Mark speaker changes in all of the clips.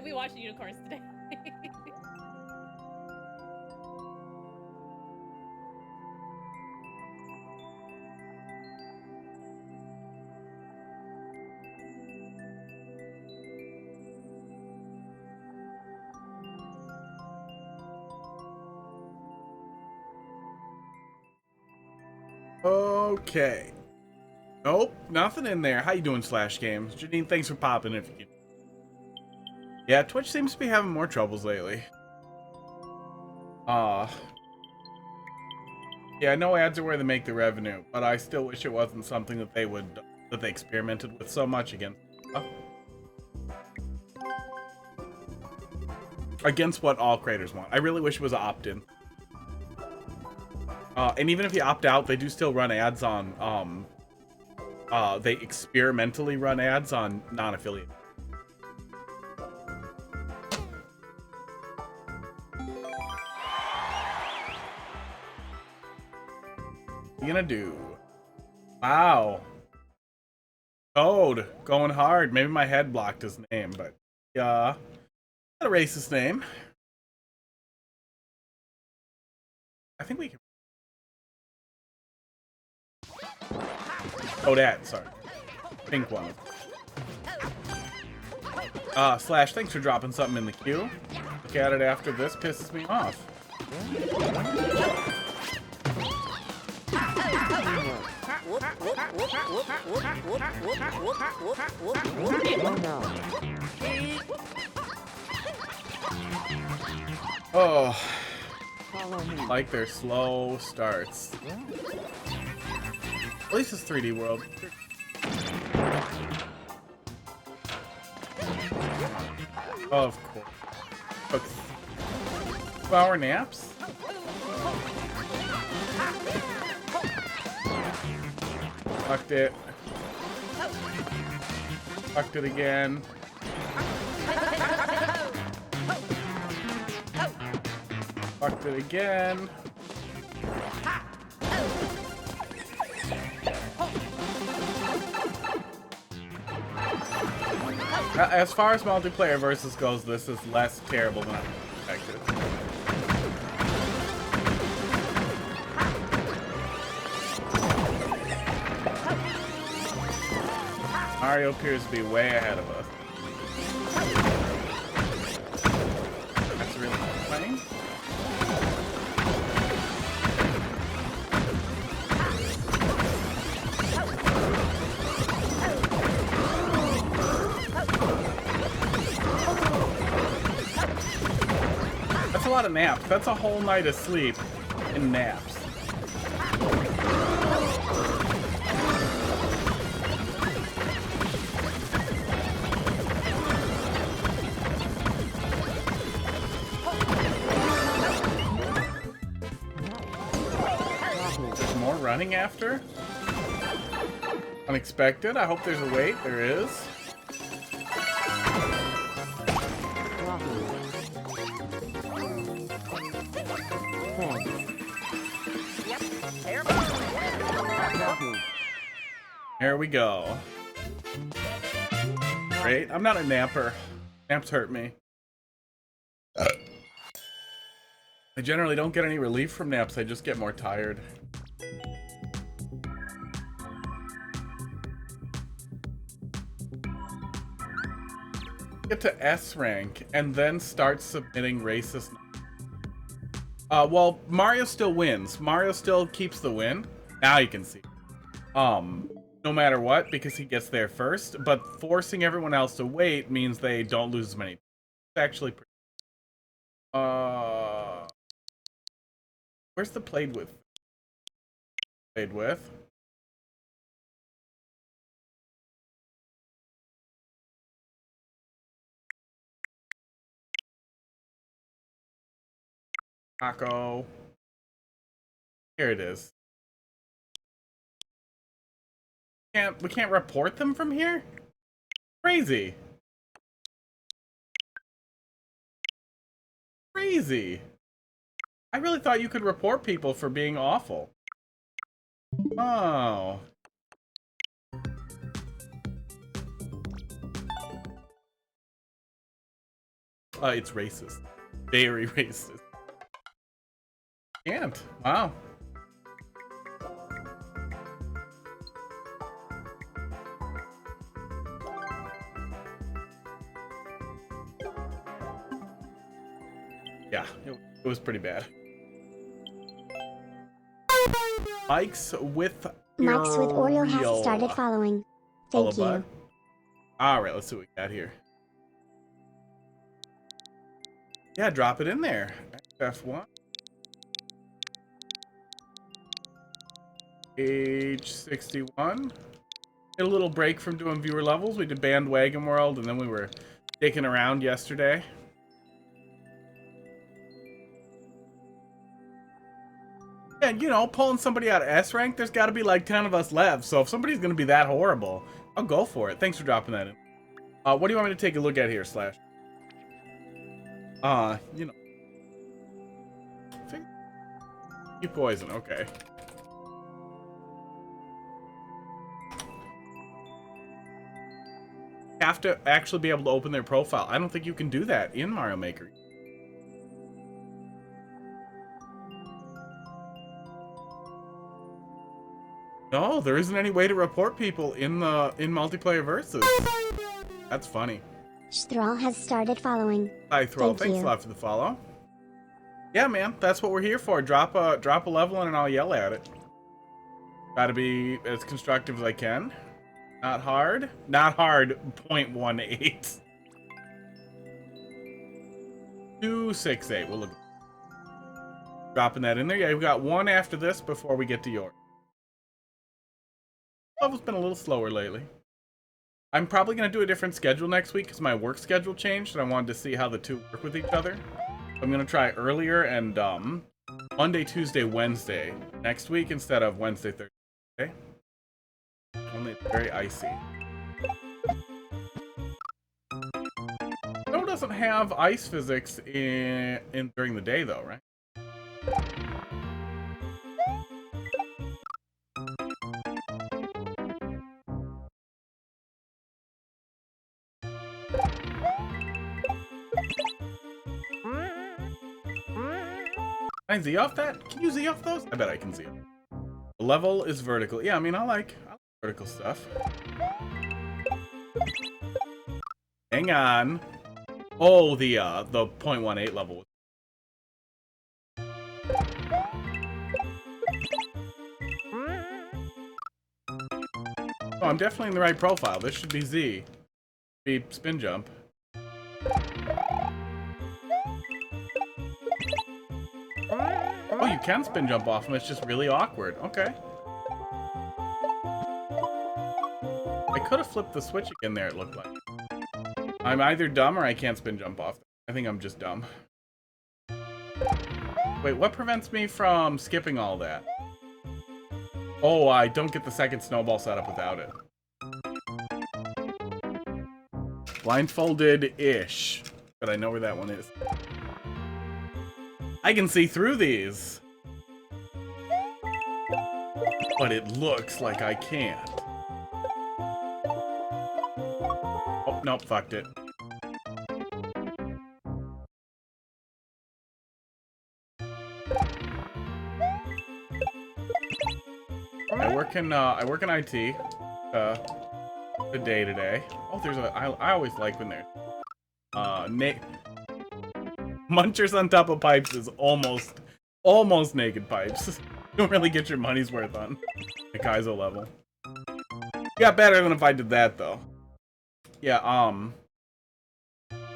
Speaker 1: We watched the unicorns today.
Speaker 2: Okay. Nope, nothing in there. How you doing, Slash Games? Janine, thanks for popping if you can. Yeah, Twitch seems to be having more troubles lately. Yeah, I know ads are where they make the revenue, but I still wish it wasn't something that they experimented with so much against what all creators want. I really wish it was an opt-in. And even if you opt out, they do still run ads on, they experimentally run ads on non-affiliate. What are you gonna do? Wow. Code. Going hard. Maybe my head blocked his name, but yeah. Not a racist name. I think we can. Oh, that. Sorry. Pink one. Slash, thanks for dropping something in the queue. Look at it after this pisses me off. Oh, like their slow starts. At least it's 3D World. Of course. Took 2-hour naps? Fucked it. Fucked it again. Fucked it again. As far as multiplayer versus goes, this is less terrible than I expected. Mario appears to be way ahead of us. That's really playing. That's a lot of naps. That's a whole night of sleep in naps. There's more running after? Unexpected? I hope there's a wait. There is. There we go. Great. I'm not a napper. Naps hurt me. I generally don't get any relief from naps. I just get more tired. Get to S rank and then start submitting racist. Well, Mario still wins. Mario still keeps the win. Now you can see. No matter what, because he gets there first. But forcing everyone else to wait means they don't lose as many. It's actually pretty. Where's the played with? Played with. Taco. Here it is. We can't report them from here? Crazy. Crazy. I really thought you could report people for being awful. Oh. It's racist. Very racist. Can't. Wow. Yeah, it was pretty bad. Mike's with
Speaker 1: Oreo has started following. Thank you.
Speaker 2: Bud. All right, let's see what we got here. Yeah, drop it in there. F1. Age 61. Get a little break from doing viewer levels. We did Bandwagon World, and then we were dicking around yesterday. And, you know, pulling somebody out of S rank, there's got to be like 10 of us left. So if somebody's going to be that horrible, I'll go for it. Thanks for dropping that in. What do you want me to take a look at here, Slash? You know. You poison, okay. Have to actually be able to open their profile. I don't think you can do that in Mario Maker. No, there isn't any way to report people in multiplayer versus. That's funny.
Speaker 1: Thrall has started following.
Speaker 2: Hi, Thrall. Thanks a lot for the follow. Yeah, man, that's what we're here for. Drop a level in and I'll yell at it. Gotta be as constructive as I can. Not hard. Not hard. 0.18. 268. We'll look. Dropping that in there. Yeah, we've got one after this before we get to yours. Level's been a little slower lately. I'm probably going to do a different schedule next week because my work schedule changed and I wanted to see how the two work with each other. I'm going to try earlier and Monday, Tuesday, Wednesday next week instead of Wednesday, Thursday. Okay? Only it's very icy. Snow doesn't have ice physics in during the day though, right? Can I Z off that? Can you Z off those? I bet I can Z off. The level is vertical. Yeah, I mean, I like vertical stuff. Hang on. Oh, the 0.18 level. Oh, I'm definitely in the right profile. This should be Z. Be spin jump. Oh, you can spin jump off them. It's just really awkward. Okay. I could have flipped the switch again there, it looked like. I'm either dumb or I can't spin jump off. I think I'm just dumb. Wait, what prevents me from skipping all that? Oh, I don't get the second snowball setup without it. Blindfolded-ish. But I know where that one is. I can see through these. But it looks like I can't. Oh, nope, fucked it. I work in IT. The day today. Oh, there's a. I always like when there's. Munchers on top of pipes is almost naked pipes. You don't really get your money's worth on the Kaizo level. Got better than if I did that though. Yeah,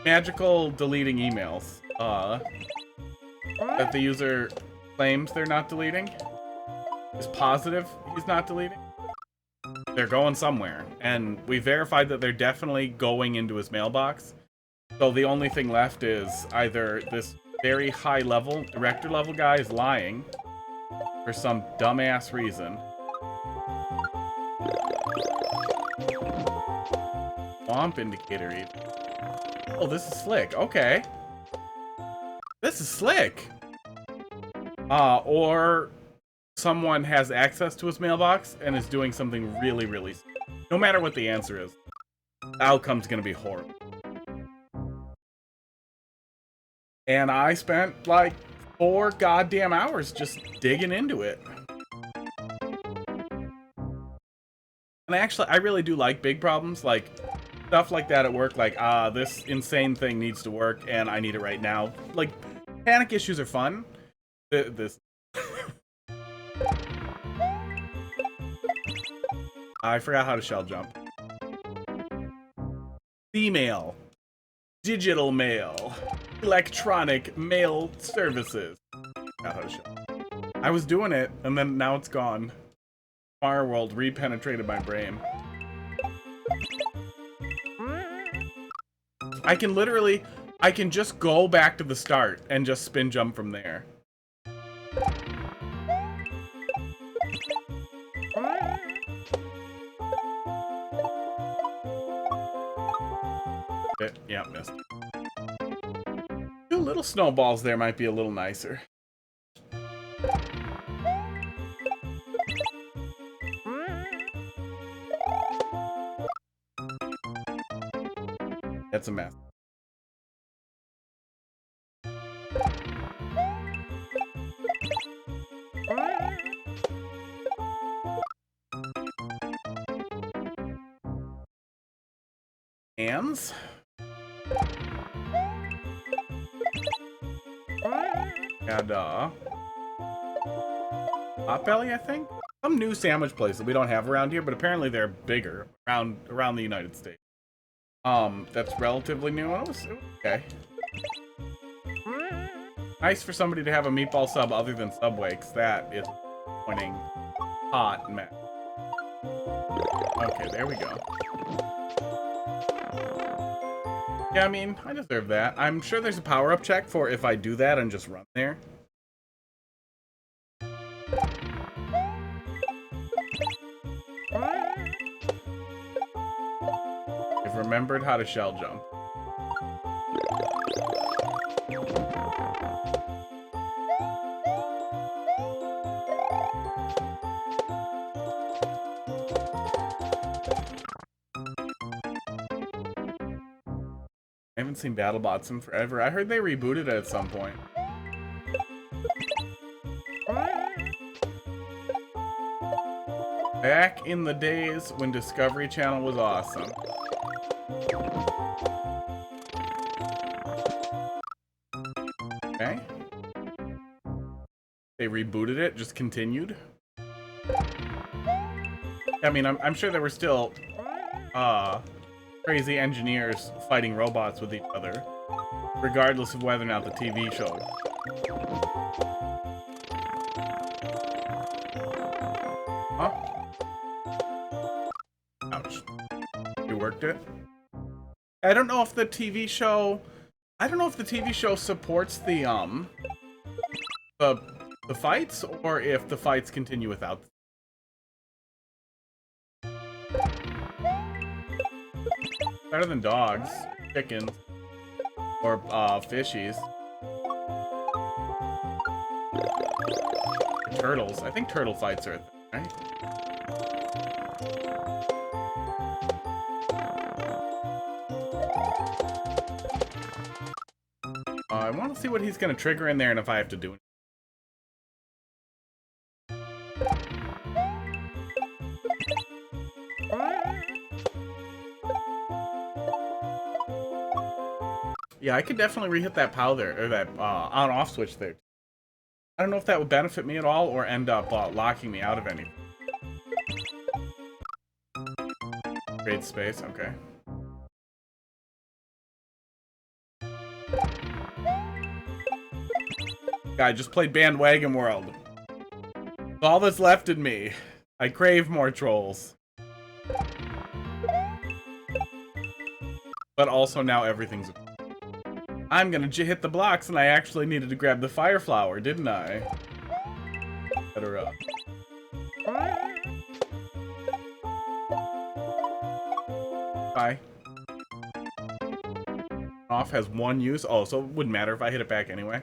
Speaker 2: magical deleting emails. That the user claims they're not deleting. Is positive he's not deleting. They're going somewhere. And we verified that they're definitely going into his mailbox. So the only thing left is either this very high level, director level guy is lying for some dumbass reason. Swamp indicator even. Oh, this is slick. Okay. This is slick. Or someone has access to his mailbox and is doing something really, really... No matter what the answer is, the outcome's gonna be horrible. And I spent like 4 goddamn hours just digging into it. And actually, I really do like big problems, like stuff like that at work, like, this insane thing needs to work and I need it right now. Like, panic issues are fun. This. I forgot how to shell jump. Email. Digital mail. Electronic mail services. Forgot how to shell. I was doing it, and then now it's gone. Fireworld repenetrated my brain. I can just go back to the start and just spin jump from there. Yeah, missed. 2 little snowballs there might be a little nicer. That's a mess. Hands. And, Potbelly, I think? Some new sandwich place that we don't have around here, but apparently they're bigger around the United States. That's relatively new. It was okay. Nice for somebody to have a meatball sub other than Subway, because that is winning hot mess. Okay, there we go. Yeah, I mean, I deserve that. I'm sure there's a power-up check for if I do that and just run there. I've remembered how to shell jump. I haven't seen BattleBots in forever. I heard they rebooted it at some point. Back in the days when Discovery Channel was awesome. Okay. They rebooted it, just continued. I mean, I'm sure there were still, crazy engineers fighting robots with each other, regardless of whether or not the TV show. Huh? Ouch. You worked it? I don't know if the TV show... I don't know if the TV show supports the fights, or if the fights continue without them. Better than dogs, chickens, or fishies. Turtles. I think turtle fights are a thing, right? I want to see what he's going to trigger in there and if I have to do it. Yeah, I could definitely re-hit that POW there, or that on-off switch there. I don't know if that would benefit me at all or end up locking me out of anything. Create space, okay. I just played Bandwagon World. It's all that's left in me. I crave more trolls. But also now everything's... I'm gonna hit the blocks, and I actually needed to grab the fire flower, didn't I? Better up. Bye. Off has 1 use. Oh, so it wouldn't matter if I hit it back anyway.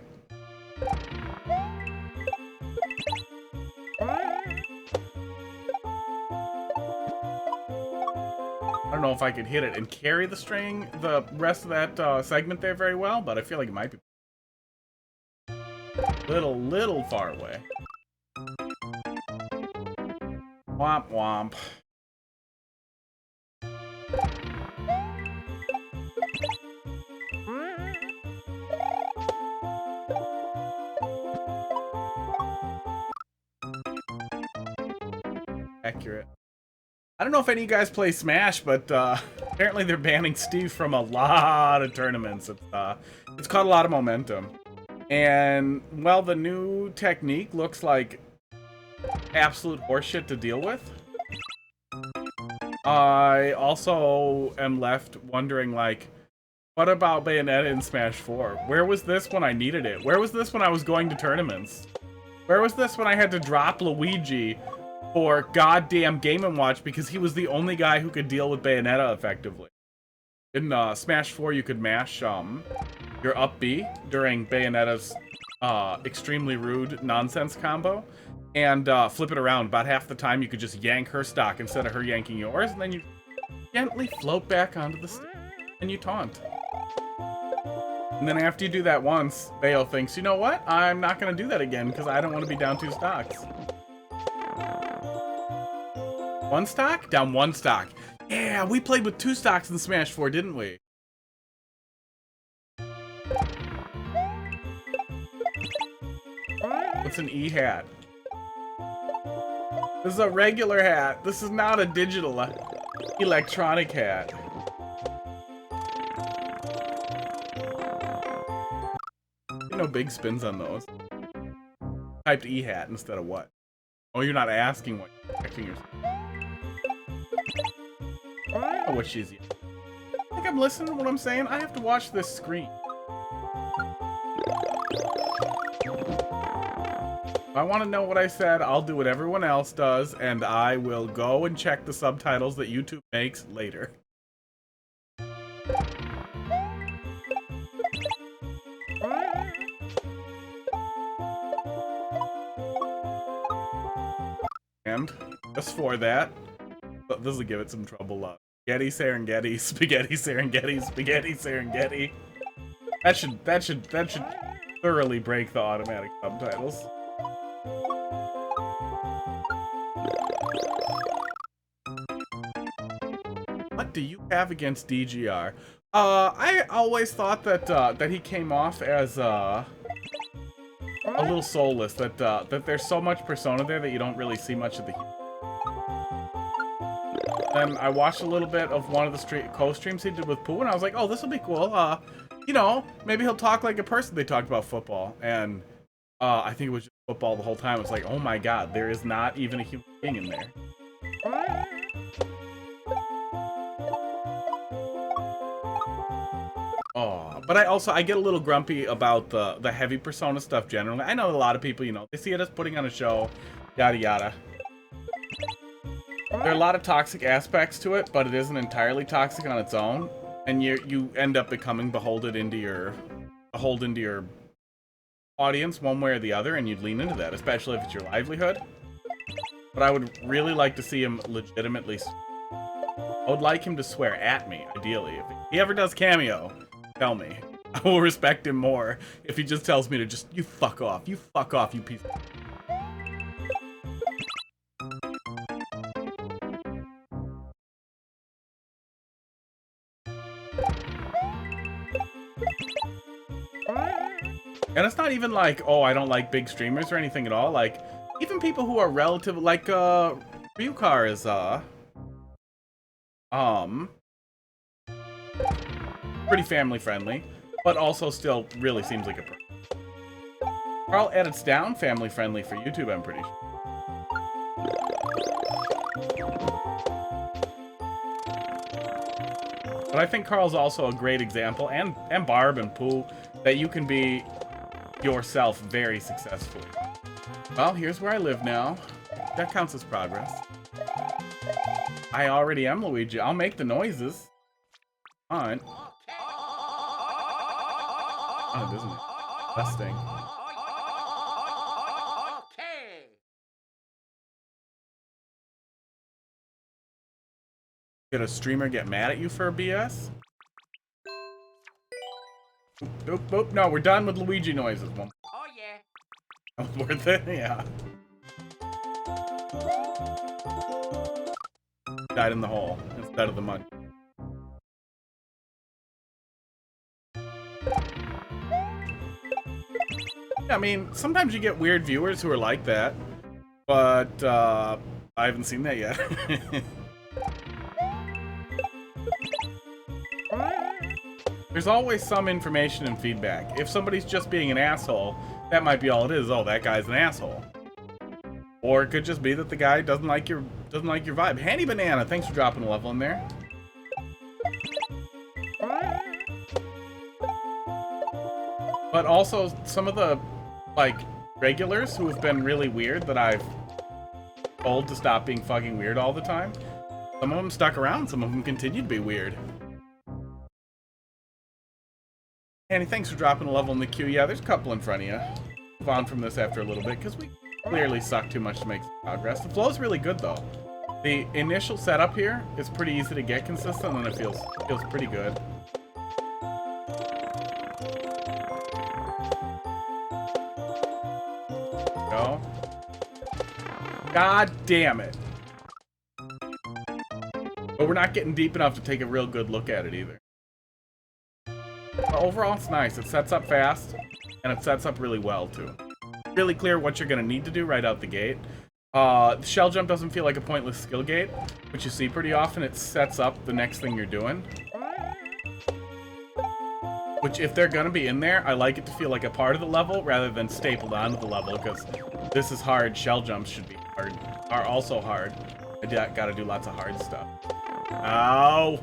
Speaker 2: I don't know if I could hit it and carry the rest of that segment there very well, but I feel like it might be. Little far away. Womp womp. Accurate. I don't know if any of you guys play Smash, but apparently they're banning Steve from a lot of tournaments. It's caught a lot of momentum. And, well, the new technique looks like absolute horseshit to deal with. I also am left wondering, like, what about Bayonetta in Smash 4? Where was this when I needed it? Where was this when I was going to tournaments? Where was this when I had to drop Luigi for goddamn Game & Watch because he was the only guy who could deal with Bayonetta effectively? In Smash 4, you could mash your up B during Bayonetta's extremely rude nonsense combo, and flip it around. About half the time, you could just yank her stock instead of her yanking yours, and then you gently float back onto the stage, and you taunt. And then after you do that once, Bayo thinks, you know what? I'm not going to do that again because I don't want to be down 2 stocks. 1 stock? Down 1 stock. Yeah, we played with 2 stocks in Smash 4, didn't we? What's an E hat? This is a regular hat. This is not a digital electronic hat. No big spins on those. Typed E hat instead of what? Oh, you're not asking what you're expecting yourself. Oh, what she's eating. I think I'm listening to what I'm saying. I have to watch this screen. If I want to know what I said, I'll do what everyone else does, and I will go and check the subtitles that YouTube makes later. And just for that, this will give it some trouble. Spaghetti Serengeti, spaghetti Serengeti, spaghetti Serengeti. That should thoroughly break the automatic subtitles. What do you have against DGR? I always thought that that he came off as a little soulless. That there's so much persona there that you don't really see much of the. Then I watched a little bit of one of the co-streams he did with Pooh, and I was like, oh, this will be cool. You know, maybe he'll talk like a person. They talked about football, and I think it was just football the whole time. It's like, oh my god, there is not even a human being in there. Oh, but I get a little grumpy about the heavy persona stuff generally. I know a lot of people, you know, they see it as putting on a show, yada yada. There are a lot of toxic aspects to it, but it isn't entirely toxic on its own, and you end up becoming beholden into your audience one way or the other, and you'd lean into that, especially if it's your livelihood. But I would really like to see him legitimately. I would like him to swear at me, ideally. If he ever does cameo, tell me. I will respect him more if he just tells me to just, you fuck off, you piece of... And it's not even like, oh, I don't like big streamers or anything at all. Like, even people who are relative, like, Ryukar is, pretty family friendly, but also still really seems like a person. Carl edits down family friendly for YouTube, I'm pretty sure. But I think Carl's also a great example, and Barb and Pooh, that you can be yourself very successfully. Well, here's where I live now. That counts as progress. I already am Luigi. I'll make the noises. Fine. Oh, it isn't. Disgusting. Did a streamer get mad at you for BS? Boop, boop. No, we're done with Luigi noises. Oh, yeah. That was worth it, yeah. Died in the hole instead of the mud. Yeah, I mean, sometimes you get weird viewers who are like that, but I haven't seen that yet. There's always some information and feedback. If somebody's just being an asshole, that might be all it is. Oh, that guy's an asshole. Or it could just be that the guy doesn't like your vibe. Handy Banana, thanks for dropping a level in there. But also some of the like regulars who have been really weird that I've told to stop being fucking weird all the time. Some of them stuck around, some of them continue to be weird. Annie, thanks for dropping a level in the queue. Yeah, there's a couple in front of you. Move on from this after a little bit, because we clearly suck too much to make progress. The flow's really good, though. The initial setup here is pretty easy to get consistent, and it feels pretty good. Go. God damn it. But we're not getting deep enough to take a real good look at it either. But overall, it's nice. It sets up fast, and it sets up really well, too. Really clear what you're going to need to do right out the gate. The shell jump doesn't feel like a pointless skill gate, which you see pretty often. It sets up the next thing you're doing. Which, if they're going to be in there, I like it to feel like a part of the level rather than stapled onto the level, because this is hard. Shell jumps should be hard. Are also hard. I gotta do lots of hard stuff. Ow!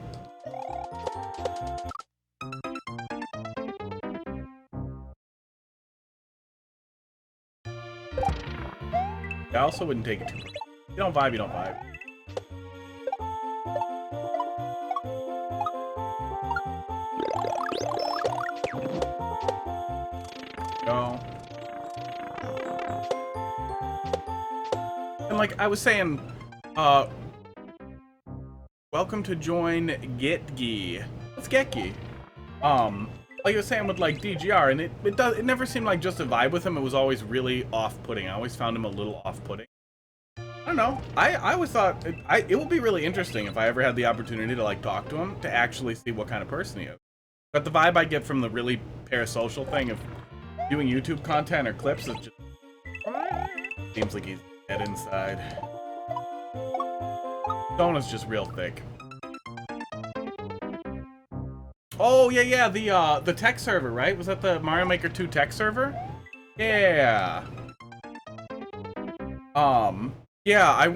Speaker 2: I also wouldn't take it too much. You don't vibe, you don't vibe. Go. And like I was saying, welcome to join Getgi. What's Getgi? Like I was saying with like DGR, and it never seemed like just a vibe with him. It was always really off-putting. I always found him a little off-putting. I don't know. I always thought it would be really interesting if I ever had the opportunity to like talk to him to actually see what kind of person he is. But the vibe I get from the really parasocial thing of doing YouTube content or clips is just seems like he's dead inside. Stone is just real thick. Oh yeah, the tech server, right? Was that the Mario Maker 2 tech server? Yeah. Yeah, I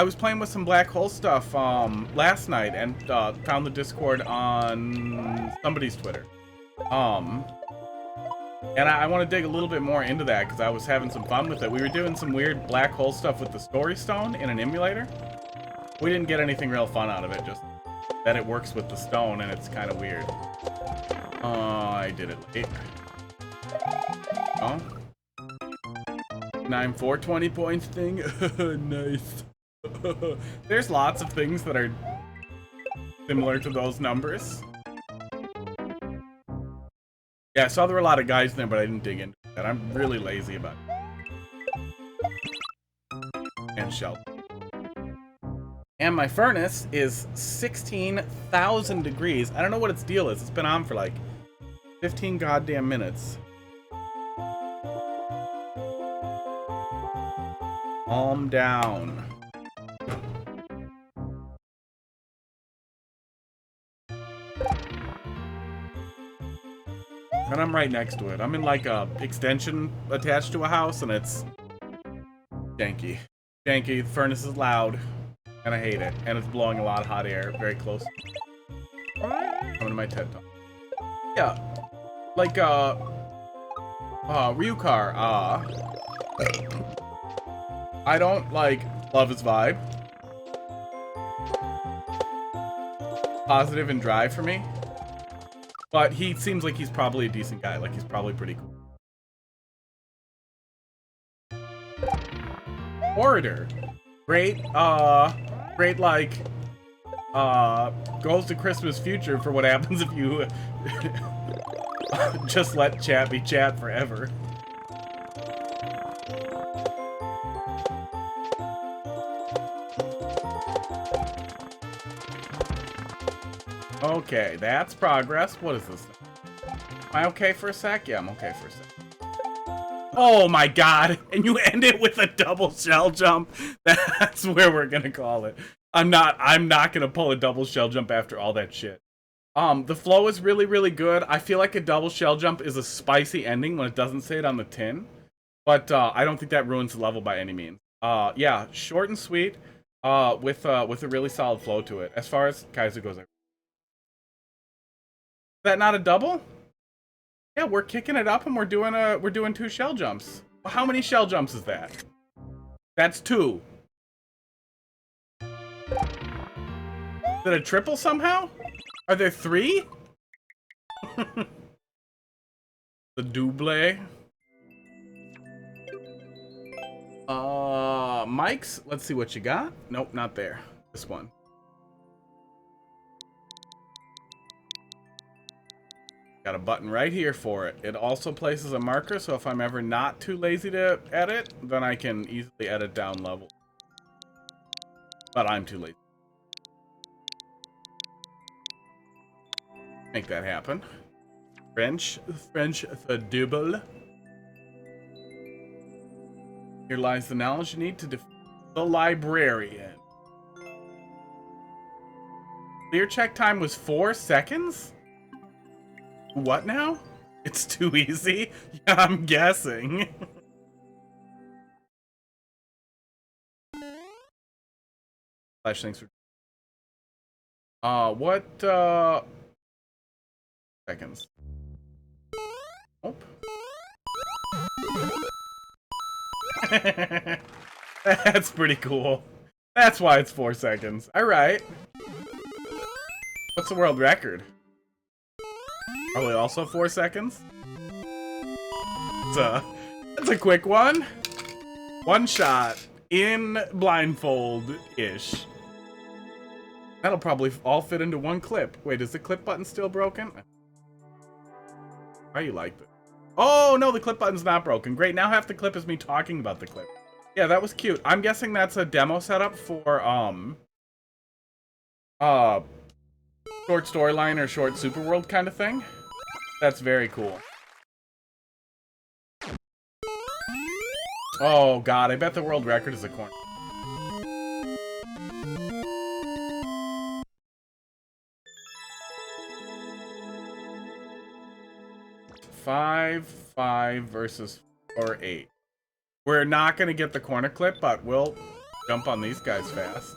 Speaker 2: was playing with some black hole stuff last night and found the Discord on somebody's Twitter. And I want to dig a little bit more into that because I was having some fun with it. We were doing some weird black hole stuff with the Story Stone in an emulator. We didn't get anything real fun out of it, just that it works with the stone and it's kind of weird. I did it late. Oh. 420 points thing. Nice. There's lots of things that are similar to those numbers. Yeah, I saw there were a lot of guys in there, but I didn't dig into that. I'm really lazy about it. And shell. And my furnace is 16,000 degrees. I don't know what its deal is. It's been on for like 15 goddamn minutes. Calm down. And I'm right next to it. I'm in like a extension attached to a house and it's janky. Janky, the furnace is loud. And I hate it. And it's blowing a lot of hot air very close. Coming to my TED Talk. Yeah. Like, Ryukar, I don't, like, love his vibe. Positive and dry for me. But he seems like he's probably a decent guy. Like, he's probably pretty cool. Orator. Great, great, like, goes to Christmas future for what happens if you just let chat be chat forever. Okay, that's progress. What is this? Am I okay for a sec? Yeah, I'm okay for a sec. Oh my god! And you end it with a double shell jump. That's where we're gonna call it. I'm not gonna pull a double shell jump after all that shit. The flow is really, really good. I feel like a double shell jump is a spicy ending when it doesn't say it on the tin. But I don't think that ruins the level by any means. Yeah, short and sweet, with a really solid flow to it. As far as Kaiser goes, is that not a double? Yeah, we're kicking it up and we're doing 2 shell jumps. How many shell jumps is that? That's 2. Is it a triple somehow? Are there 3? The double. Mike's. Let's see what you got. Nope, not there. This one. Got a button right here for it. It also places a marker, so if I'm ever not too lazy to edit, then I can easily edit down level. But I'm too lazy. Make that happen. French the double. Here lies the knowledge you need to defeat the librarian. Clear check time was 4 seconds? What now? It's too easy? Yeah, I'm guessing. Flash, thanks for... what, seconds? Nope. That's pretty cool. That's why it's 4 seconds. Alright. What's the world record? Probably also 4 seconds. That's a quick one. One shot in blindfold-ish. That'll probably all fit into one clip. Wait, is the clip button still broken? Why you like this? Oh, no, the clip button's not broken. Great, now half the clip is me talking about the clip. Yeah, that was cute. I'm guessing that's a demo setup for, short storyline or short super world kind of thing. That's very cool. Oh god, I bet the world record is a corner. Five versus 4-8. We're not gonna get the corner clip, but we'll jump on these guys fast.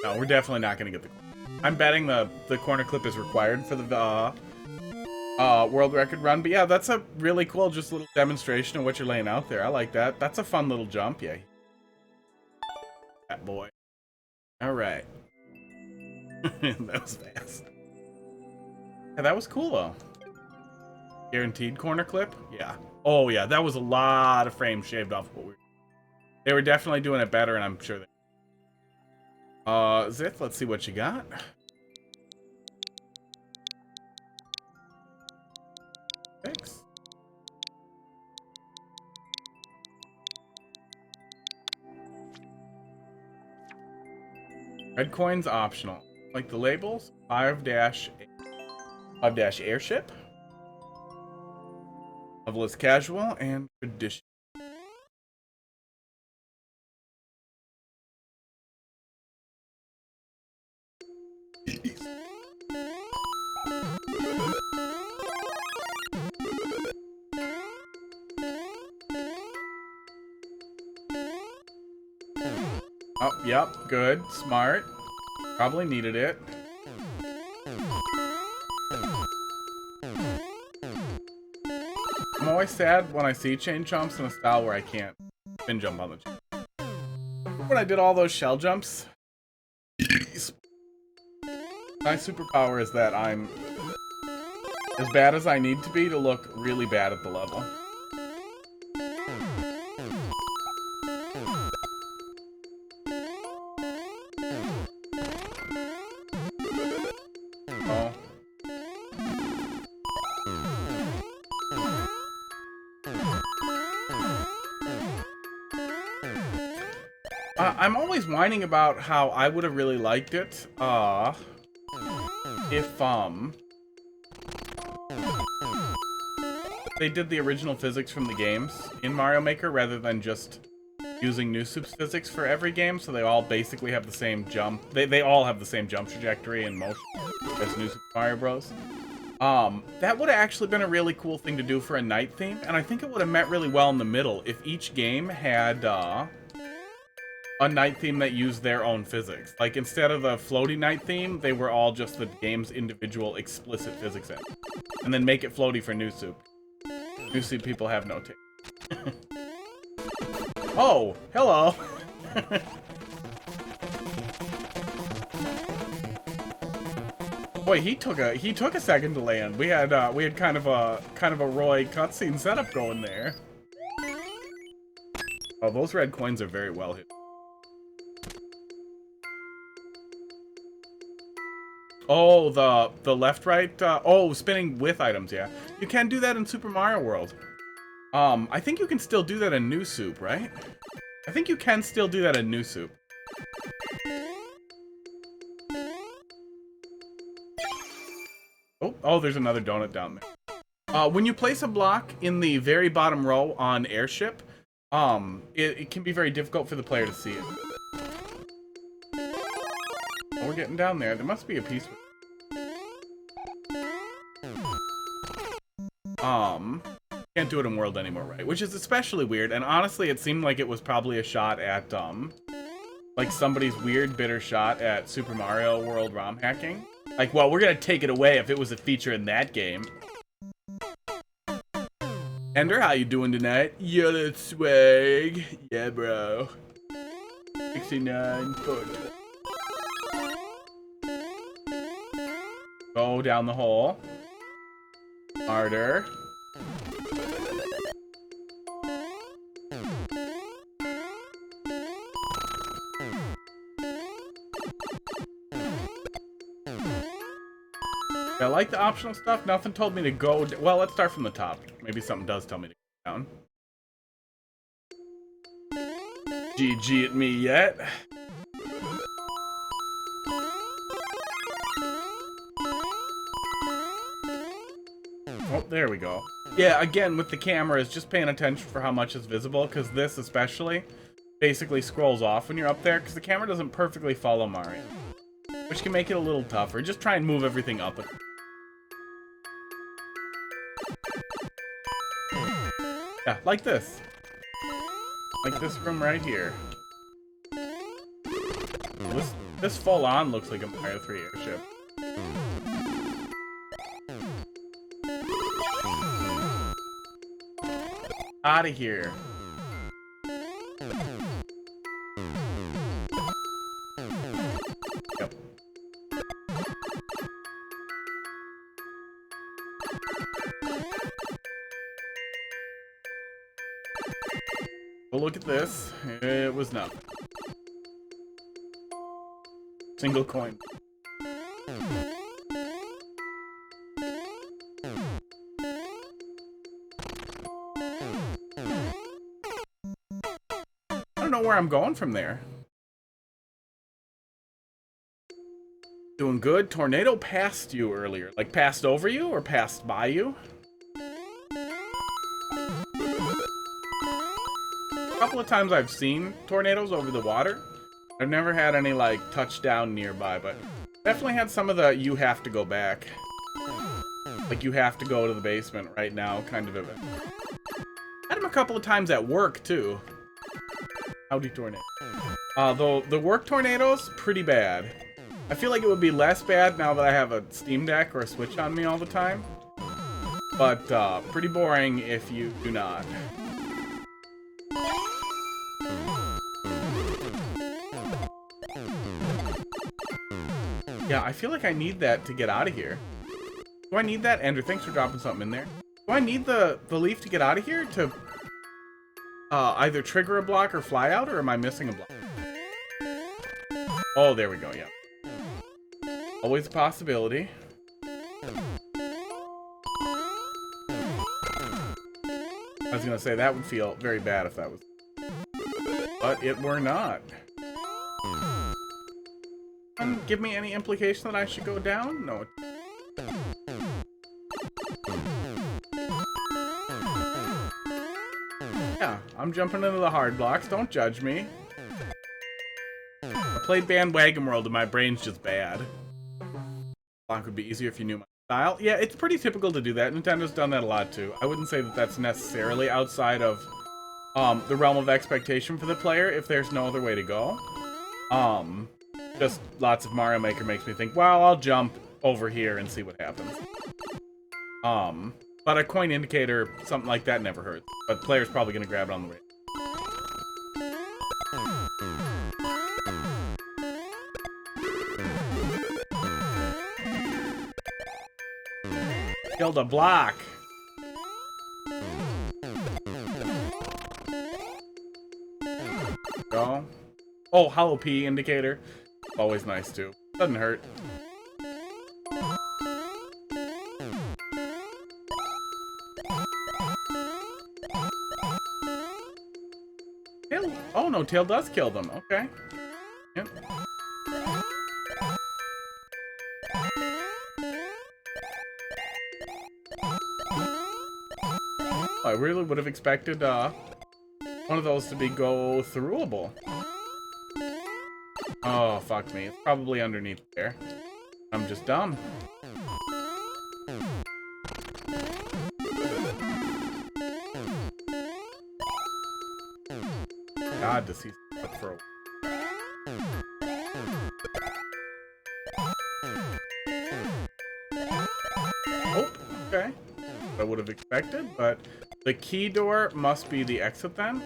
Speaker 2: No, we're definitely not gonna get the corner. I'm betting the corner clip is required for the world record run. But yeah, that's a really cool just little demonstration of what you're laying out there. I like that. That's a fun little jump. Yeah. That boy. All right. That was fast. Yeah, that was cool though. Guaranteed corner clip? Yeah. Oh yeah, that was a lot of frames shaved off what they were definitely doing it better, and I'm sure they... Zith, let's see what you got. Thanks. Red coin's optional. Like the labels, 5-airship. Level is casual and tradition. Oh, yep, good, smart. Probably needed it. I'm always sad when I see chain jumps in a style where I can't spin jump on the chain. When I did all those shell jumps, my superpower is that I'm as bad as I need to be to look really bad at the level. I'm always whining about how I would have really liked it, if, they did the original physics from the games in Mario Maker rather than just using New Soup's physics for every game, so they all basically have the same jump. They all have the same jump trajectory and motion as New Super Mario Bros. That would have actually been a really cool thing to do for a night theme, and I think it would have met really well in the middle if each game had, a night theme that used their own physics. Like, instead of the floaty night theme, they were all just the game's individual explicit physics in. And then make it floaty for New Soup. New Soup people have no taste. Oh, hello. Boy, he took a second to land. We had kind of a Roy cutscene setup going there. Oh, those red coins are very well hit. Oh, the left right. Oh, spinning with items. Yeah, you can do that in Super Mario World. I think you can still do that in New Soup, right? I think you can still do that in New Soup. Oh, there's another donut down there. When you place a block in the very bottom row on Airship, it can be very difficult for the player to see it. Oh, we're getting down there. There must be a piece with can't do it in World anymore, right? Which is especially weird, and honestly, it seemed like it was probably a shot at, like somebody's weird, bitter shot at Super Mario World ROM hacking. Like, well, we're gonna take it away if it was a feature in that game. Ender, how you doing tonight? Yeah, that's swag. Yeah, bro. 69 foot. Go down the hole. Harder. I like the optional stuff. Nothing told me to go. Well, let's start from the top. Maybe something does tell me to go down. GG at me yet. Oh, there we go. Yeah, again, with the cameras, just paying attention for how much is visible, because this especially basically scrolls off when you're up there, because the camera doesn't perfectly follow Mario, which can make it a little tougher. Just try and move everything up. Yeah, like this. Like this from right here. This full on looks like a Mario 3 airship. Out of here. Yep. Well, look at this. It was nothing. Single coin. I don't know where I'm going from there. Doing good. Tornado passed you earlier. Like, passed over you or passed by you? A couple of times I've seen tornadoes over the water. I've never had any, like, touchdown nearby, but definitely had some of the you have to go back. Like, you have to go to the basement right now kind of event. Had them a couple of times at work, too. Howdy, tornado. Though the work tornadoes, pretty bad. I feel like it would be less bad now that I have a Steam Deck or a Switch on me all the time. But, pretty boring if you do not. Yeah, I feel like I need that to get out of here. Do I need that? Andrew, thanks for dropping something in there. Do I need the leaf to get out of here to either trigger a block or fly out, or am I missing a block? Oh, there we go, yeah. Always a possibility. I was gonna say, that would feel very bad if that was... But it were not. one give me any implication that I should go down? No. Yeah, I'm jumping into the hard blocks. Don't judge me. I played Bandwagon World and my brain's just bad. Block would be easier if you knew my style. Yeah, it's pretty typical to do that. Nintendo's done that a lot too. I wouldn't say that that's necessarily outside of the realm of expectation for the player if there's no other way to go. Just lots of Mario Maker makes me think, well, I'll jump over here and see what happens. But a coin indicator, something like that never hurts. But the player's probably gonna grab it on the way. Killed a block. Go. Oh, hollow P indicator. Always nice too. Doesn't hurt. Tail. Oh no, Tail does kill them. Okay. Yep. I really would have expected one of those to be go-throughable. Oh, fuck me. It's probably underneath there. I'm just dumb. God, to see stuff for a... Oh, okay. I would have expected, but the key door must be the exit then.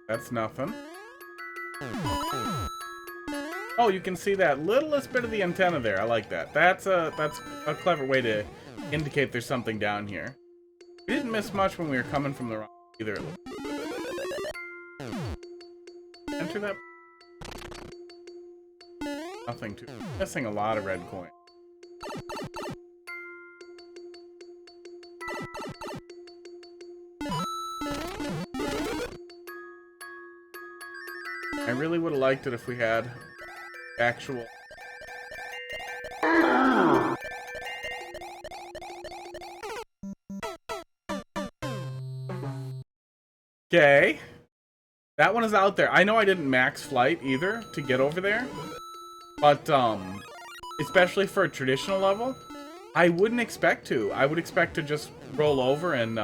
Speaker 2: That's nothing. Oh, you can see that littlest bit of the antenna there. I like that. That's a clever way to indicate there's something down here. We didn't miss much when we were coming from the wrong either. Enter that. Nothing too. Missing a lot of red coin. I really would have liked it if we had actual... Okay. That one is out there. I know I didn't max flight either to get over there. But, especially for a traditional level, I wouldn't expect to. I would expect to just roll over and,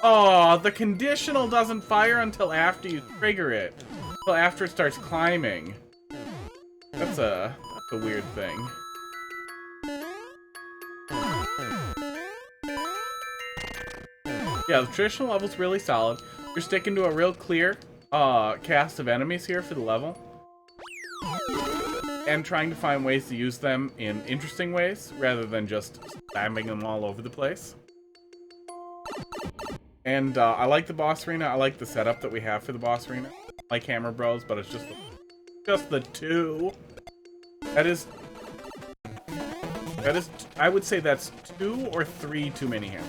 Speaker 2: Oh, the conditional doesn't fire until after you trigger it. Until after it starts climbing. That's a weird thing. Yeah, the traditional level's really solid. You're sticking to a real clear cast of enemies here for the level. And trying to find ways to use them in interesting ways, rather than just slamming them all over the place. And I like the boss arena. I like the setup that we have for the boss arena. I like Hammer Bros, but it's just the two. That is, I would say that's 2 or 3 too many hammers.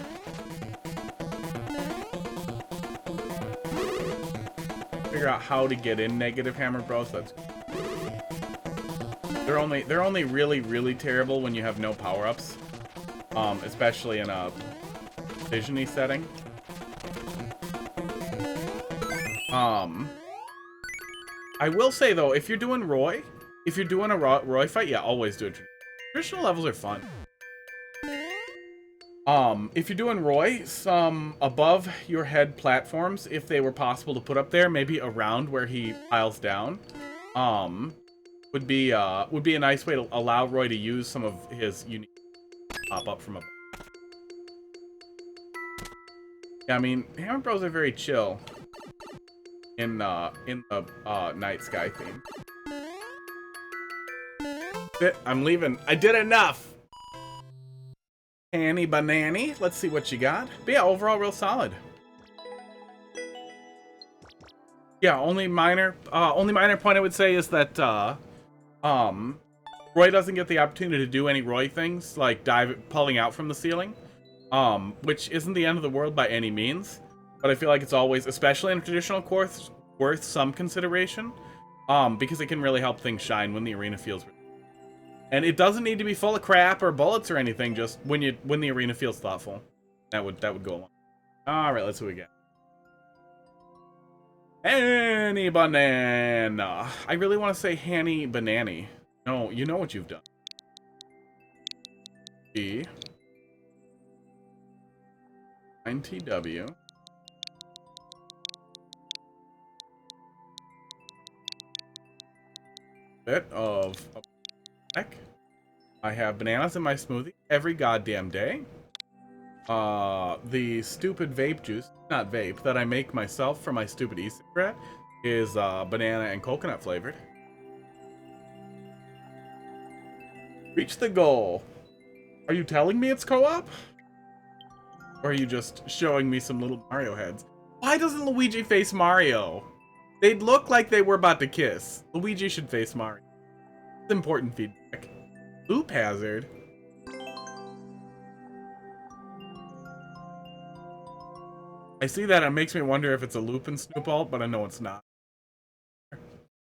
Speaker 2: Figure out how to get in negative Hammer Bros. They're only really terrible when you have no power-ups, especially in a vision-y setting. I will say though, if you're doing Roy, if you're doing a Roy fight, yeah, always do it. Traditional levels are fun. If you're doing Roy, some above your head platforms, if they were possible to put up there, maybe around where he piles down, would be a nice way to allow Roy to use some of his unique pop up from above. Yeah, I mean, Hammer Bros are very chill in the night sky theme. I'm leaving. I did enough. Annie Banani. Let's see what you got. But yeah, overall real solid. Yeah, only minor point I would say is that Roy doesn't get the opportunity to do any Roy things like pulling out from the ceiling, which isn't the end of the world by any means. But I feel like it's always, especially in a traditional course, worth some consideration, because it can really help things shine when the arena feels. And it doesn't need to be full of crap or bullets or anything. Just when the arena feels thoughtful, that would go along. All right, let's see what we get. Hanny Banana. I really want to say Hanny Banani. No, you know what you've done. B. 9TW. Bit of a heck. I have bananas in my smoothie every goddamn day. The stupid vape juice, not vape, that I make myself for my stupid e-cigarette is banana and coconut flavored. Reach the goal. Are you telling me it's co-op? Or are you just showing me some little Mario heads? Why doesn't Luigi face Mario? They'd look like they were about to kiss. Luigi should face Mario. It's important feedback. Loop hazard. I see that, it makes me wonder if it's a loop in Snoop Alt, but I know it's not.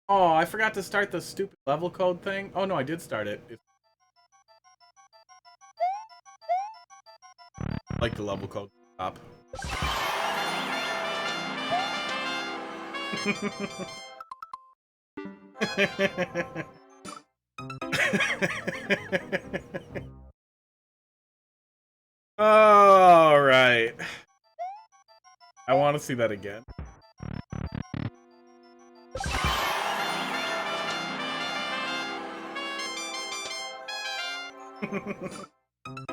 Speaker 2: Oh, I forgot to start the stupid level code thing. Oh no, I did start it. Like the level code top. All right. I want to see that again.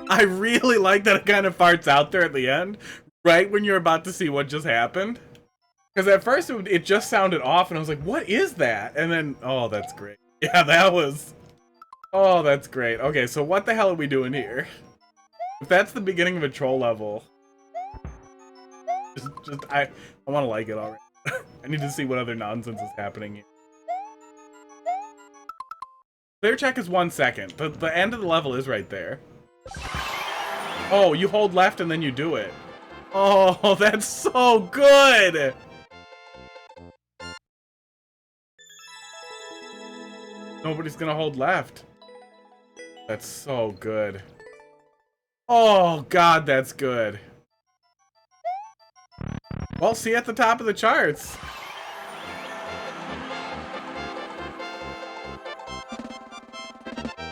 Speaker 2: I really like that it kind of farts out there at the end, right when you're about to see what just happened. Because at first it just sounded off, and I was like, what is that? And then, oh, that's great. Yeah, that was... Oh, that's great. Okay, so what the hell are we doing here? If that's the beginning of a troll level... I want to like it already. I need to see what other nonsense is happening here. Clear check is 1 second. The end of the level is right there. Oh, you hold left and then you do it. Oh, that's so good! Nobody's gonna hold left. That's so good. Oh, God, that's good. Well, see you at the top of the charts.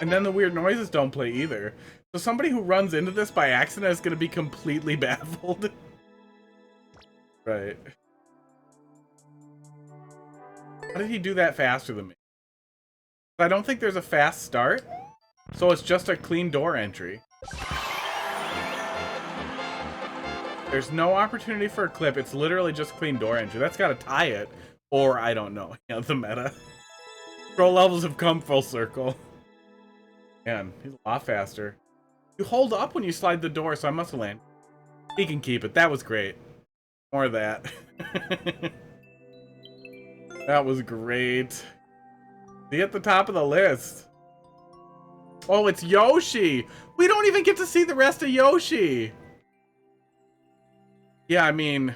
Speaker 2: And then the weird noises don't play either. So somebody who runs into this by accident is going to be completely baffled. Right. How did he do that faster than me? I don't think there's a fast start, so it's just a clean door entry. There's no opportunity for a clip. It's literally just clean door entry. That's got to tie it, or I don't know. You know, the meta. Pro levels have come full circle. Man, he's a lot faster. You hold up when you slide the door, so I must have landed. He can keep it. That was great. More of that. That was great. See at the top of the list. Oh, it's Yoshi! We don't even get to see the rest of Yoshi! Yeah, I mean,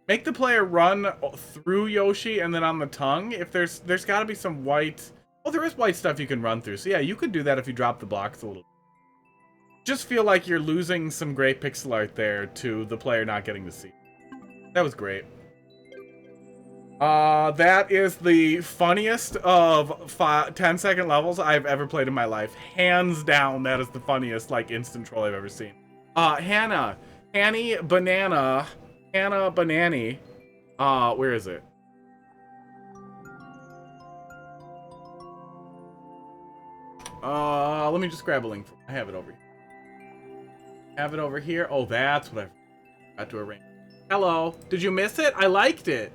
Speaker 2: make the player run through Yoshi and then on the tongue. If there's got to be some white... Well, there is white stuff you can run through. So yeah, you could do that if you drop the blocks a little. Just feel like you're losing some great pixel art there to the player not getting to see. That was great. That is the funniest of 10-second levels I've ever played in my life. Hands down, that is the funniest, like, instant troll I've ever seen. Hannah. Hanny Banana. Hannah Banani. Where is it? Let me just grab a link. I have it over here. Have it over here. Oh, that's what I forgot to arrange. Hello. Did you miss it? I liked it.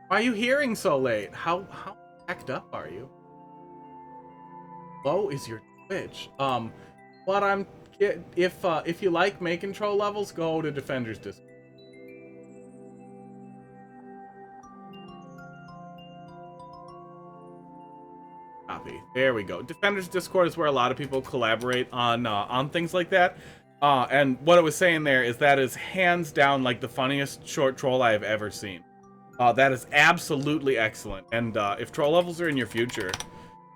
Speaker 2: Why are you hearing so late? How packed up are you? Low is your Twitch. If you like making troll levels, go to Defender's Discord. Copy. There we go. Defenders Discord is where a lot of people collaborate on things like that. And what I was saying there is that is hands down like the funniest short troll I have ever seen. That is absolutely excellent. And if troll levels are in your future,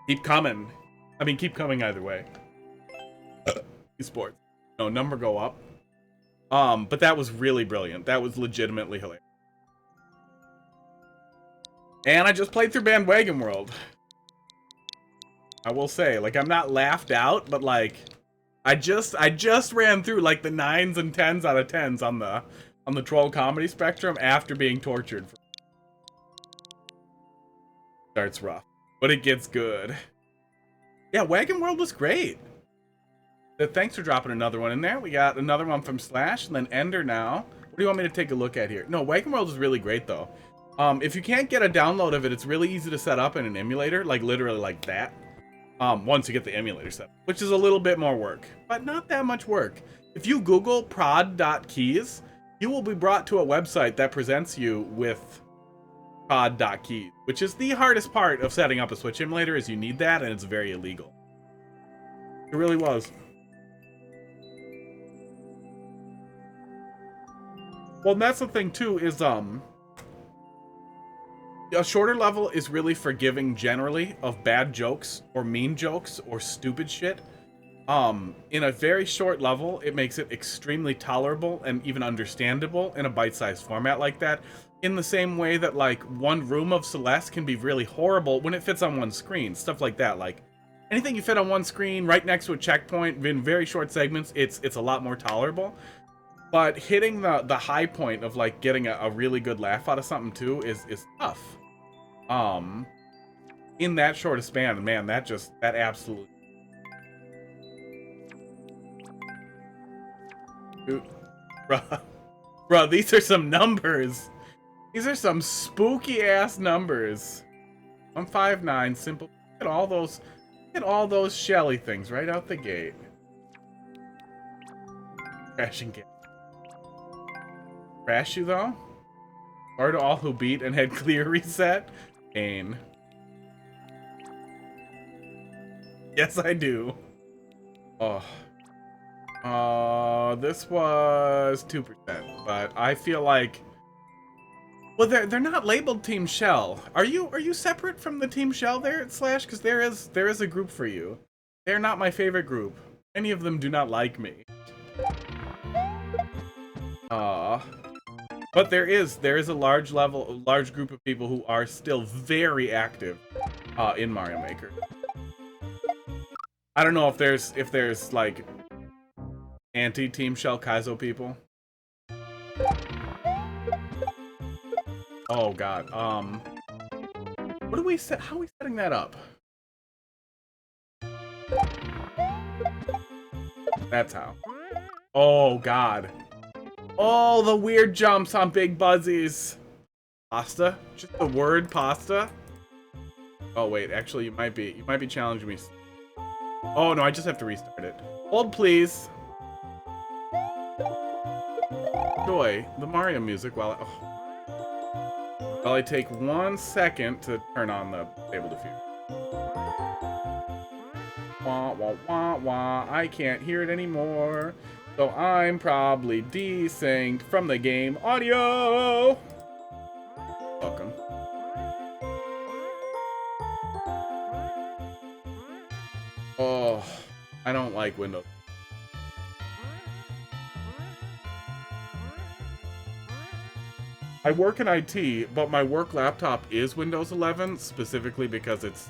Speaker 2: keep coming. I mean, keep coming either way. Esports. No, number go up. But that was really brilliant. That was legitimately hilarious. And I just played through Bandwagon World. I will say, like, I'm not laughed out, but like, I just ran through like the 9s and 10s out of 10s on the troll comedy spectrum after being tortured. Starts rough, but it gets good. Yeah, Wagon World was great. Thanks for dropping another one in there. We got another one from Slash, and then Ender now. What do you want me to take a look at here? No, Wagon World is really great though. If you can't get a download of it, it's really easy to set up in an emulator, like literally like that. Once you get the emulator set, which is a little bit more work, but not that much work. If you Google prod.keys, you will be brought to a website that presents you with prod.keys, which is the hardest part of setting up a Switch emulator, is you need that, and it's very illegal. It really was. Well, and that's the thing too, is a shorter level is really forgiving generally of bad jokes or mean jokes or stupid shit. In a very short level, it makes it extremely tolerable and even understandable in a bite-sized format like that. In the same way that like one room of Celeste can be really horrible when it fits on one screen. Stuff like that. Like anything you fit on one screen right next to a checkpoint in very short segments, it's a lot more tolerable. But hitting the high point of like getting a really good laugh out of something too is tough. In that short a span, man, that absolutely. Dude, bruh, these are some numbers. These are some spooky ass numbers. 159, simple. Look at all those Shelly things right out the gate. Crashing game. Crash you though? Or to all who beat and had clear reset? Pain. Yes, I do. Oh. This was 2%, but I feel like, well, they're not labeled Team Shell. Are you separate from the Team Shell there at Slash? Because there is a group for you. They're not my favorite group. Any of them do not like me. But there is a large group of people who are still very active in Mario Maker. I don't know if there's like anti-Team Shell Kaizo people. Oh god. What do we set? How are we setting that up? That's how. Oh god. Oh, the weird jumps on Big Buzzies. Pasta? Just the word pasta? Oh wait, actually you might be challenging me. Oh no, I just have to restart it. Hold please. Enjoy the Mario music while I take 1 second to turn on the Stable Diffuser. Wah wah wah wah, I can't hear it anymore. So I'm probably desynced from the game audio. Welcome. Oh, I don't like Windows. I work in IT, but my work laptop is Windows 11, specifically because it's,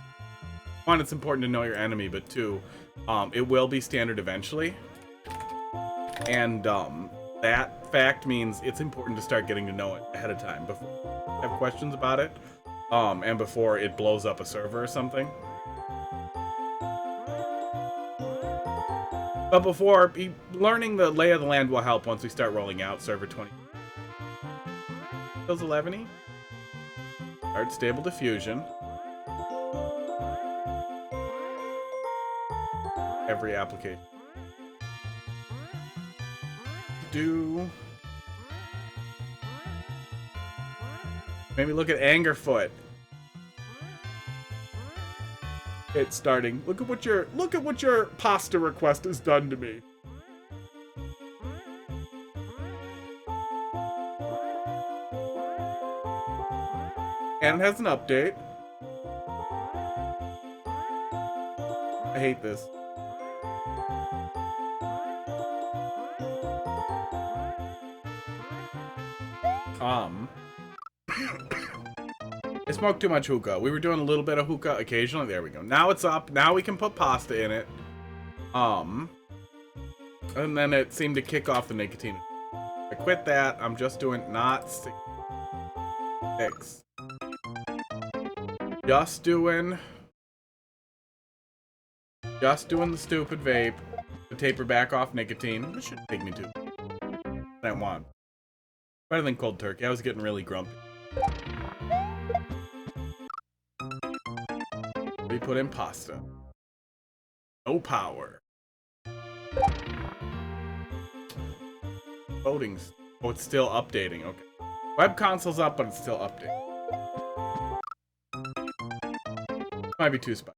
Speaker 2: one, it's important to know your enemy, but two, it will be standard eventually. And that fact means it's important to start getting to know it ahead of time before you have questions about it, and before it blows up a server or something. But before, learning the lay of the land will help once we start rolling out server 20. Windows 11-y. Start Stable Diffusion. Every application. Maybe look at Angerfoot. It's starting. Look at what your pasta request has done to me. And it has an update. I hate this. I smoked too much hookah. We were doing a little bit of hookah occasionally. There we go. Now it's up. Now we can put pasta in it. And then it seemed to kick off the nicotine. I quit that. I'm just doing not 6. Just doing the stupid vape to taper back off nicotine. This shouldn't take me too. I want. Better than cold turkey. I was getting really grumpy. We put in pasta. No power. Voting's. Oh, it's still updating. Okay. Web console's up, but it's still updating. Might be too spicy.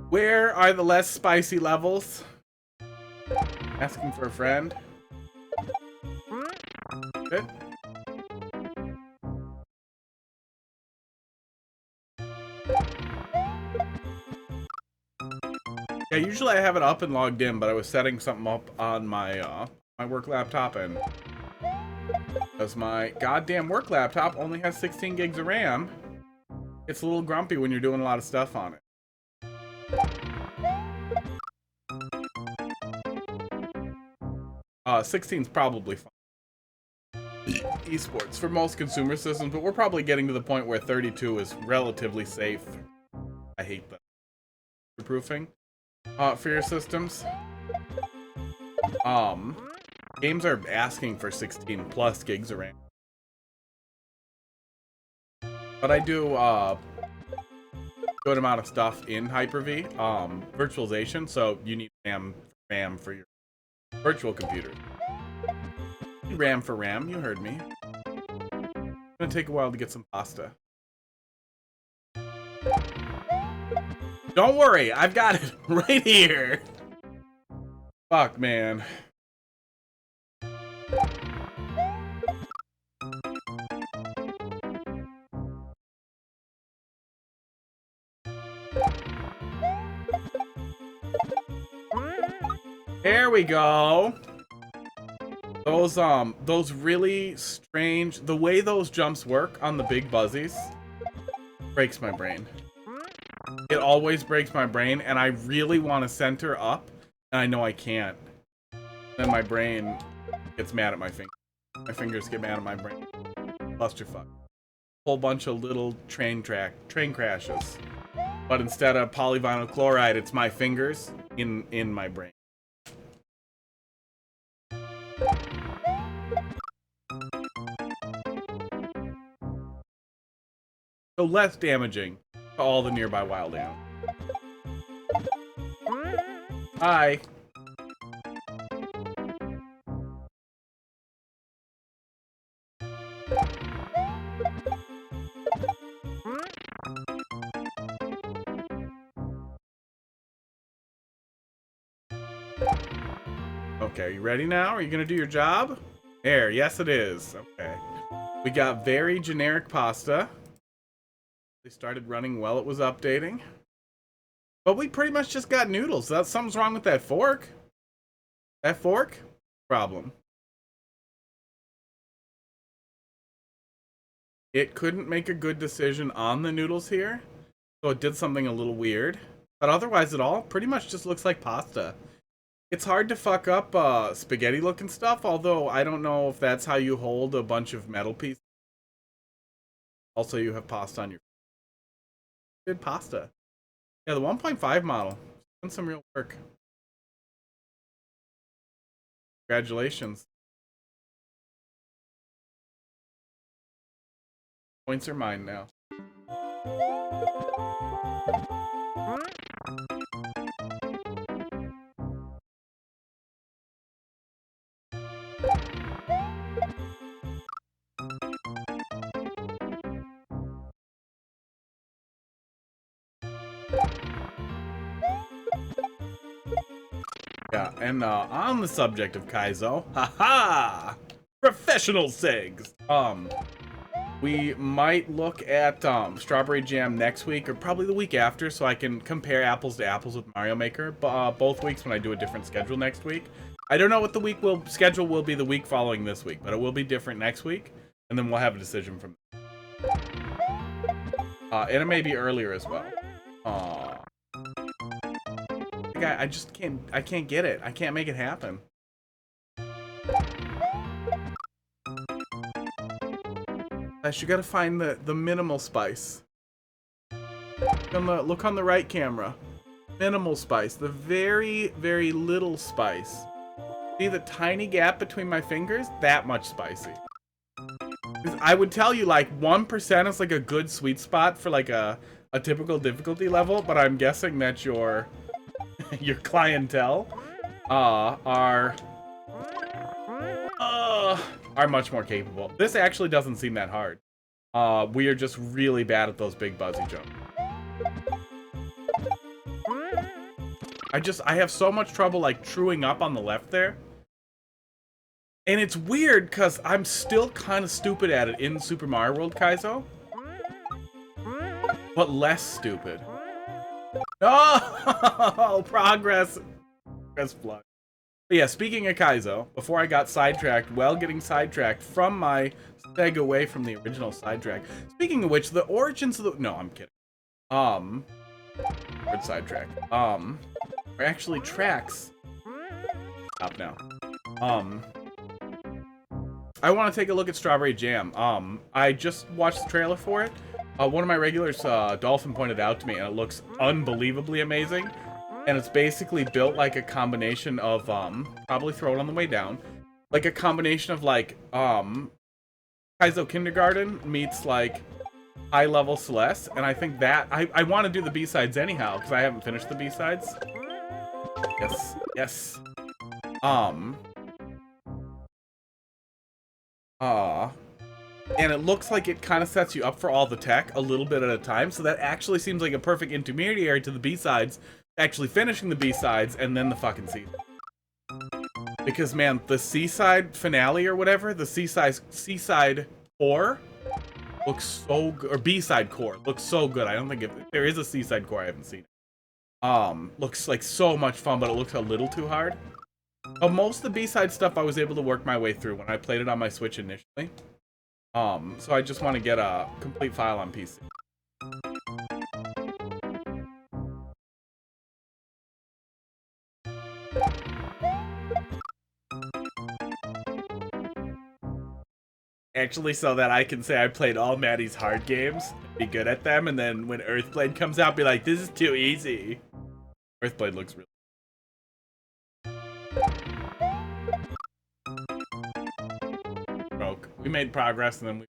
Speaker 2: Where are the less spicy levels? Asking for a friend. Good. Yeah, usually I have it up and logged in, but I was setting something up on my my work laptop, and because my goddamn work laptop only has 16 gigs of RAM, it's a little grumpy when you're doing a lot of stuff on it. 16's probably fine. Esports for most consumer systems, but we're probably getting to the point where 32 is relatively safe. I hate that. Proofing for your systems. Games are asking for 16 plus gigs of RAM. But I do good amount of stuff in Hyper-V, virtualization, so you need RAM for your virtual computer. RAM for RAM, you heard me. It's gonna take a while to get some pasta. Don't worry, I've got it right here. Fuck, man. There we go. Those really strange, the way those jumps work on the big buzzies breaks my brain. It always breaks my brain, and I really want to center up, and I know I can't. Then my brain gets mad at my fingers. My fingers get mad at my brain. Clusterfuck. Whole bunch of little train crashes. But instead of polyvinyl chloride, it's my fingers in my brain. So less damaging to all the nearby wild animals. Hi. Okay, you ready now? Are you gonna do your job? There, yes it is. Okay. We got very generic pasta. They started running while it was updating. But we pretty much just got noodles. Something's wrong with that fork. That fork? Problem. It couldn't make a good decision on the noodles here. So it did something a little weird. But otherwise it all pretty much just looks like pasta. It's hard to fuck up spaghetti looking stuff, although I don't know if that's how you hold a bunch of metal pieces. Also, you have pasta on your... Good pasta. Yeah, the 1.5 model. Done some real work. Congratulations. Points are mine now. Yeah, and on the subject of Kaizo, haha, professional segs. We might look at Strawberry Jam next week, or probably the week after, so I can compare apples to apples with Mario Maker. Both weeks when I do a different schedule next week. I don't know what the schedule will be the week following this week, but it will be different next week, and then we'll have a decision from there. And it may be earlier as well. I just can't. I can't get it. I can't make it happen. You gotta find the minimal spice. Look on the right camera. Minimal spice. The very, very little spice. See the tiny gap between my fingers? That much spicy. I would tell you like 1% is like a good sweet spot for like a typical difficulty level, but I'm guessing that your clientele are much more capable. This actually doesn't seem that hard. We are just really bad at those big buzzy jumps. I have so much trouble like truing up on the left there. And it's weird because I'm still kind of stupid at it in Super Mario World Kaizo. But less stupid. Oh, progress. Progress flood. But yeah, speaking of Kaizo, before I got sidetracked, getting sidetracked from my seg away from the original sidetrack. Speaking of which, the origins of the... No, I'm kidding. Word sidetrack. Are actually tracks. Stop now. I want to take a look at Strawberry Jam. I just watched the trailer for it. One of my regulars, Dolphin, pointed out to me, and it looks unbelievably amazing. And it's basically built like a combination of, probably throw it on the way down, like a combination of like, Kaizo Kindergarten meets like high level Celeste. And I think that, I want to do the B-sides anyhow, because I haven't finished the B-sides. Yes. And it looks like it kind of sets you up for all the tech a little bit at a time, so that actually seems like a perfect intermediary to the B-sides, actually finishing the B-sides, and then the fucking season. Because, man, the C-side finale or whatever, the C-side core looks so good, or B-side core looks so good. I don't think there is a C-side core, I haven't seen it. Looks like so much fun, but it looks a little too hard. But most of the B-side stuff I was able to work my way through when I played it on my Switch initially. So I just want to get a complete file on PC. Actually, so that I can say I played all Maddie's hard games, be good at them, and then when Earthblade comes out, be like, this is too easy. Earthblade looks really... broke. We made progress, and then we...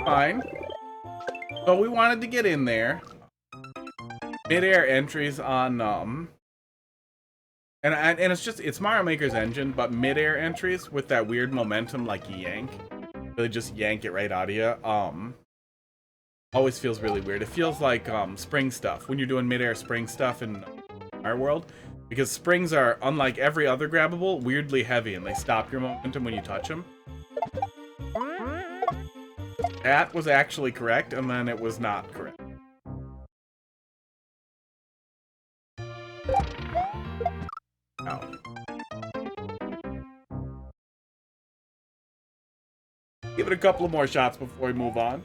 Speaker 2: Fine. So we wanted to get in there. Mid-air entries on, and it's Mario Maker's engine, but mid-air entries with that weird momentum, like yank. Really just yank it right out of you. Always feels really weird. It feels like, spring stuff, when you're doing mid-air spring stuff in our world. Because springs are, unlike every other grabbable, weirdly heavy, and they stop your momentum when you touch them. That was actually correct, and then it was not correct. Oh. Give it a couple of more shots before we move on.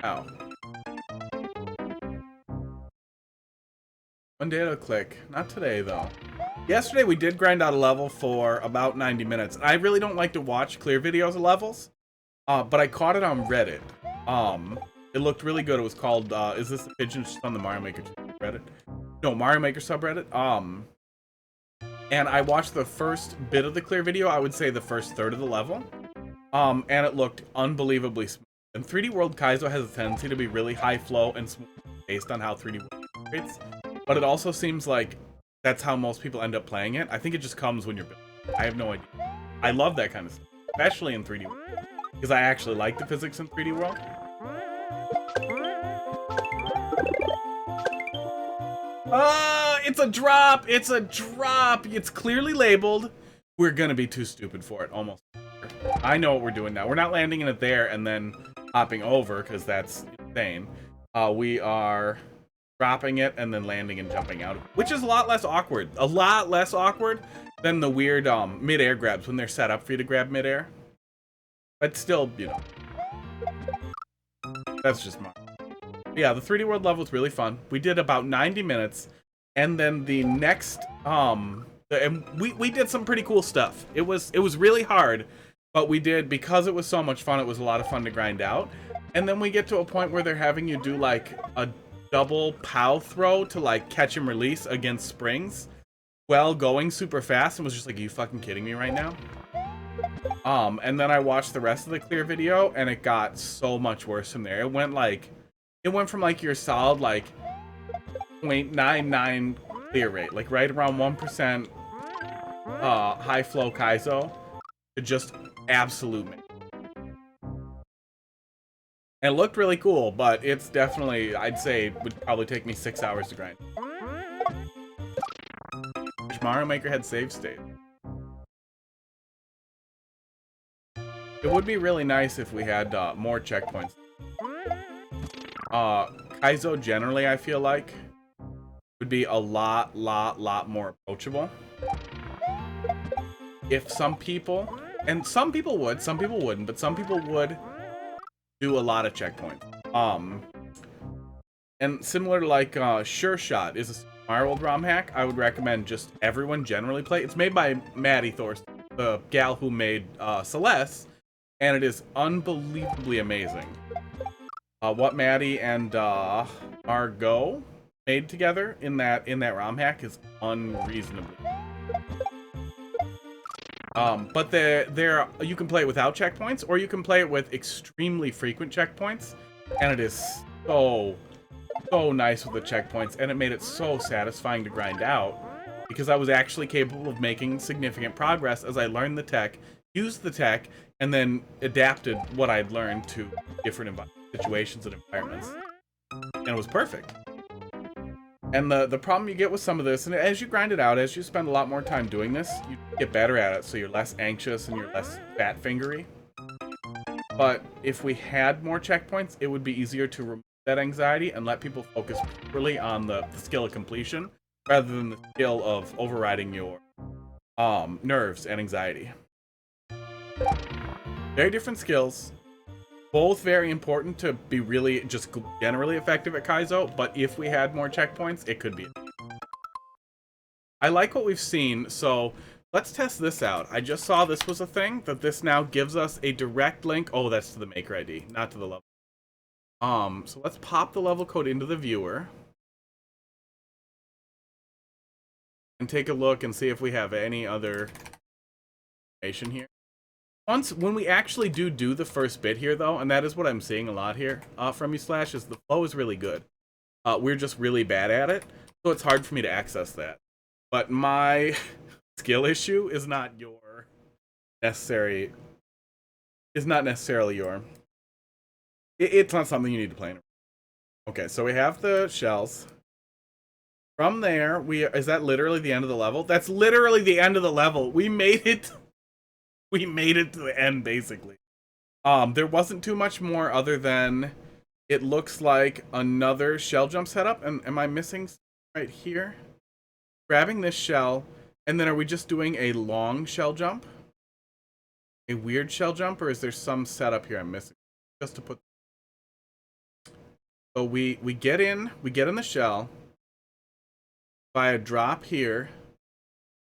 Speaker 2: Ow. One day it'll click. Not today, though. Yesterday we did grind out a level for about 90 minutes. I really don't like to watch clear videos of levels, but I caught it on Reddit. It looked really good. It was called, Is This the Pigeon? It's on the Mario Maker Reddit. No, Mario Maker subreddit. And I watched the first bit of the clear video. I would say the first third of the level. And it looked unbelievably smooth. And 3D World Kaizo has a tendency to be really high flow and smooth based on how 3D World operates. But it also seems like that's how most people end up playing it. I think it just comes when you're building. I have no idea. I love that kind of stuff, especially in 3D World, because I actually like the physics in 3D World. It's a drop! It's a drop! It's clearly labeled. We're gonna be too stupid for it, almost. I know what we're doing now. We're not landing in it there and then hopping over, because that's insane. We are dropping it and then landing and jumping out, which is a lot less awkward. A lot less awkward than the weird mid-air grabs when they're set up for you to grab mid-air. But still, you know. That's just mine. Yeah, the 3D World level was really fun. We did about 90 minutes, and then the next, and we did some pretty cool stuff. It was really hard, but we did, because it was so much fun, it was a lot of fun to grind out. And then we get to a point where they're having you do like a double POW throw to like catch and release against springs while going super fast, and was just like, are you fucking kidding me right now? And then I watched the rest of the clear video, and it got so much worse from there. It went from like your solid like 0.99 clear rate, like right around 1% high flow Kaizo, to just absolute man. And it looked really cool, but it's definitely, I'd say, it would probably take me 6 hours to grind. Wish Mario Maker had save state. It would be really nice if we had more checkpoints. Kaizo generally, I feel like, would be a lot more approachable if some people, and some people would, some people wouldn't, but some people would do a lot of checkpoints. And similar to like Sure Shot is a Super Mario World ROM hack, I would recommend just everyone generally play. It's made by Maddie Thorst, the gal who made Celeste, and it is unbelievably amazing. What Maddie and Margot made together in that ROM hack is unreasonably. But you can play it without checkpoints, or you can play it with extremely frequent checkpoints, and it is so nice with the checkpoints, and it made it so satisfying to grind out, because I was actually capable of making significant progress as I learned the tech, used the tech, and then adapted what I'd learned to different situations and environments. And it was perfect. And the problem you get with some of this, and as you grind it out, as you spend a lot more time doing this, you get better at it, so you're less anxious and you're less fat fingery. But if we had more checkpoints, it would be easier to remove that anxiety and let people focus purely on the skill of completion, rather than the skill of overriding your nerves and anxiety. Very different skills. Both very important to be really just generally effective at Kaizo, but if we had more checkpoints, it could be. I like what we've seen, so let's test this out. I just saw this was a thing, that this now gives us a direct link. Oh, that's to the Maker ID, not to the level. So let's pop the level code into the viewer. And take a look and see if we have any other information here. When we actually do the first bit here, though, and that is what I'm seeing a lot here from you, Slash, is the flow is really good. We're just really bad at it, so it's hard for me to access that. But my skill issue is not necessarily your. It's not something you need to play in. Okay, so we have the shells. From there, is that literally the end of the level? That's literally the end of the level. We made it. We made it to the end, basically. There wasn't too much more other than it looks like another shell jump setup. And am I missing right here? Grabbing this shell, and then are we just doing a long shell jump? A weird shell jump, or is there some setup here I'm missing? Just to put. So we get in the shell by a drop here,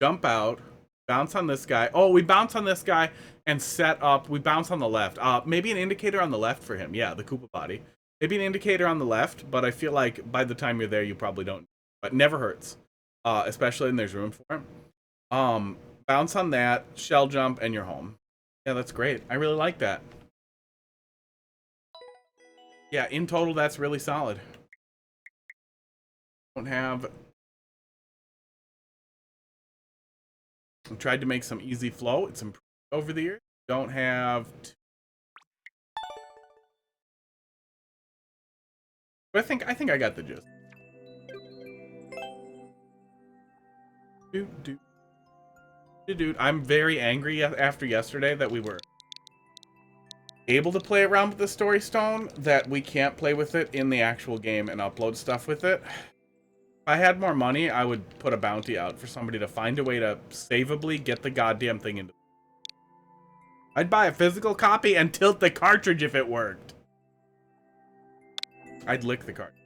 Speaker 2: jump out. Bounce on this guy. Oh, we bounce on this guy and set up. We bounce on the left. Maybe an indicator on the left for him. Yeah, the Koopa body. Maybe an indicator on the left, but I feel like by the time you're there, you probably don't. But never hurts, especially when there's room for him. Bounce on that, shell jump, and you're home. Yeah, that's great. I really like that. Yeah, in total, that's really solid. Don't have... I tried to make some easy flow. It's improved over the years. Don't have... But I think I got the gist. Dude, I'm very angry after yesterday that we were able to play around with the story stone, that we can't play with it in the actual game and upload stuff with it. If I had more money, I would put a bounty out for somebody to find a way to savably get the goddamn thing into. I'd buy a physical copy and tilt the cartridge if it worked. I'd lick the cartridge.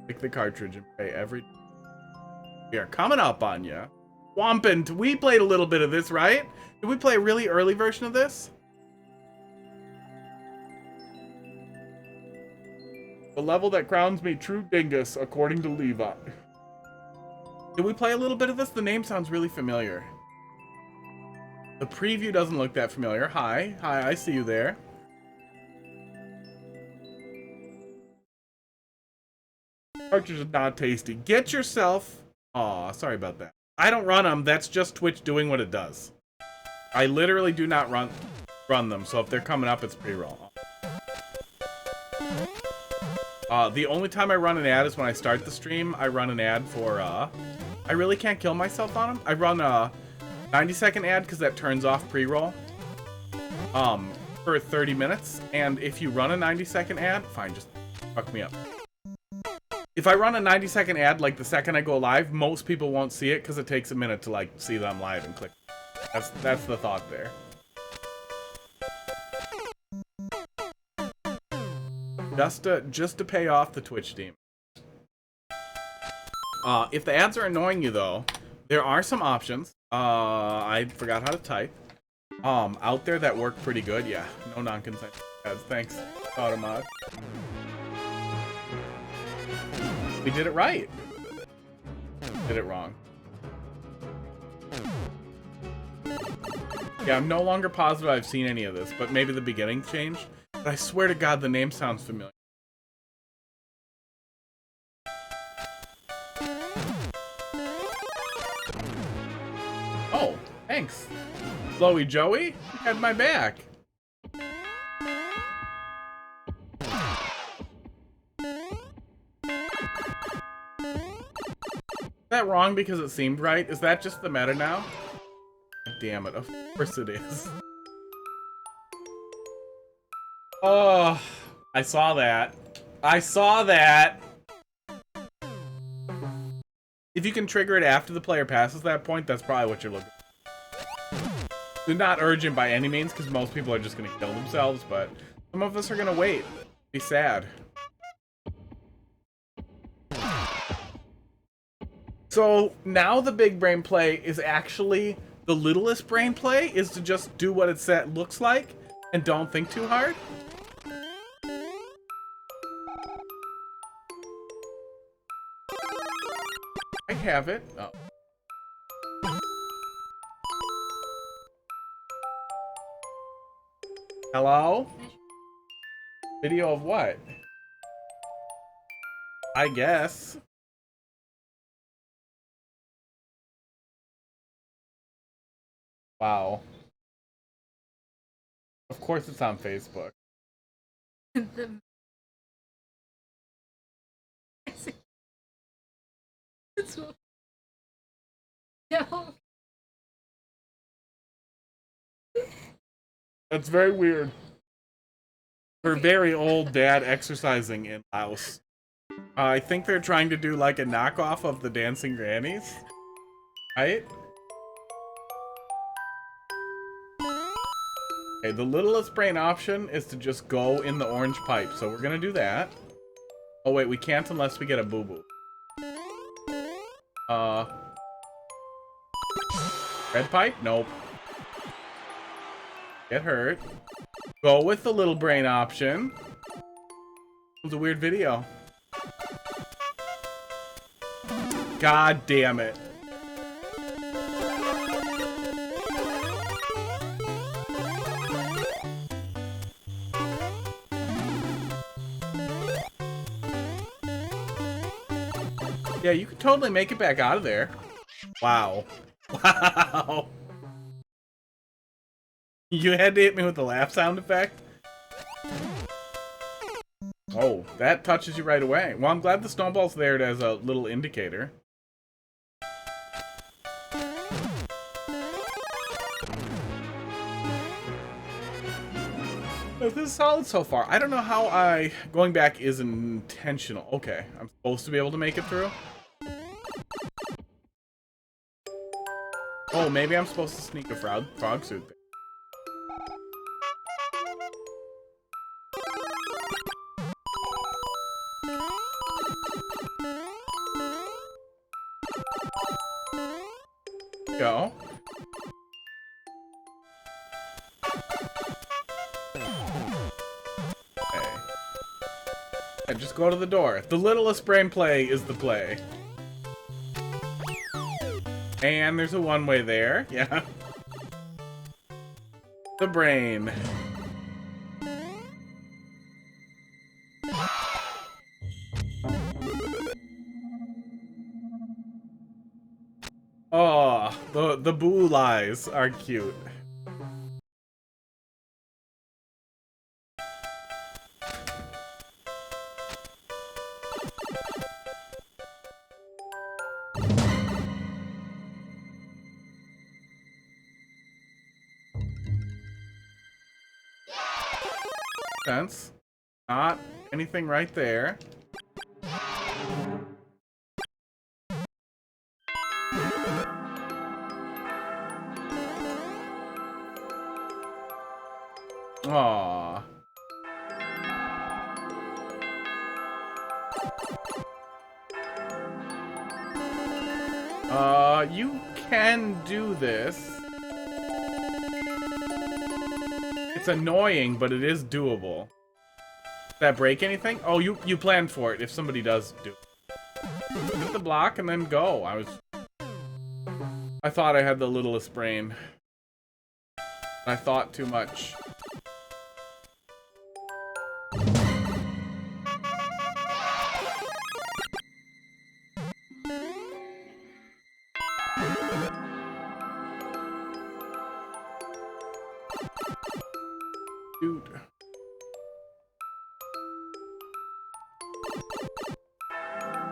Speaker 2: Lick the cartridge and pay every... We are coming up on ya. Wampant, we played a little bit of this, right? Did we play a really early version of this? The level that crowns me true dingus, according to Levi. Did we play a little bit of this? The name sounds really familiar. The preview doesn't look that familiar. Hi, I see you there. Cartridge is not tasty. Get yourself... Aw, sorry about that. I don't run them. That's just Twitch doing what it does. I literally do not run them, so if they're coming up, it's pre-roll. The only time I run an ad is when I start the stream. I run an ad for, I really can't kill myself on them. I run a 90-second ad because that turns off pre-roll. For 30 minutes. And if you run a 90-second ad, fine, just fuck me up. If I run a 90-second ad, like the second I go live, most people won't see it because it takes a minute to like see that I'm live and click. That's the thought there. Just to pay off the Twitch team. If the ads are annoying you though, there are some options. I forgot how to type. Out there that work pretty good. Yeah, no non-consent ads. Thanks, Automod. We did it right. Did it wrong. Yeah, I'm no longer positive I've seen any of this, but maybe the beginning changed. But I swear to God, the name sounds familiar. Oh, thanks. Chloe Joey, you had my back. Is that wrong because it seemed right? Is that just the meta now? Damn it, of course it is. Oh, I saw that. I saw that! If you can trigger it after the player passes that point, that's probably what you're looking for. They're not urgent by any means, because most people are just going to kill themselves, but some of us are going to wait. Be sad. So now the big brain play is actually the littlest brain play, is to just do what it looks like and don't think too hard. I have it. Oh. Hello? Video of what? I guess. Wow. Of course it's on Facebook.
Speaker 3: No.
Speaker 2: That's very weird. Her very old dad exercising in Laos. I think they're trying to do like a knockoff of the Dancing Grannies. Right? Okay, the littlest brain option is to just go in the orange pipe. So we're gonna do that. Oh wait, we can't unless we get a boo-boo. Red pipe? Nope. Get hurt. Go with the little brain option. It was a weird video. God damn it. Yeah, you could totally make it back out of there. Wow. Wow. You had to hit me with the laugh sound effect? Oh, that touches you right away. Well, I'm glad the snowball's there as a little indicator. This is solid so far. I don't know how going back is intentional. Okay, I'm supposed to be able to make it through? Oh, maybe I'm supposed to sneak a frog suit there. Go. Okay. And just go to the door. The littlest brain play is the play. And there's a one-way there. Yeah. The brain. Oh, the boo lies are cute. Sense. Not anything right there. Aww. You can do this. It's annoying, but it is doable. Did that break anything? Oh, you planned for it if somebody does do it. Hit the block and then go. I thought I had the littlest brain. I thought too much. Dude.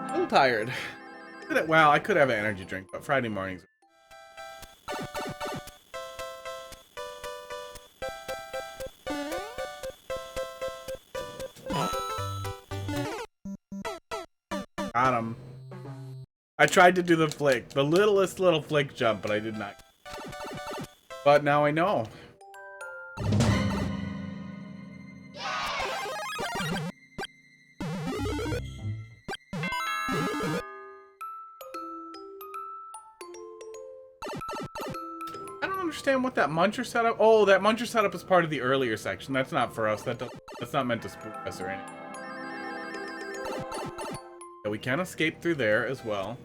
Speaker 2: A little tired. Wow, I could have an energy drink, but Friday mornings. Got him. I tried to do the flick, the littlest little flick jump, but I did not. But now I know. I don't understand what that muncher setup. Oh, that muncher setup is part of the earlier section. That's not for us. That's not meant to spook us or anything. Yeah, we can escape through there as well.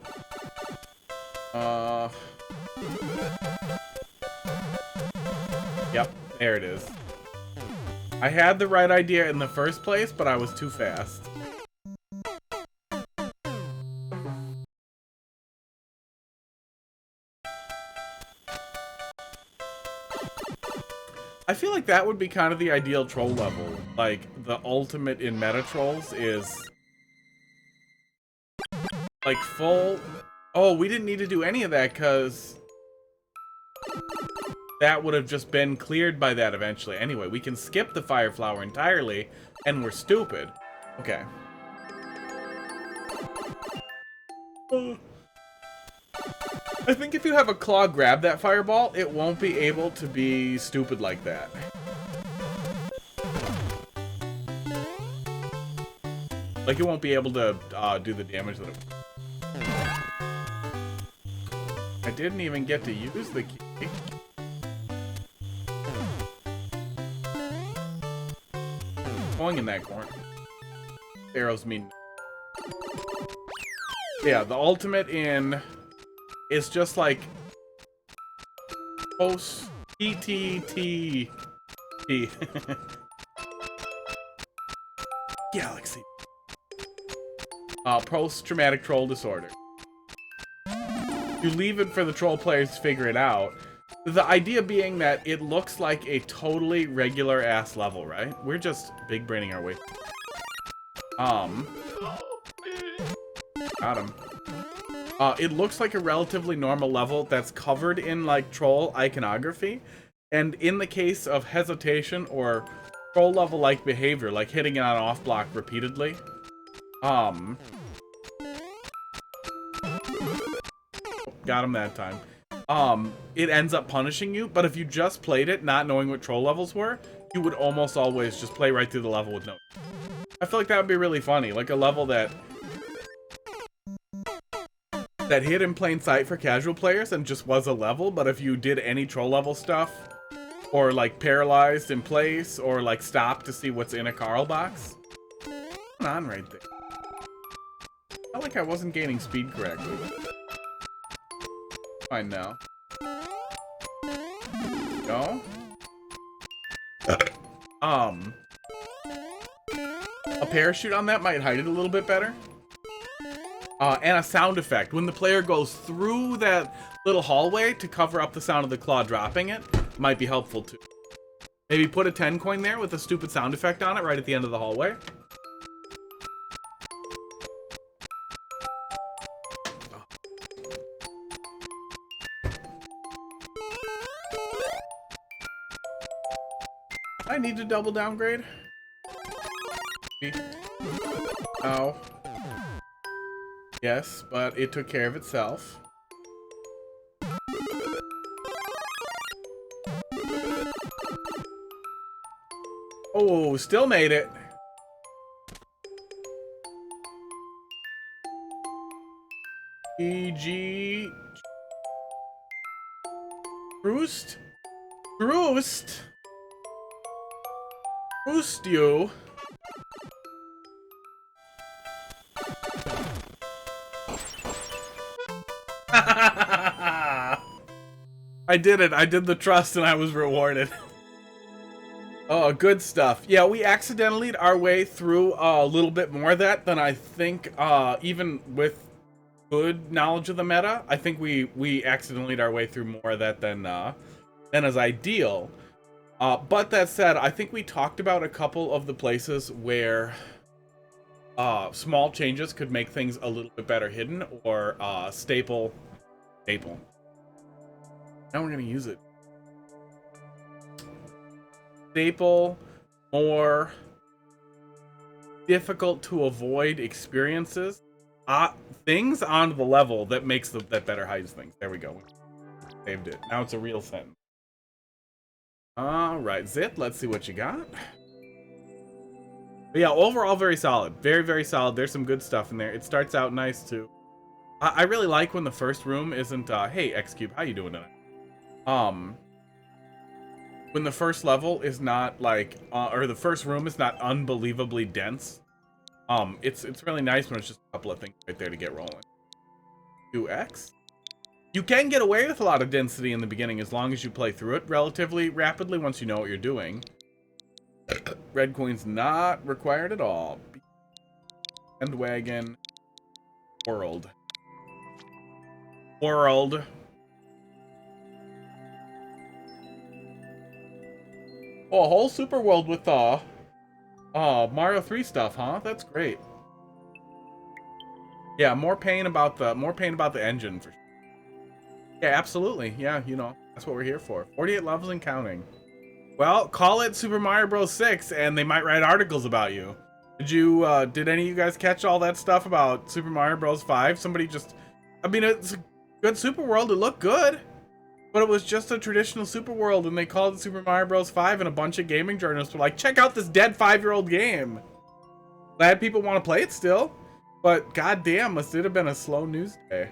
Speaker 2: Yep, there it is. I had the right idea in the first place, but I was too fast. I feel like that would be kind of the ideal troll level. Like, the ultimate in meta trolls is like full. Oh, we didn't need to do any of that because that would have just been cleared by that eventually. Anyway, we can skip the fire flower entirely, and we're stupid. Okay. I think if you have a claw grab that fireball, it won't be able to be stupid like that. Like, it won't be able to do the damage that it... I didn't even get to use the key. Going in that corner. Arrows mean... Yeah, the ultimate in... is just like... Post... T. Galaxy. Post-traumatic troll disorder. You leave it for the troll players to figure it out. The idea being that it looks like a totally regular ass level, right? We're just big braining our way. Got him. It looks like a relatively normal level that's covered in like troll iconography. And in the case of hesitation or troll level like behavior, like hitting it on off block repeatedly, got him that time. It ends up punishing you, but if you just played it not knowing what troll levels were, you would almost always just play right through the level with no. I feel like that would be really funny, like a level that hid in plain sight for casual players and just was a level, but if you did any troll level stuff, or like paralyzed in place, or like stopped to see what's in a Carl box, what's going on right there? I felt like I wasn't gaining speed correctly. Fine now. No? A parachute on that might hide it a little bit better. And a sound effect. When the player goes through that little hallway to cover up the sound of the claw dropping it, might be helpful too. Maybe put a 10 coin there with a stupid sound effect on it right at the end of the hallway. I need to double downgrade. Ow. Yes, but it took care of itself. Oh, still made it. EG. Roost? Roost? Roost you. I did it. I did the trust and I was rewarded. Oh, good stuff. Yeah, we accidentally our way through a little bit more of that than I think, even with good knowledge of the meta, I think we accidentally our way through more of that than is ideal. But that said, I think we talked about a couple of the places where small changes could make things a little bit better hidden, or staple. Now we're gonna use it. Staple, more difficult to avoid experiences, things on the level that makes that better hides things. There we go. Saved it. Now it's a real sentence. All right, Zit. Let's see what you got. But yeah, overall very solid. Very, very solid. There's some good stuff in there. It starts out nice too. I really like when the first room isn't, hey, X-Cube, how you doing tonight? When the first level is not like, or the first room is not unbelievably dense. It's really nice when it's just a couple of things right there to get rolling. 2x. You can get away with a lot of density in the beginning as long as you play through it relatively rapidly once you know what you're doing. Red coin's not required at all. Bandwagon. World. Oh, a whole super world with Mario 3 stuff, huh? That's great. Yeah, more pain about the engine for sure. Yeah, absolutely. Yeah, you know, that's what we're here for. 48 levels and counting. Well, call it Super Mario Bros. 6 and they might write articles about you. Did any of you guys catch all that stuff about Super Mario Bros. 5? Somebody just, I mean, it's a good super world. It looked good. But it was just a traditional super world, and they called it Super Mario Bros. 5, and a bunch of gaming journalists were like, check out this dead 5-year-old game. Glad people want to play it still, but goddamn, must it have been a slow news day.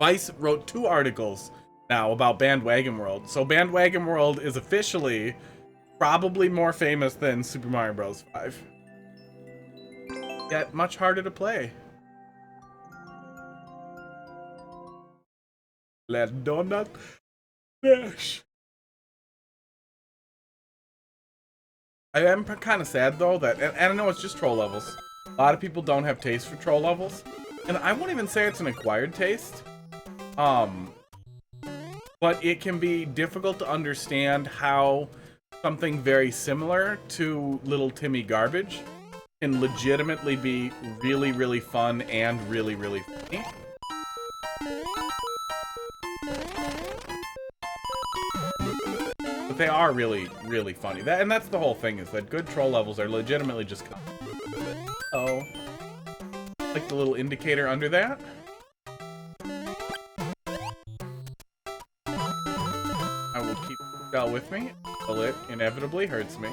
Speaker 2: Vice wrote 2 articles now about Bandwagon World, so Bandwagon World is officially probably more famous than Super Mario Bros. 5. Yet much harder to play. Let donut dash. I am kind of sad though that, and I know it's just troll levels. A lot of people don't have taste for troll levels, and I won't even say it's an acquired taste. But it can be difficult to understand how something very similar to Little Timmy Garbage can legitimately be really, really fun and really, really funny. But they are really, really funny. And that's the whole thing, is that good troll levels are legitimately just... Oh. Like the little indicator under that. I will keep the spell with me until it inevitably hurts me.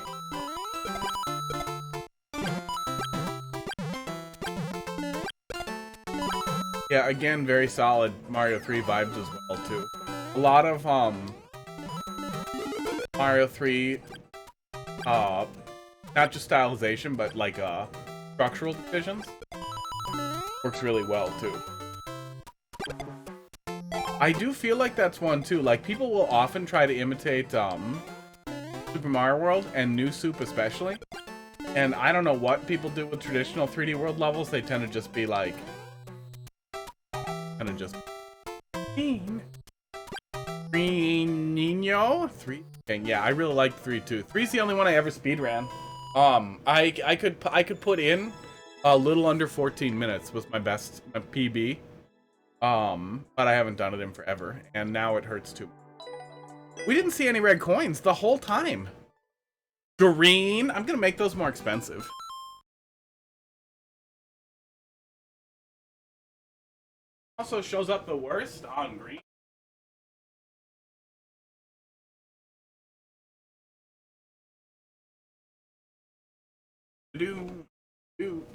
Speaker 2: Yeah, again, very solid Mario 3 vibes as well, too. A lot of, Mario 3, not just stylization, but, like, structural decisions. Works really well, too. I do feel like that's one, too. Like, people will often try to imitate, Super Mario World, and New Soup especially. And I don't know what people do with traditional 3D World levels. They tend to just be, like... kind of just... Green Nino? 3? Okay, yeah, I really like 3, too. 3's the only one I ever speedran. I could put in a little under 14 minutes was my best PB. But I haven't done it in forever, and now it hurts too. We didn't see any red coins the whole time. Green? I'm gonna make those more expensive. Also shows up the worst on green. Do do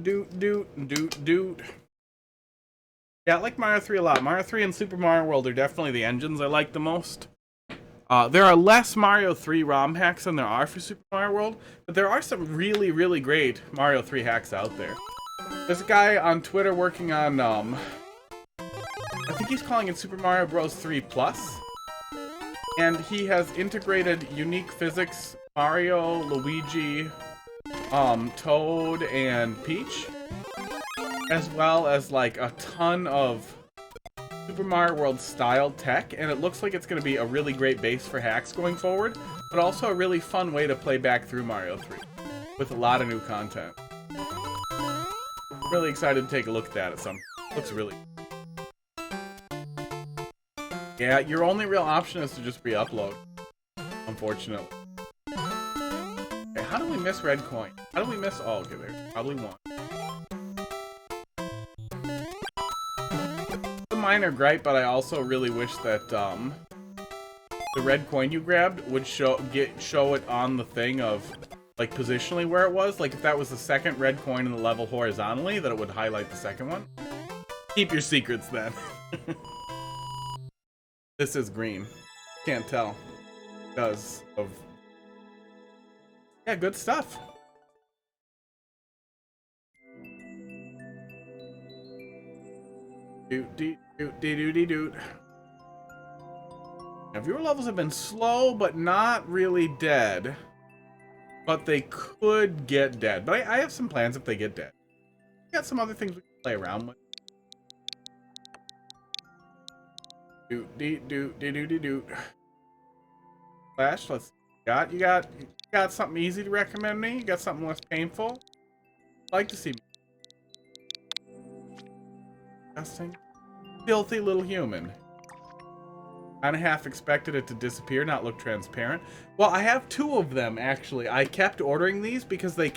Speaker 2: do do. Yeah, I like Mario 3 a lot. Mario 3 and Super Mario World are definitely the engines I like the most. There are less Mario 3 ROM hacks than there are for Super Mario World, but there are some really, really great Mario 3 hacks out there. There's a guy on Twitter working on, I think he's calling it Super Mario Bros. 3 Plus, and he has integrated unique physics, Mario, Luigi, Toad, and Peach, as well as like a ton of Super Mario World style tech, and it looks like it's going to be a really great base for hacks going forward, but also a really fun way to play back through Mario 3 with a lot of new content. Really excited to take a look at that. Looks really... Yeah, your only real option is to just re-upload, unfortunately. Okay, how do we miss red coin? How do we miss... Oh, okay, there's probably one. It's a minor gripe, but I also really wish that the red coin you grabbed would show it on the thing of, like, positionally where it was. Like, if that was the second red coin in the level horizontally, that it would highlight the second one. Keep your secrets, then. This is green. Can't tell. Because of... Yeah, good stuff. Doot. Now, viewer levels have been slow, but not really dead. But they could get dead. But I have some plans if they get dead. Got some other things we can play around with. Doot. Flash, let's... You got something easy to recommend me? You got something less painful? I'd like to see... Disgusting. Filthy little human. Kinda half expected it to disappear, not look transparent. Well, I have two of them, actually. I kept ordering these because they're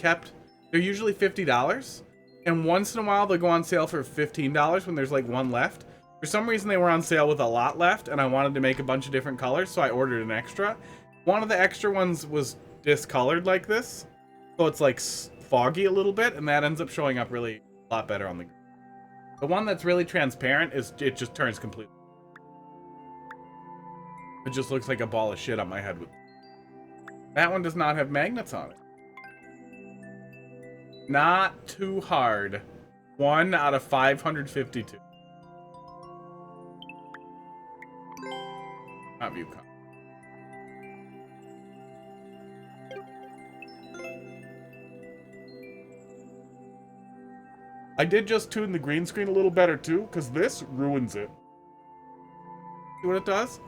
Speaker 2: usually $50. And once in a while, they'll go on sale for $15 when there's like one left. For some reason, they were on sale with a lot left, and I wanted to make a bunch of different colors, so I ordered an extra. One of the extra ones was discolored like this, so it's like foggy a little bit, and that ends up showing up really a lot better on the... The one that's really transparent, it just turns completely... It just looks like a ball of shit on my head. That one does not have magnets on it. Not too hard. 1 out of 552. Not view. I did just tune the green screen a little better too, because this ruins it. See what it does?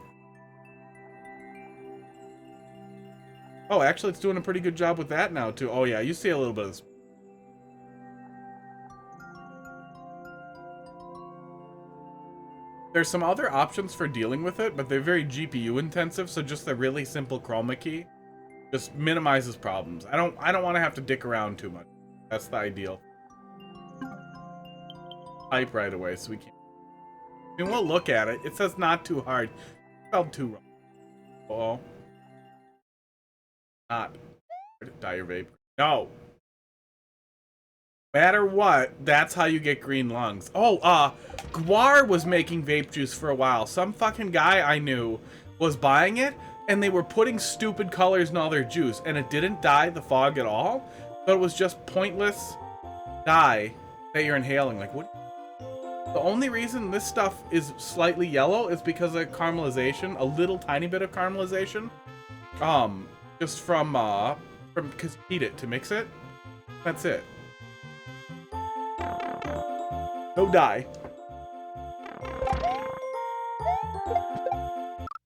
Speaker 2: Oh, actually, it's doing a pretty good job with that now, too. Oh, yeah, you see a little bit of this. There's some other options for dealing with it, but they're very GPU intensive, so just a really simple chroma key just minimizes problems. I don't want to have to dick around too much. That's the ideal. Type right away, so we can't. I mean, we'll look at it. It says not too hard. Spelled too wrong. Oh. Not. Dye your vape. No. Matter what, that's how you get green lungs. Oh, Guar was making vape juice for a while. Some fucking guy I knew was buying it, and they were putting stupid colors in all their juice, and it didn't dye the fog at all, but it was just pointless dye that you're inhaling. Like, what? The only reason this stuff is slightly yellow is because of caramelization, a little tiny bit of caramelization. Just from because you heat it to mix it. That's it. No dye.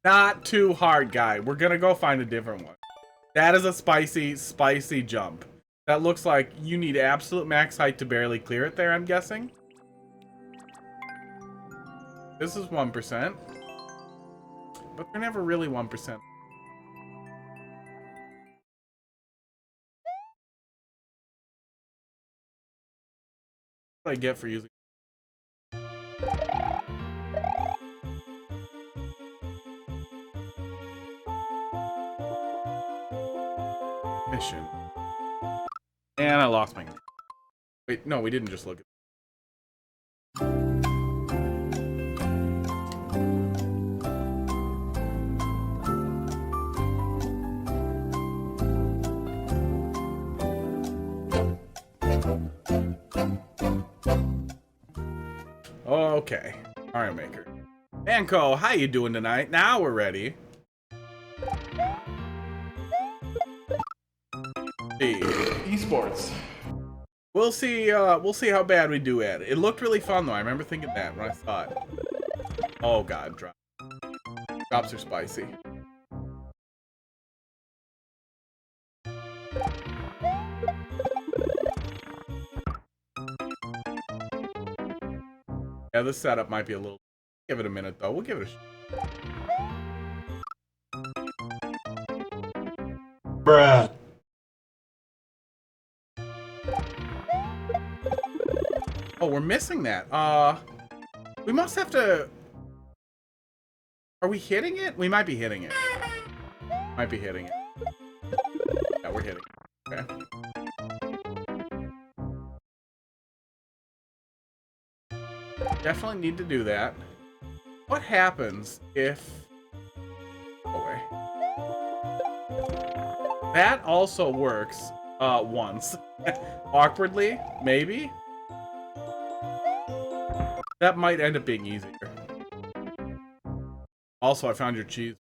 Speaker 2: Not too hard, guy. We're gonna go find a different one. That is a spicy, spicy jump. That looks like you need absolute max height to barely clear it there, I'm guessing. This is 1%. But they're never really 1%. What I get for using mission. And I lost my... Wait, no, we didn't just look at... Okay, Mario Maker. Manco, how you doing tonight? Now we're ready. Esports. We'll see how bad we do at it. It looked really fun though. I remember thinking that when I saw it. Oh god, drops are spicy. Yeah, this setup might be a little... Give it a minute, though. We'll give it a
Speaker 3: Bruh.
Speaker 2: Oh, we're missing that. We must have to... Are we hitting it? We might be hitting it. Might be hitting it. Yeah, we're hitting it. Okay. Definitely need to do that. What happens if... Oh, wait. That also works, once. Awkwardly, maybe? That might end up being easier. Also, I found your cheese.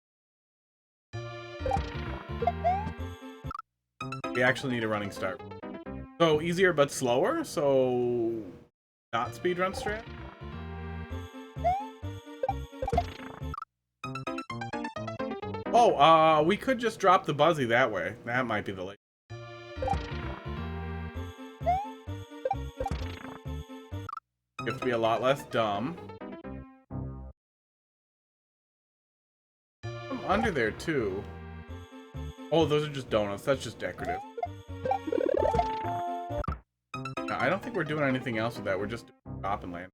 Speaker 2: We actually need a running start. So, easier but slower, so... Not speedrun strat? Oh, we could just drop the Buzzy that way. That might be the late. You have to be a lot less dumb. I'm under there, too. Oh, those are just donuts. That's just decorative. No, I don't think we're doing anything else with that. We're just stop and land.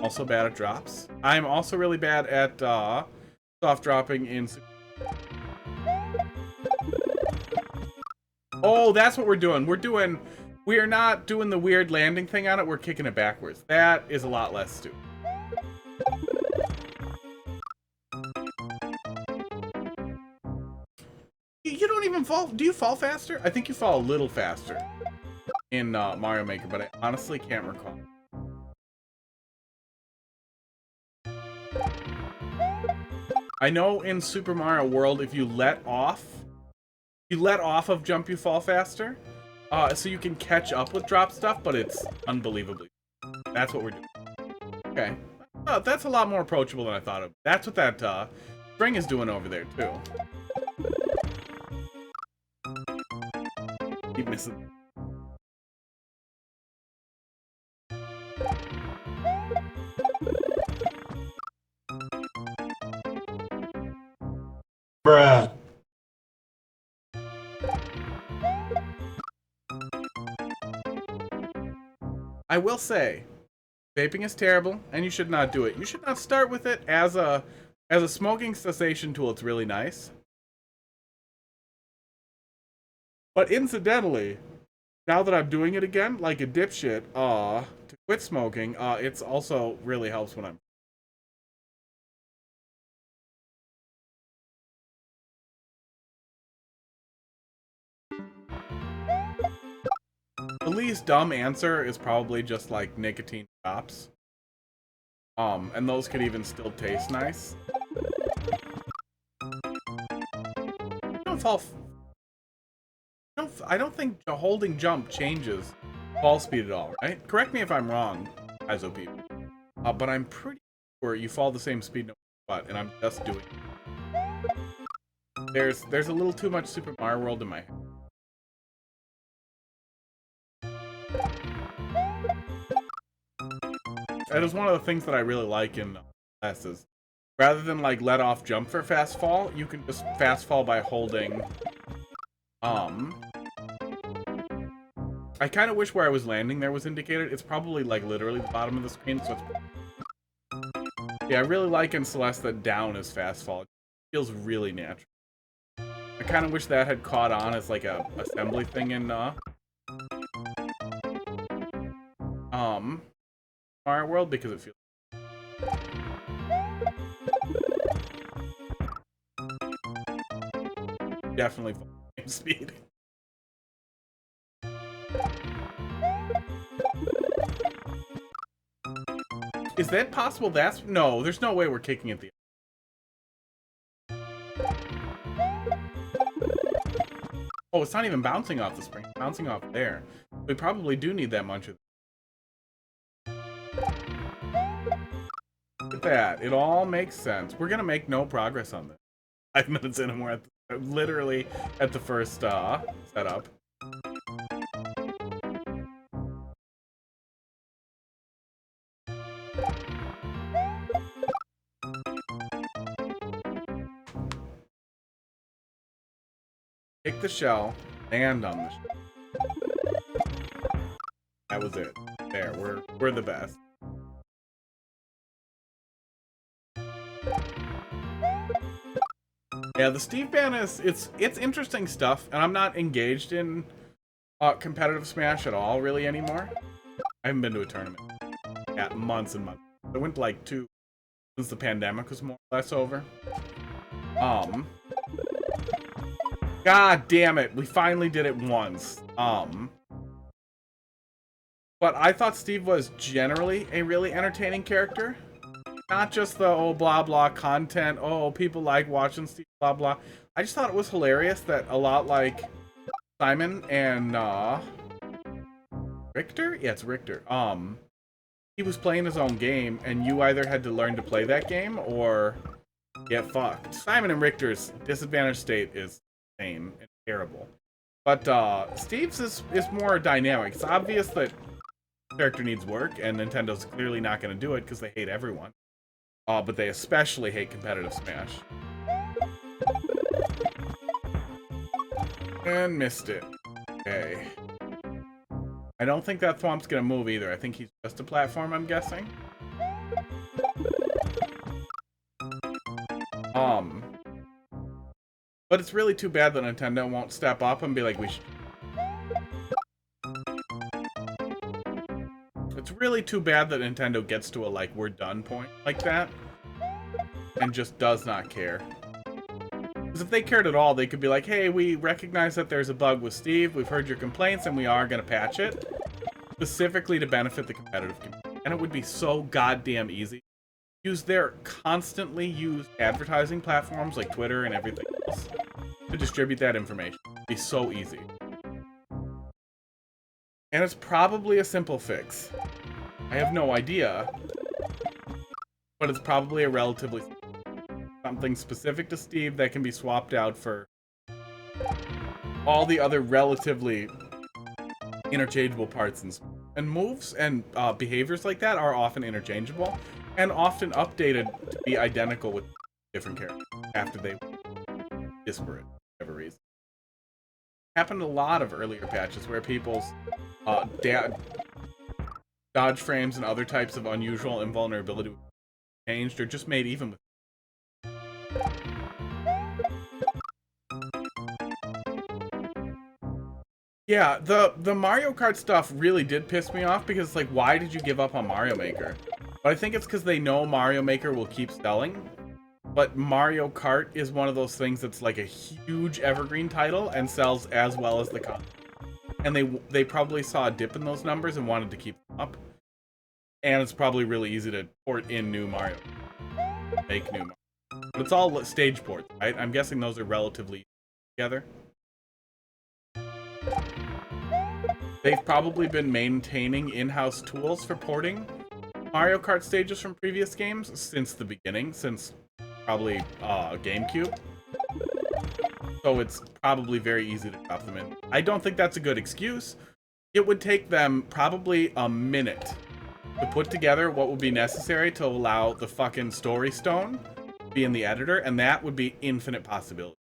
Speaker 2: Also bad at drops. I'm also really bad at soft dropping in... Oh, that's what we're doing. We are not doing the weird landing thing on it. We're kicking it backwards. That is a lot less stupid. You don't even fall. Do you fall faster? I think you fall a little faster in Mario Maker, but I honestly can't recall. I know in Super Mario World, if you let off You let off of jump, you fall faster. So you can catch up with drop stuff, but it's unbelievably. That's what we're doing. Okay. That's a lot more approachable than I thought of. That's what that spring is doing over there, too. Keep missing.
Speaker 3: Bruh.
Speaker 2: I will say, vaping is terrible, and you should not do it. You should not start with it as a smoking cessation tool. It's really nice. But incidentally, now that I'm doing it again, like a dipshit, to quit smoking, it's also really helps when I'm. The least dumb answer is probably just like nicotine drops. And those could even still taste nice. Don't fall. I don't think holding jump changes fall speed at all, right? Correct me if I'm wrong, ISO people. But I'm pretty sure you fall the same speed no matter what, and I'm just doing it. There's a little too much Super Mario World in my head. That is one of the things that I really like in classes. Rather than like let off jump for fast fall, you can just fast fall by holding. I kind of wish where I was landing there was indicated. It's probably like literally the bottom of the screen, so it's... Yeah, I really like in Celeste that down is fast fall. It feels really natural. I kind of wish that had caught on as like a assembly thing in Mario World, because it feels definitely same speed. Is that possible? No, there's no way we're kicking at the... Oh, it's not even bouncing off the spring. It's bouncing off there. We probably do need that much of... Look at that. It all makes sense. We're gonna make no progress on this. 5 minutes in and we're literally at the first setup. Take the shell, land on the shell. That was it. There, we're the best. Yeah, the Steve ban is it's interesting stuff, and I'm not engaged in competitive Smash at all really anymore. I haven't been to a tournament. Yeah, months and months. I went to like 2 since the pandemic was more or less over. God damn it, we finally did it once. But I thought Steve was generally a really entertaining character. Not just the, oh, blah, blah content, oh, people like watching Steve, blah, blah. I just thought it was hilarious that a lot like Simon and, Richter? Yeah, it's Richter. He was playing his own game, and you either had to learn to play that game, or get fucked. Simon and Richter's disadvantaged state is insane and terrible. But, Steve's is more dynamic. It's obvious that the character needs work, and Nintendo's clearly not going to do it, because they hate everyone. But they especially hate competitive Smash. And missed it. Okay. I don't think that Thwomp's gonna move either. I think he's just a platform, I'm guessing. But it's really too bad that Nintendo won't step up and be like, we should... It's really too bad that Nintendo gets to a, like, we're done point like that. And just does not care. Because if they cared at all, they could be like, hey, we recognize that there's a bug with Steve, we've heard your complaints, and we are going to patch it. Specifically to benefit the competitive community. And it would be so goddamn easy. Use their constantly used advertising platforms like Twitter and everything else. to distribute that information. It'd be so easy. And it's probably a simple fix. I have no idea. But it's probably a relatively something specific to Steve that can be swapped out for all the other relatively interchangeable parts and moves and behaviors like that are often interchangeable and often updated to be identical with different characters after they were disparate for whatever reason. Happened a lot of earlier patches where people's dodge frames and other types of unusual invulnerability were changed or just made even with. Yeah, the Mario Kart stuff really did piss me off because it's like, why did you give up on Mario Maker? But I think it's because they know Mario Maker will keep selling. But Mario Kart is one of those things that's like a huge evergreen title and sells as well as the content. And they probably saw a dip in those numbers and wanted to keep them up. And it's probably really easy to port in new Mario. Make new Mario. But it's all stage ports, right? I'm guessing those are relatively together. They've probably been maintaining in-house tools for porting Mario Kart stages from previous games since the beginning, since probably GameCube. So it's probably very easy to drop them in. I don't think that's a good excuse. It would take them probably a minute to put together what would be necessary to allow the fucking story stone to be in the editor, and that would be infinite possibility.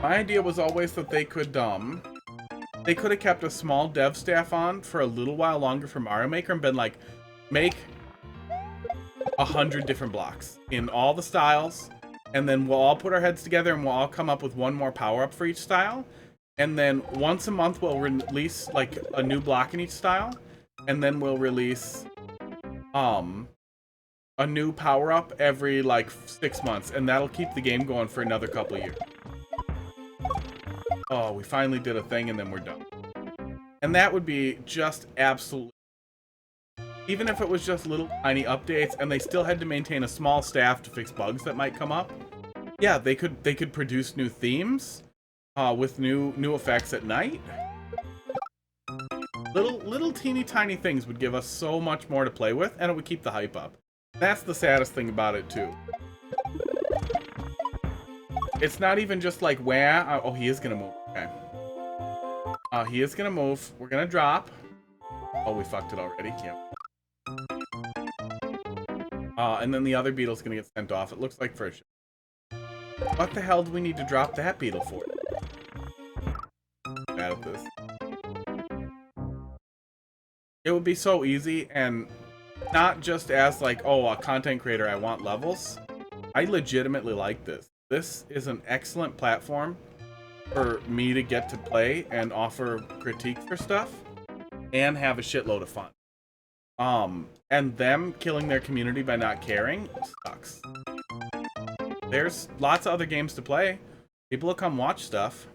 Speaker 2: My idea was always that they could have kept a small dev staff on for a little while longer for Mario Maker and been like, make 100 different blocks in all the styles, and then we'll all put our heads together and we'll all come up with one more power-up for each style, and then once a month we'll release like a new block in each style, and then we'll release a new power-up every like 6 months, and that'll keep the game going for another couple years. Oh, we finally did a thing and then we're done. And that would be just absolutely... Even if it was just little tiny updates and they still had to maintain a small staff to fix bugs that might come up. Yeah, they could produce new themes with new effects at night. Little teeny tiny things would give us so much more to play with, and it would keep the hype up. That's the saddest thing about it too. It's not even just like, where... Oh, he is gonna move. Okay. He is gonna move. We're gonna drop. Oh, we fucked it already. Yep. And then the other beetle's gonna get sent off. It looks like for sure. What the hell do we need to drop that beetle for? Bad at this. It would be so easy, and not just as like, oh, a content creator, I want levels. I legitimately like this. This is an excellent platform for me to get to play and offer critique for stuff and have a shitload of fun. And them killing their community by not caring sucks. There's lots of other games to play. People will come watch stuff.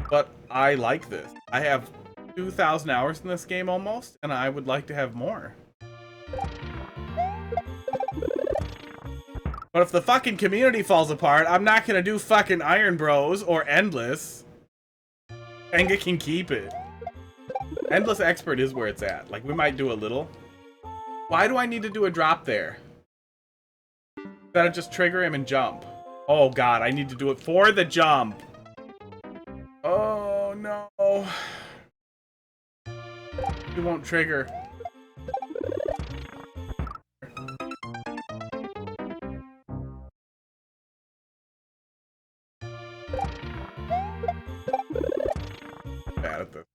Speaker 2: But I like this. I have 2,000 hours in this game almost, and I would like to have more. But if the fucking community falls apart, I'm not gonna do fucking Iron Bros or Endless. Tenga can keep it. Endless Expert is where it's at. Like, we might do a little. Why do I need to do a drop there? Gotta just trigger him and jump. Oh god, I need to do it for the jump. Oh no. He won't trigger. Bad at this.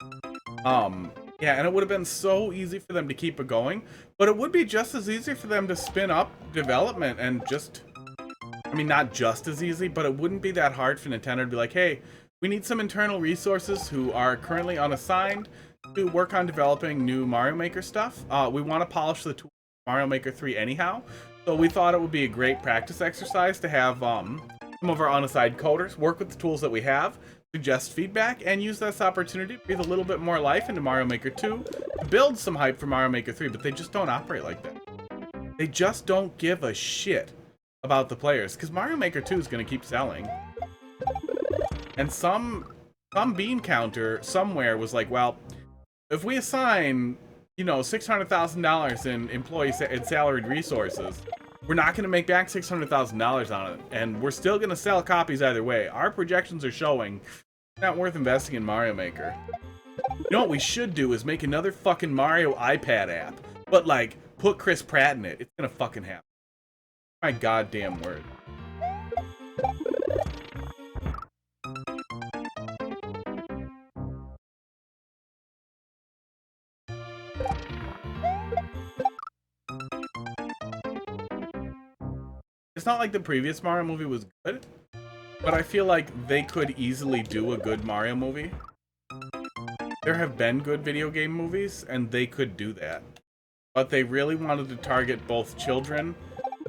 Speaker 2: Yeah, and it would have been so easy for them to keep it going, but it would be just as easy for them to spin up development and just, I mean, not just as easy, but it wouldn't be that hard for Nintendo to be like, hey, we need some internal resources who are currently unassigned to work on developing new Mario Maker stuff. We want to polish the tool Mario Maker 3 anyhow, so we thought it would be a great practice exercise to have some of our unassigned coders work with the tools that we have, suggest feedback, and use this opportunity to breathe a little bit more life into Mario Maker 2 to build some hype for Mario Maker 3, but they just don't operate like that. They just don't give a shit about the players, because Mario Maker 2 is going to keep selling. And some bean counter somewhere was like, well, if we assign, you know, $600,000 in employee and salaried resources, we're not going to make back $600,000 on it, and we're still going to sell copies either way. Our projections are showing it's not worth investing in Mario Maker. You know what we should do is make another fucking Mario iPad app, but like put Chris Pratt in it. It's gonna fucking happen. My goddamn word. It's not like the previous Mario movie was good, but I feel like they could easily do a good Mario movie. There have been good video game movies, and they could do that. But they really wanted to target both children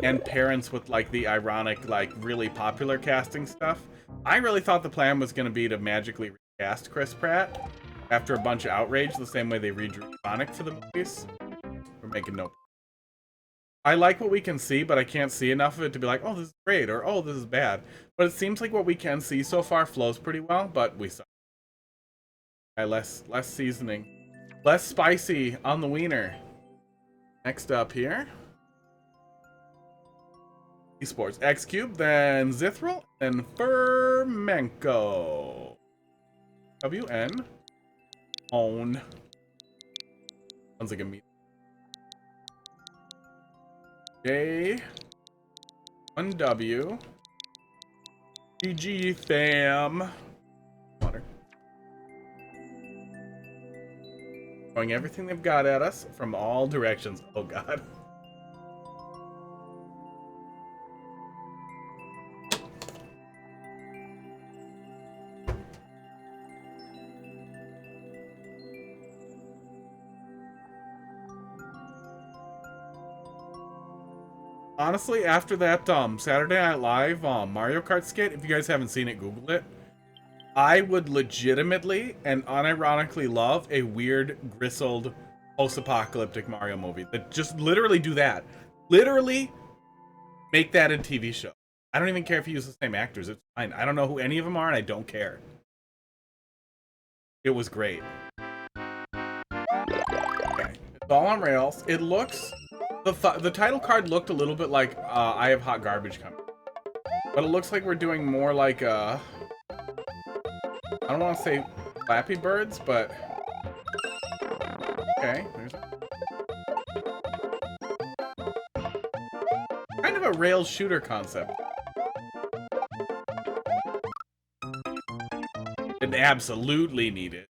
Speaker 2: and parents with, like, the ironic, like, really popular casting stuff. I really thought the plan was going to be to magically recast Chris Pratt after a bunch of outrage, the same way they redrew Sonic for the movies. We're making no... I like what we can see, but I can't see enough of it to be like, oh, this is great, or oh, this is bad. But it seems like what we can see so far flows pretty well, but we suck. Less seasoning. Less spicy on the wiener. Next up here. Esports. X-Cube, then Zithril, then Fermenko. WN. Own. Sounds like a meat. J. 1W. GG fam. Water. Throwing everything they've got at us from all directions. Oh god. Honestly, after that Saturday Night Live Mario Kart skit, if you guys haven't seen it, Google it. I would legitimately and unironically love a weird, gristled, post-apocalyptic Mario movie that just literally do that. Literally make that a TV show. I don't even care if you use the same actors. It's fine. I don't know who any of them are, and I don't care. It was great. Okay. It's all on rails. It looks... The title card looked a little bit like I Have Hot Garbage Coming. But it looks like we're doing more like... I don't want to say Flappy Birds, but... Okay. There's kind of a rails shooter concept. It absolutely need it.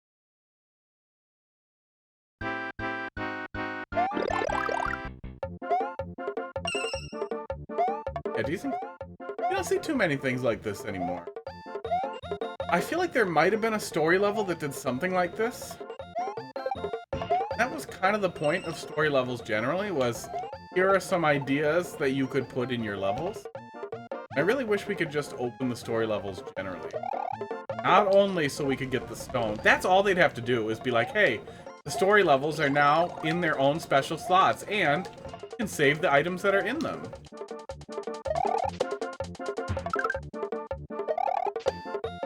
Speaker 2: Yeah, decent. You don't see too many things like this anymore. I feel like there might have been a story level that did something like this. That was kind of the point of story levels generally, was here are some ideas that you could put in your levels. I really wish we could just open the story levels generally. Not only so we could get the stone. That's all they'd have to do, is be like, hey, the story levels are now in their own special slots, and you can save the items that are in them.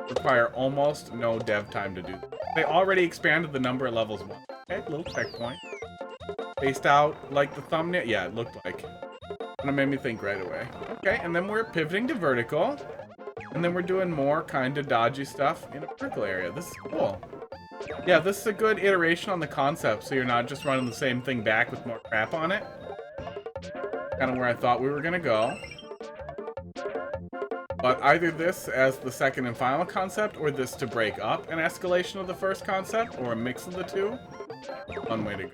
Speaker 2: Require almost no dev time to do. They already expanded the number of levels once. Okay, little checkpoint. Spaced out like the thumbnail. Yeah, it looked like. And it made me think right away. Okay, and then we're pivoting to vertical. And then we're doing more kind of dodgy stuff in a vertical area. This is cool. Yeah, this is a good iteration on the concept, so you're not just running the same thing back with more crap on it. Kind of where I thought we were gonna go. But either this as the second and final concept, or this to break up an escalation of the first concept, or a mix of the two. One way to go.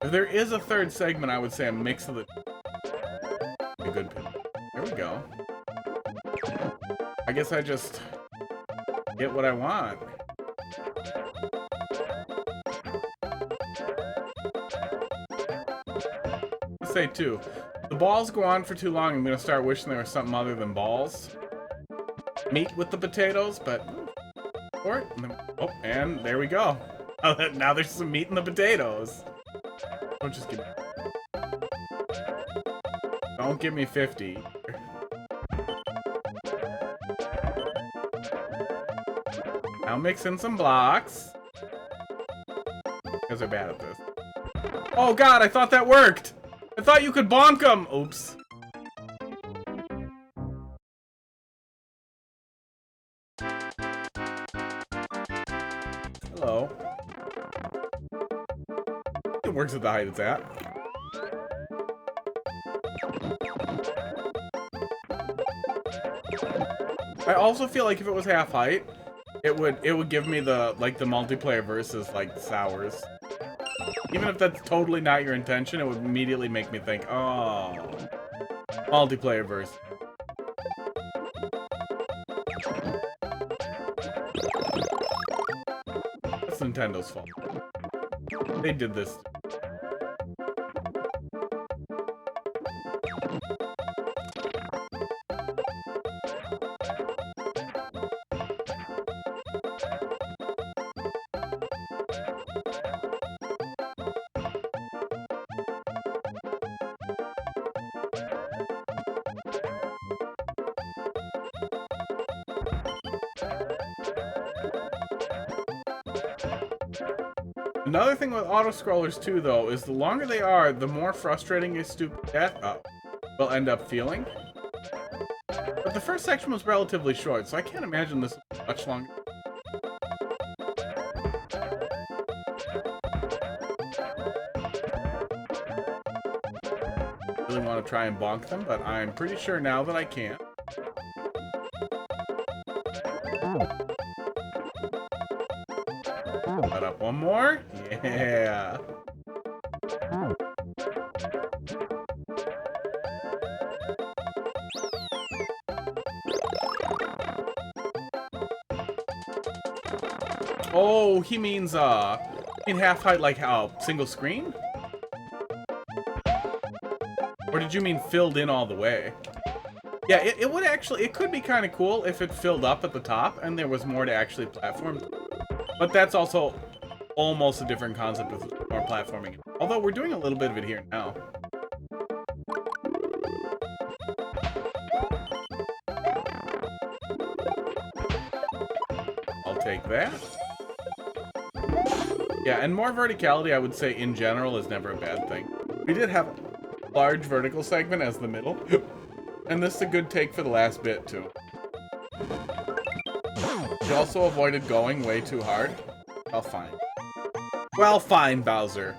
Speaker 2: If there is a third segment, I would say a mix of the two. A good pivot. There we go. I guess I just get what I want. Let's say two. The balls go on for too long, I'm gonna start wishing there was something other than balls. Meat with the potatoes, but... Or, and then, oh, and there we go. Now there's some meat in the potatoes. Don't just give me... Don't give me 50. Now mix in some blocks. You guys are bad at this. Oh god, I thought that worked! I thought you could bonk them! Oops. Hello. It works at the height it's at. I also feel like if it was half height, it would give me the the multiplayer versus like sours. Even if that's totally not your intention, it would immediately make me think, oh, multiplayer versus. That's Nintendo's fault. They did this. Another thing with auto-scrollers too, though, is the longer they are, the more frustrating a stupid death will end up feeling. But the first section was relatively short, so I can't imagine this will be much longer. I really want to try and bonk them, but I'm pretty sure now that I can't. Put up one more. Yeah. Oh, he means in half height, like how single screen? Or did you mean filled in all the way? Yeah, it would actually, it could be kind of cool if it filled up at the top and there was more to actually platform. But that's also almost a different concept with more platforming. Although we're doing a little bit of it here now. I'll take that. Yeah, and more verticality, I would say, in general, is never a bad thing. We did have a large vertical segment as the middle. And this is a good take for the last bit, too. You also avoided going way too hard. Well, fine. Well, fine, Bowser.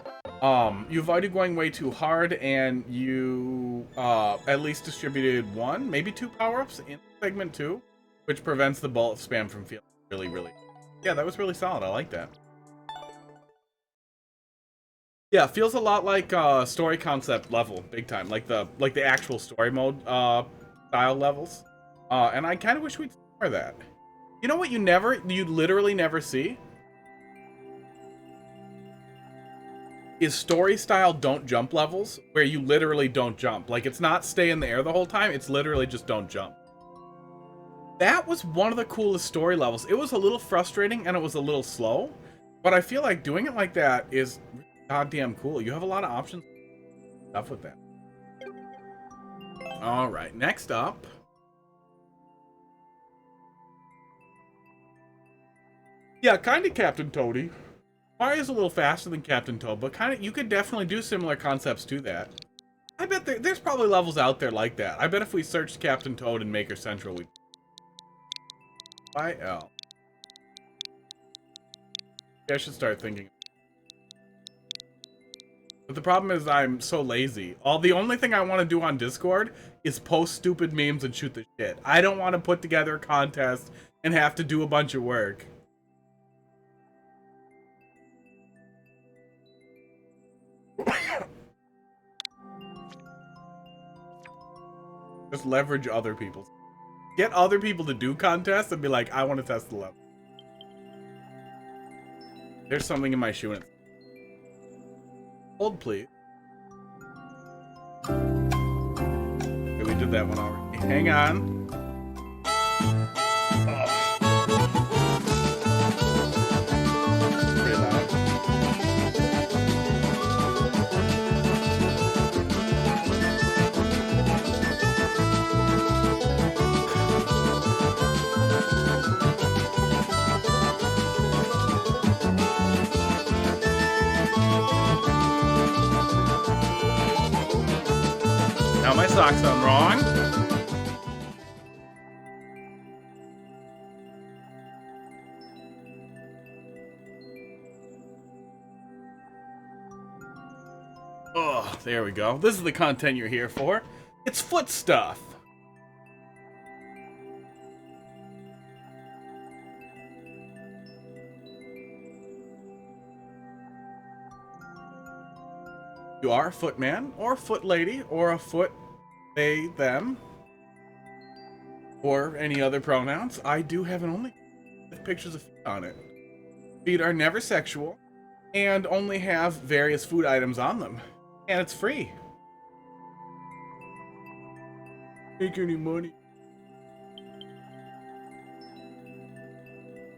Speaker 2: You avoided going way too hard, and you at least distributed one, maybe two power-ups in segment 2, which prevents the bullet spam from feeling really, really... Yeah, that was really solid. I like that. Yeah, feels a lot like story concept level, big time. Like the actual story mode style levels. And I kind of wish we'd see more of that. You know what you literally never see? Is story style don't jump levels, where you literally don't jump. Like, it's not stay in the air the whole time, it's literally just don't jump. That was one of the coolest story levels. It was a little frustrating and it was a little slow, but I feel like doing it like that is goddamn cool. You have a lot of options stuff with that. All right, next up. Yeah, kind of Captain Toady. Mario's a little faster than Captain Toad, but kind of you could definitely do similar concepts to that. I bet there's probably levels out there like that. I bet if we searched Captain Toad in Maker Central, we'd... IL. I should start thinking. But the problem is I'm so lazy. The only thing I want to do on Discord is post stupid memes and shoot the shit. I don't want to put together a contest and have to do a bunch of work. Just leverage other people's. Get other people to do contests and be like, I want to test the level. There's something in my shoe. Hold, please. Okay, we did that one already. Hang on. Pretty loud. looks like something wrong. Oh, there we go. This is the content you're here for. It's foot stuff. You are a footman, or a foot lady, or a foot they, them, or any other pronouns. I do have an only with pictures of feet on it. Feet are never sexual, and only have various food items on them. And it's free. Make any money.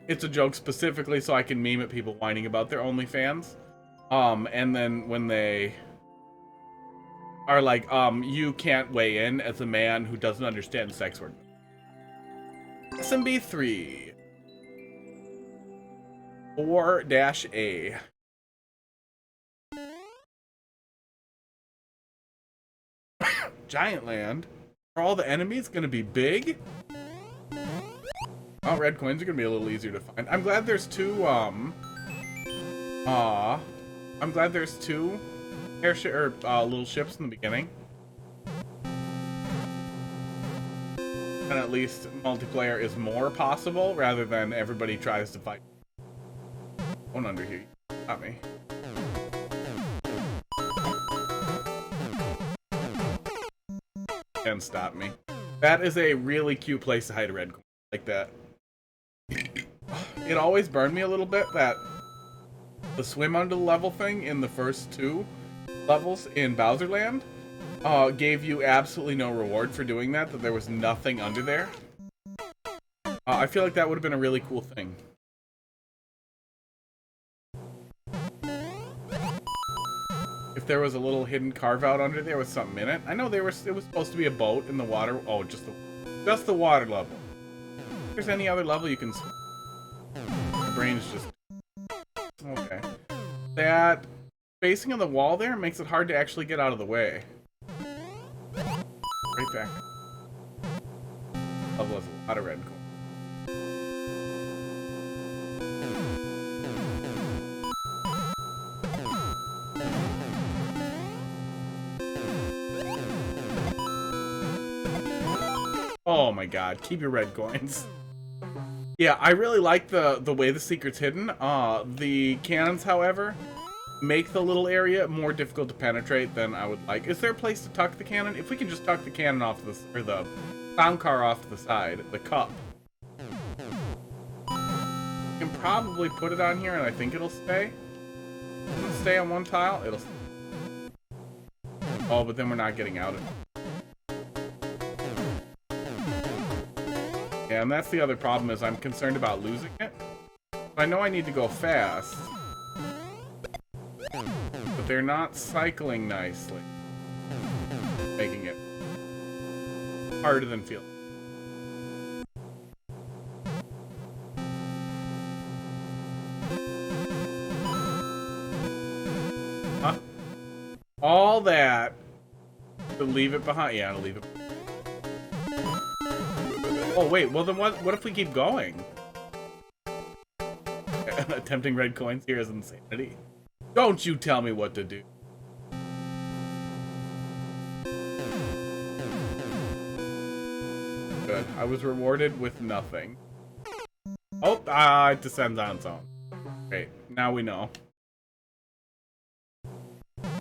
Speaker 2: It's a joke specifically so I can meme at people whining about their OnlyFans. And then when they are like, you can't weigh in as a man who doesn't understand sex work. SMB 3. 4-A. Giant land. Are all the enemies gonna be big? Oh, red coins are gonna be a little easier to find. I'm glad there's two, I'm glad there's two airship or little ships in the beginning. And at least multiplayer is more possible rather than everybody tries to fight. One under here. Got me. And stop me. That is a really cute place to hide a red coin. Like that. It always burned me a little bit that the swim under the level thing in the first two levels in Bowser Land gave you absolutely no reward for doing that, that there was nothing under there. I feel like that would have been a really cool thing. If there was a little hidden carve out under there with something in it. I know it was supposed to be a boat in the water. Oh, just the water level. If there's any other level you can swim. My brain's just okay. That spacing on the wall there makes it hard to actually get out of the way. Right back. Level has a lot of red coin. Oh my god, keep your red coins. Yeah, I really like the way the secret's hidden. The cannons, however, make the little area more difficult to penetrate than I would like. Is there a place to tuck the cannon? If we can just tuck the cannon off this, or the clown car off to the side, the cup. You can probably put it on here and I think it'll stay. It'll stay on one tile, it'll stay. Oh, but then we're not getting out of it. Yeah, and that's the other problem is I'm concerned about losing it. I know I need to go fast. But they're not cycling nicely. Making it harder than feel. Huh? All that to leave it behind. Yeah, to leave it. Oh wait, well then what if we keep going? Attempting red coins here is insanity. Don't you tell me what to do. Good. I was rewarded with nothing. Oh, it descends on its own. Great. Now we know.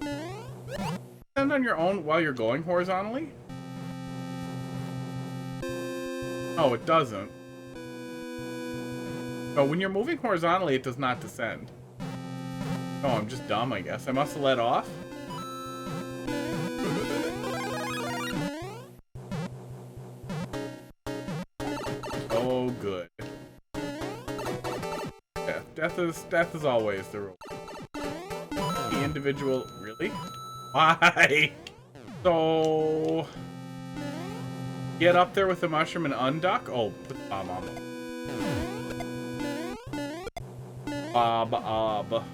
Speaker 2: Descend on your own while you're going horizontally? Oh, it doesn't. No, when you're moving horizontally, it does not descend. Oh, I'm just dumb, I guess. I must have let off. Oh, good. Death is always the rule. The individual, really? Why? So, get up there with the mushroom and unduck. Oh, put the bomb on. Bob.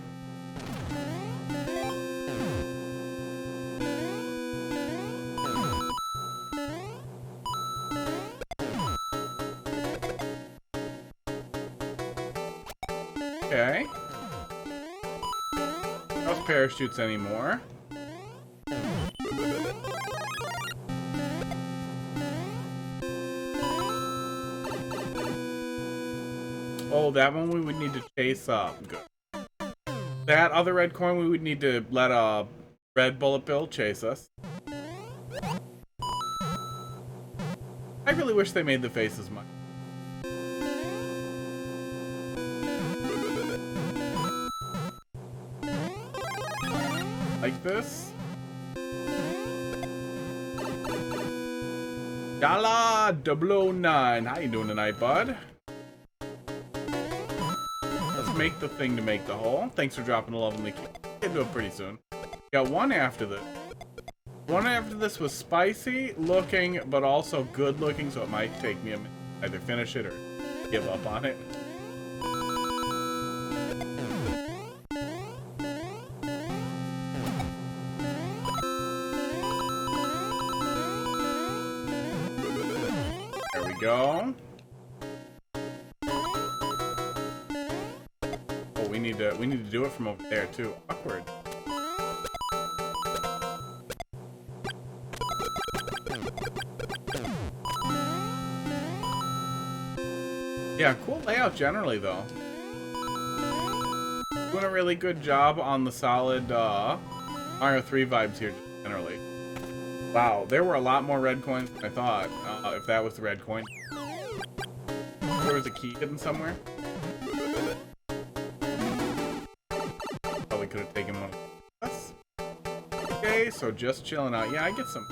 Speaker 2: Okay. No parachutes anymore. Oh, that one we would need to chase up. Good. That other red coin we would need to let a red bullet bill chase us. I really wish they made the faces much. Like this. Yala 009. How you doing tonight, bud? Let's make the thing to make the hole. Thanks for dropping the love in the key. Get to it pretty soon. Got one after this. One after this was spicy looking, but also good looking, so it might take me a minute to either finish it or give up on it. There we go. Oh, we need to do it from over there too. Awkward. Yeah, cool layout generally, though. Doing a really good job on the solid Mario 3 vibes here, generally. Wow, there were a lot more red coins than I thought, if that was the red coin. There was a key hidden somewhere. Probably could have taken one of us. Okay, so just chilling out. Yeah, I get some...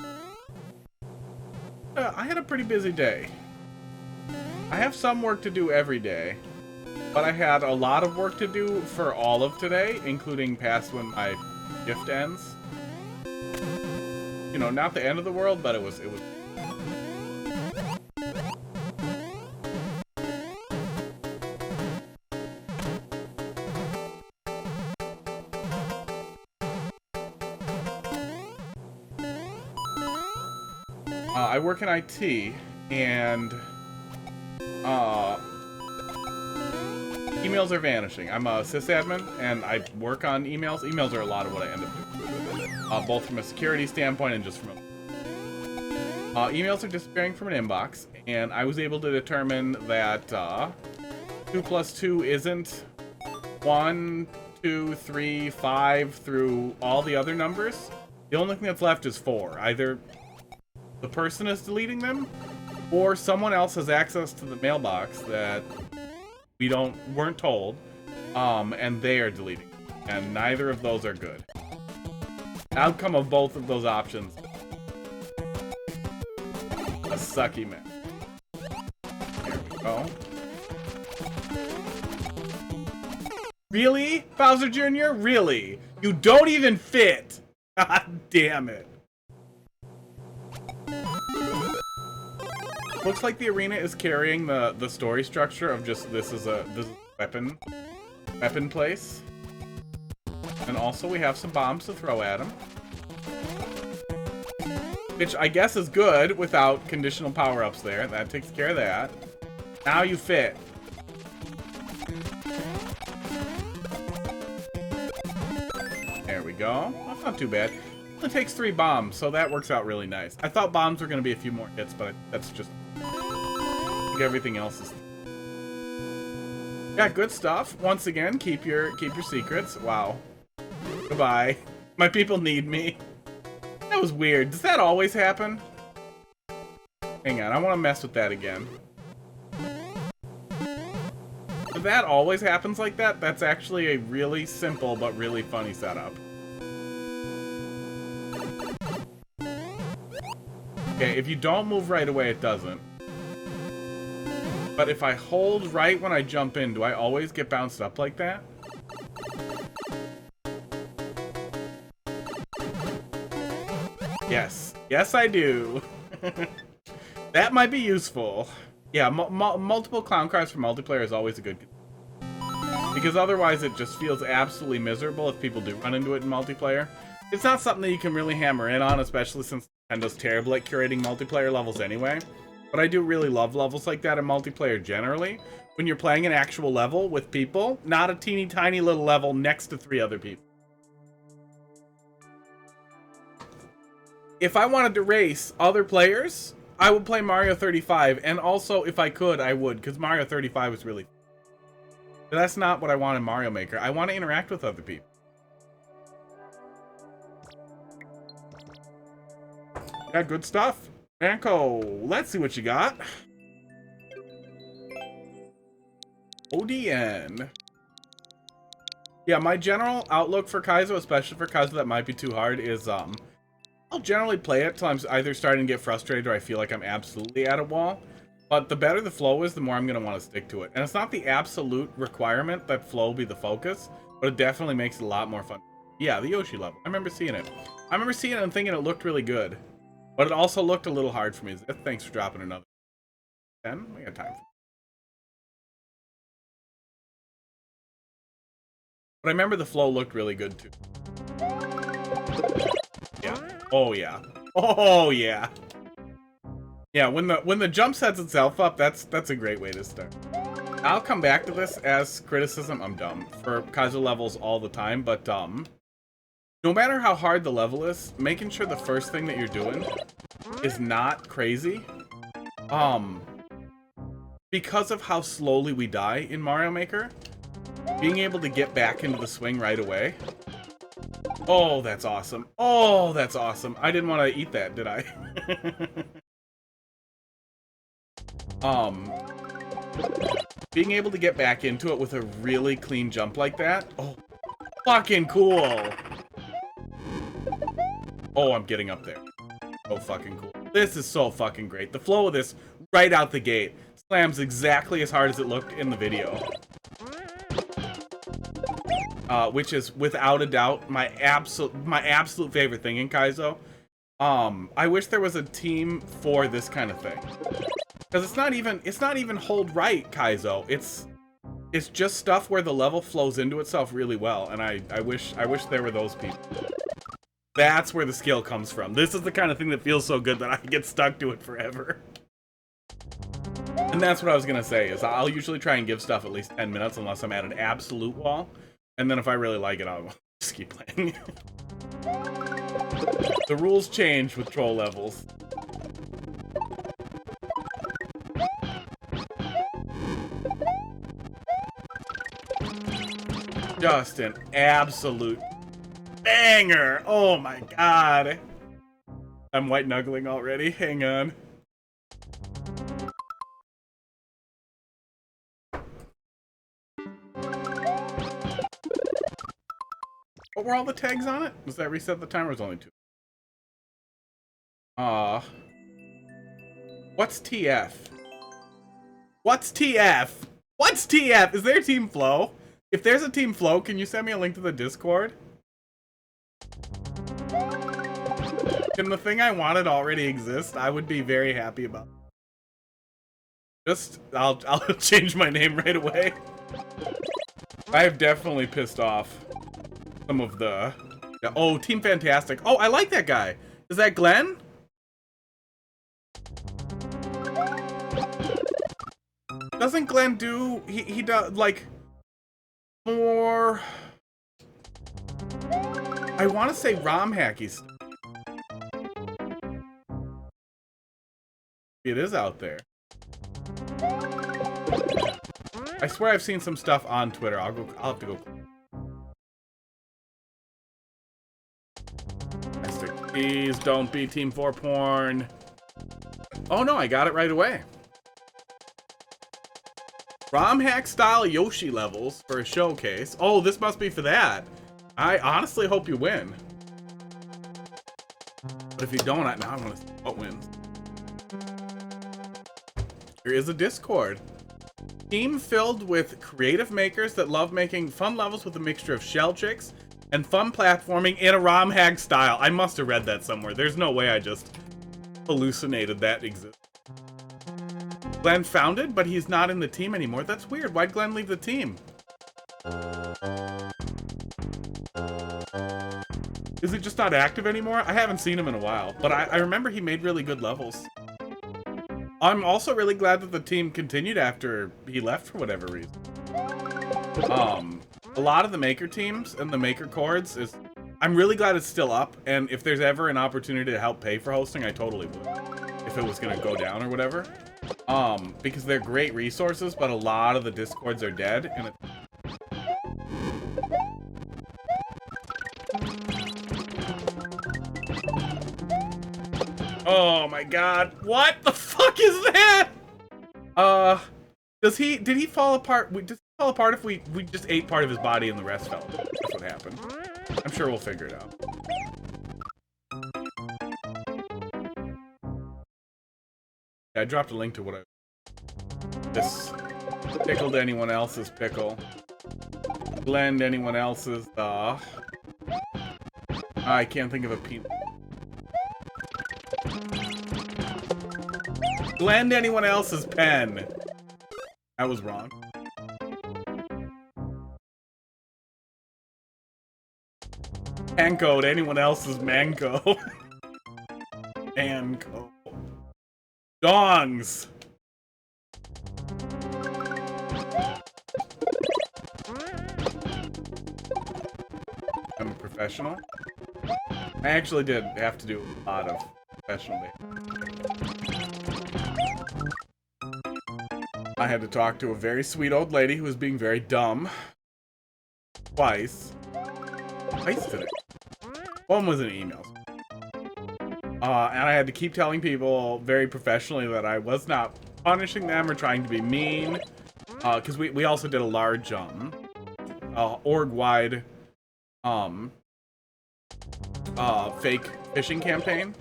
Speaker 2: I had a pretty busy day. I have some work to do every day, but I had a lot of work to do for all of today, including past when my shift ends. You know, not the end of the world, but it was. I work in IT, and emails are vanishing. I'm a sysadmin, and I work on emails. Emails are a lot of what I end up doing, both from a security standpoint and just from a... emails are disappearing from an inbox, and I was able to determine that 2 plus 2 isn't 1, 2, 3, 5 through all the other numbers. The only thing that's left is 4. Either the person is deleting them, or someone else has access to the mailbox that we weren't told, and they are deleting. And neither of those are good. Outcome of both of those options, a sucky mess. There we go. Really, Bowser Jr.? Really? You don't even fit! God damn it. Looks like the arena is carrying the story structure of just this is a weapon place. And also we have some bombs to throw at him. Which I guess is good without conditional power-ups there. That takes care of that. Now you fit. There we go. That's not too bad. It only takes 3 bombs, so that works out really nice. I thought bombs were going to be a few more hits, but that's just... everything else is... Yeah, good stuff. Once again, keep your secrets. Wow. Goodbye. My people need me. That was weird. Does that always happen? Hang on, I want to mess with that again. If that always happens like that, that's actually a really simple but really funny setup. Okay, if you don't move right away, it doesn't. But if I hold right when I jump in, do I always get bounced up like that? Yes. Yes, I do. That might be useful. Yeah, multiple clown cars for multiplayer is always a good... because otherwise it just feels absolutely miserable if people do run into it in multiplayer. It's not something that you can really hammer in on, especially since Nintendo's terrible at curating multiplayer levels anyway. But I do really love levels like that in multiplayer generally. When you're playing an actual level with people, not a teeny tiny little level next to 3 other people. If I wanted to race other players, I would play Mario 35. And also, if I could, I would. Because Mario 35 was really fun. But that's not what I want in Mario Maker. I want to interact with other people. Yeah, good stuff. Manco, let's see what you got. ODN. Yeah, my general outlook for Kaizo, especially for Kaizo that might be too hard, is I'll generally play it till I'm either starting to get frustrated or I feel like I'm absolutely at a wall. But the better the flow is, the more I'm going to want to stick to it. And it's not the absolute requirement that flow be the focus, but it definitely makes it a lot more fun. Yeah, the Yoshi level. I remember seeing it. I remember seeing it and thinking it looked really good. But it also looked a little hard for me. Thanks for dropping another 10. We got time. But I remember the flow looked really good too. Yeah. Oh yeah. Oh yeah. Yeah, when the jump sets itself up, that's a great way to start. I'll come back to this as criticism. I'm dumb for Kaizo levels all the time, but no matter how hard the level is, making sure the first thing that you're doing is not crazy. Because of how slowly we die in Mario Maker, being able to get back into the swing right away. Oh, that's awesome. Oh, that's awesome. I didn't want to eat that, did I? Being able to get back into it with a really clean jump like that. Oh, fucking cool. Oh, I'm getting up there. Oh, fucking cool. This is so fucking great. The flow of this right out the gate slams exactly as hard as it looked in the video. Which is without a doubt my absolute favorite thing in Kaizo. I wish there was a team for this kind of thing. Because it's not even hold right Kaizo. It's just stuff where the level flows into itself really well, and I wish there were those people. That's where the skill comes from. This is the kind of thing that feels so good that I can get stuck to it forever. And that's what I was gonna say, is I'll usually try and give stuff at least 10 minutes unless I'm at an absolute wall. And then if I really like it, I'll just keep playing. The rules change with troll levels. Just an absolute banger. Oh my god. I'm white knuckling already. Hang on. What were all the tags on it? Was that reset the timer? It was only 2. What's TF? What's TF? What's TF? Is there Team Flow? If there's a Team Flow, can you send me a link to the Discord? Can the thing I wanted already exist? I would be very happy about it. Just, I'll change my name right away. I've definitely pissed off some of the... Oh, Team Fantastic. Oh, I like that guy. Is that Glenn? Doesn't Glenn do... He does, like... more... I want to say ROM hacky stuff. It is out there. I swear I've seen some stuff on Twitter. I'll have to go. Please don't be Team 4 porn. Oh no, I got it right away. ROM hack style Yoshi levels for a showcase. Oh, this must be for that. I honestly hope you win. But if you don't, now I want to see what wins. Here is a Discord. Team filled with creative makers that love making fun levels with a mixture of shell tricks and fun platforming in a ROM hack style. I must have read that somewhere. There's no way I just hallucinated that exists. Glenn founded, but he's not in the team anymore. That's weird. Why'd Glenn leave the team? Is he just not active anymore? I haven't seen him in a while, but I remember he made really good levels. I'm also really glad that the team continued after he left for whatever reason. A lot of the maker teams and the maker chords is... I'm really glad it's still up, and if there's ever an opportunity to help pay for hosting, I totally would. If it was gonna go down or whatever. Because they're great resources, but a lot of the discords are dead, and oh my god, what the fuck is that? Did he fall apart? Does he fall apart if we just ate part of his body and the rest fell? That's what happened. I'm sure we'll figure it out. Yeah, I dropped a link to what this pickled anyone else's pickle. Blend anyone else's, I can't think of a peanut. Blend anyone else's pen. That was wrong. Pancode anyone else's mango. Mango. Dongs. I'm a professional. I actually did have to do a lot of professional data. I had to talk to a very sweet old lady who was being very dumb. Twice. Twice today. One was in emails. And I had to keep telling people very professionally that I was not punishing them or trying to be mean. Because we also did a large, org-wide, fake phishing campaign.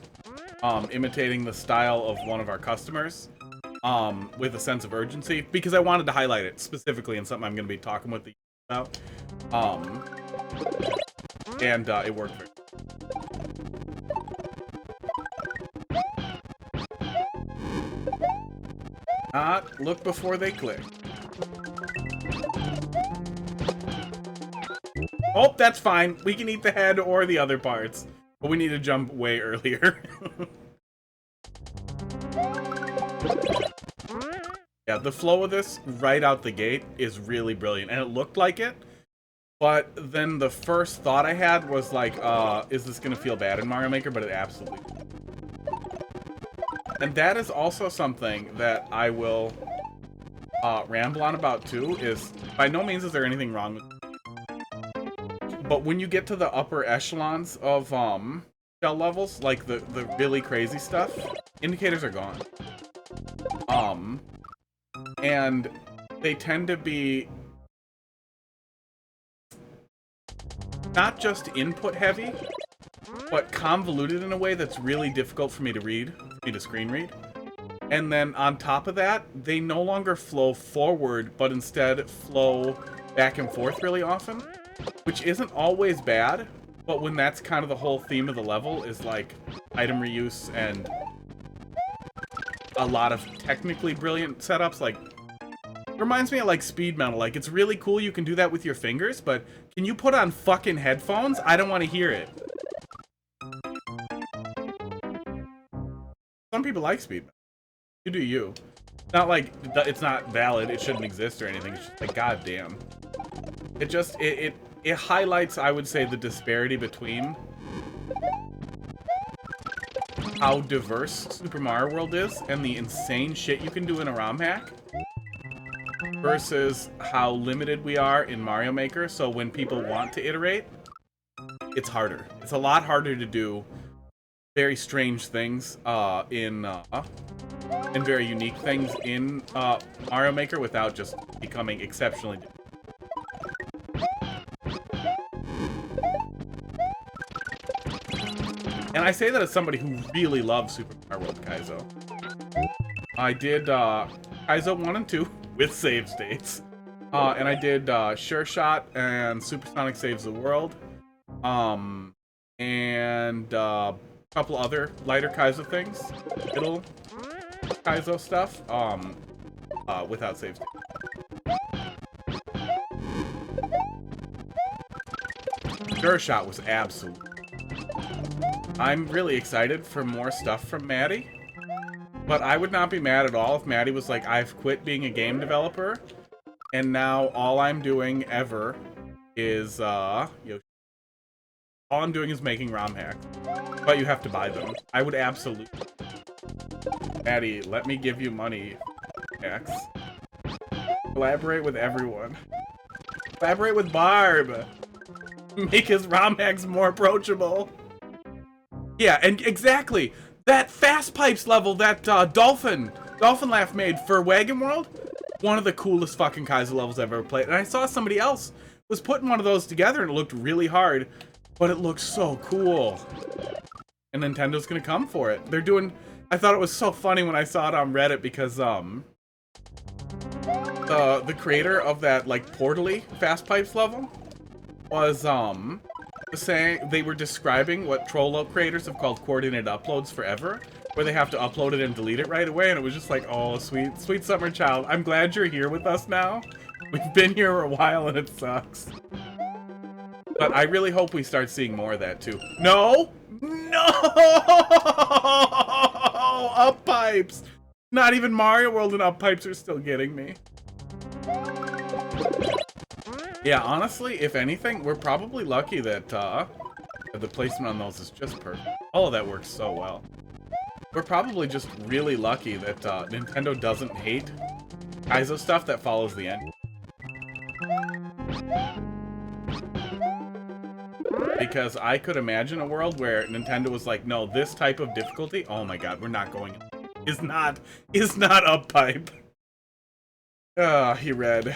Speaker 2: Imitating the style of one of our customers. With a sense of urgency. Because I wanted to highlight it specifically in something I'm going to be talking with the about. And it worked very well. Not look before they click. Oh, that's fine. We can eat the head or the other parts. But we need to jump way earlier. Yeah, the flow of this right out the gate is really brilliant. And it looked like it. But then the first thought I had was like, is this going to feel bad in Mario Maker? But it absolutely did. And that is also something that I will ramble on about too, is by no means is there anything wrong with it. But when you get to the upper echelons of shell levels, like the really crazy stuff, indicators are gone. And they tend to be not just input heavy, but convoluted in a way that's really difficult for me to read, for me to screen read. And then on top of that, they no longer flow forward, but instead flow back and forth really often, which isn't always bad, but when that's kind of the whole theme of the level is like item reuse and a lot of technically brilliant setups, like reminds me of like speed metal. Like, it's really cool you can do that with your fingers, but can you put on fucking headphones? I don't want to hear it. Some people like speed metal. You do you. It's not like it's not valid, it shouldn't exist or anything. It's just like, goddamn. It just, it highlights, I would say, the disparity between how diverse Super Mario World is and the insane shit you can do in a ROM hack versus how limited we are in Mario Maker. So when people want to iterate, it's harder. It's a lot harder to do very strange things and very unique things in Mario Maker without just becoming exceptionally difficult. And I say that as somebody who really loves Super Mario World Kaizo. I did Kaizo 1 and 2 with save states. And I did Sure Shot and Supersonic Saves the World. And a couple other lighter Kaizo things. Little Kaizo stuff. Without save states. Sure Shot was absolute. I'm really excited for more stuff from Maddie. But I would not be mad at all if Maddie was like, I've quit being a game developer, and now all I'm doing ever is, all I'm doing is making ROM hacks. But you have to buy them. I would absolutely. Maddie, let me give you money. Hacks. Collaborate with everyone. Collaborate with Barb. Make his ROM hacks more approachable. Yeah, and exactly. That Fast Pipes level that Dolphin Laugh made for Wagon World, one of the coolest fucking Kaizo levels I've ever played. And I saw somebody else was putting one of those together and it looked really hard, but it looks so cool. And Nintendo's gonna come for it. They're doing, I thought it was so funny when I saw it on Reddit because the creator of that like Portally Fast Pipes level was saying, they were describing what Trollo creators have called coordinated uploads forever, where they have to upload it and delete it right away, and it was just like, oh, sweet summer child. I'm glad you're here with us now. We've been here for a while and it sucks. But I really hope we start seeing more of that too. No! No! Up pipes! Not even Mario World and up pipes are still getting me. Yeah, honestly, if anything, we're probably lucky that the placement on those is just perfect. All of that works so well. We're probably just really lucky that Nintendo doesn't hate Kaizo stuff that follows the end. Because I could imagine a world where Nintendo was like, no, this type of difficulty, oh my god, we're not going, is not up pipe. He read.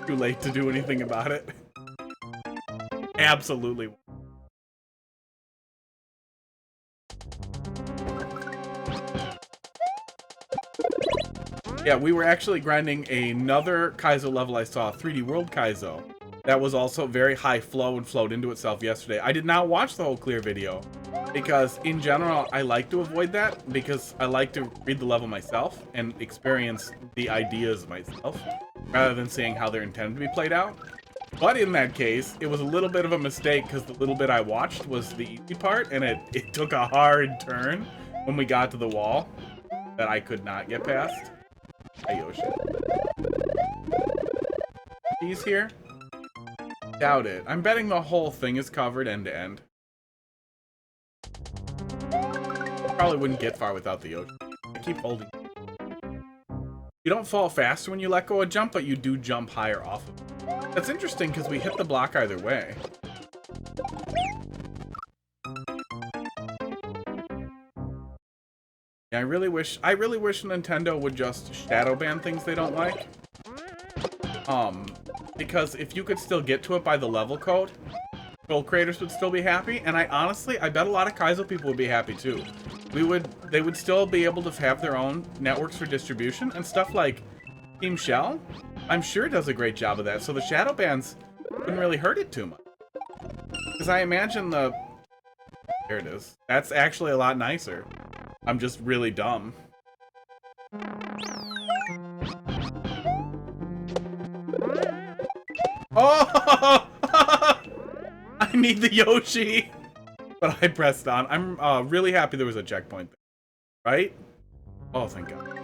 Speaker 2: Too late to do anything about it. Absolutely. Yeah, we were actually grinding another Kaizo level I saw, 3D World Kaizo. That was also very high flow and flowed into itself yesterday. I did not watch the whole clear video because in general, I like to avoid that because I like to read the level myself and experience the ideas myself rather than seeing how they're intended to be played out. But in that case, it was a little bit of a mistake because the little bit I watched was the easy part and it took a hard turn when we got to the wall that I could not get past. Hey, Yoshi. He's here? Doubt it. I'm betting the whole thing is covered end to end. Probably wouldn't get far without the Yoshi. I keep holding. You don't fall faster when you let go of jump, but you do jump higher off of it. That's interesting because we hit the block either way. Yeah, I really wish Nintendo would just shadow ban things they don't like. Because if you could still get to it by the level code, Gold creators would still be happy, and I bet a lot of Kaizo people would be happy too. They would still be able to have their own networks for distribution, and stuff like Team Shell, I'm sure does a great job of that, so the shadow bans wouldn't really hurt it too much. Because I imagine there it is. That's actually a lot nicer. I'm just really dumb. Oh! I need the Yoshi! But I pressed on. I'm really happy there was a checkpoint there. Right? Oh, thank God.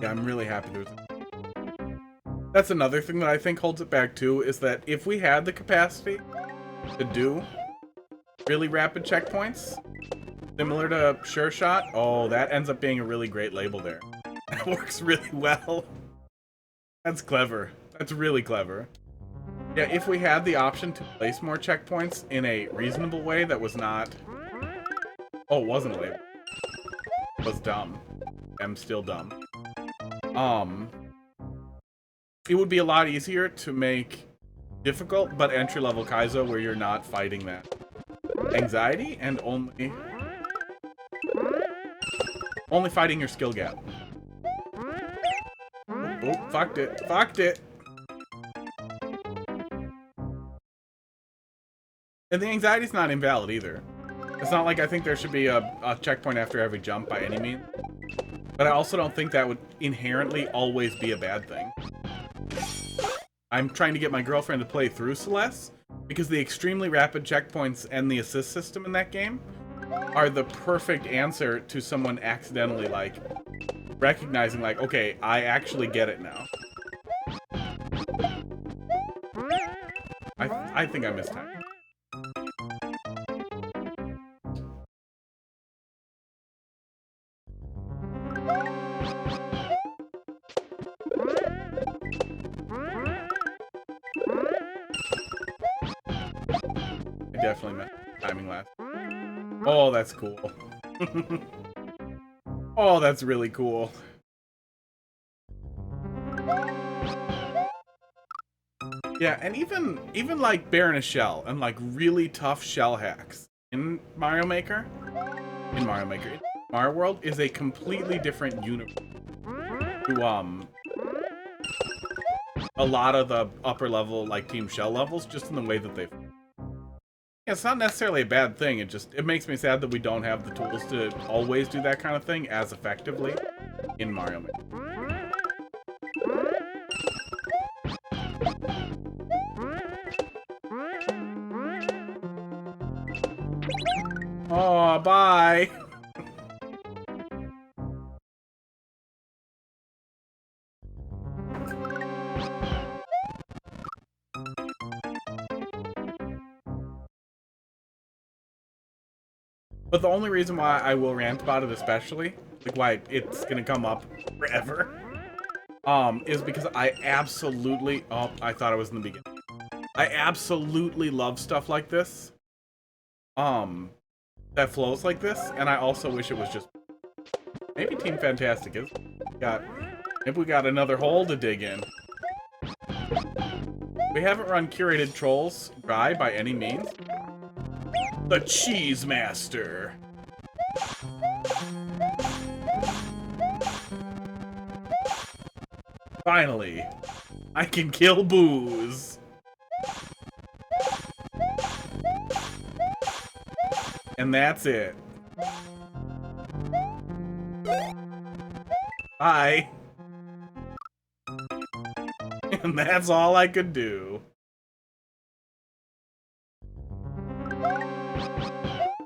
Speaker 2: Yeah, I'm really happy there was a... That's another thing that I think holds it back too, is that if we had the capacity to do really rapid checkpoints, similar to Sure Shot, oh, that ends up being a really great label there. That works really well. That's clever. That's really clever. Yeah, if we had the option to place more checkpoints in a reasonable way that was not... Oh, it wasn't a label. It was dumb. I'm still dumb. It would be a lot easier to make difficult but entry-level Kaizo where you're not fighting that anxiety and only fighting your skill gap. Oh, fucked it. Fucked it. And the anxiety's not invalid either. It's not like I think there should be a checkpoint after every jump by any means. But I also don't think that would inherently always be a bad thing. I'm trying to get my girlfriend to play through Celeste because the extremely rapid checkpoints and the assist system in that game are the perfect answer to someone accidentally, like, recognizing, like, okay, I actually get it now. I think I missed time. I definitely missed timing last. Oh, that's cool. Oh, that's really cool. Yeah, and even like Baron of Shell and like really tough shell hacks in Mario Maker, in Mario World is a completely different universe to a lot of the upper level like Team Shell levels, just in the way that they've. Yeah, it's not necessarily a bad thing. It makes me sad that we don't have the tools to always do that kind of thing as effectively in Mario Maker. Oh, bye. But the only reason why I will rant about it, especially, like why it's gonna come up forever, is because I absolutely, oh, I thought it was in the beginning. I absolutely love stuff like this. That flows like this, and I also wish it was just, maybe Team Fantastic is, maybe we got another hole to dig in. We haven't run curated trolls dry by any means. The Cheese Master. Finally, I can kill Booze. And that's it. Bye. And that's all I could do.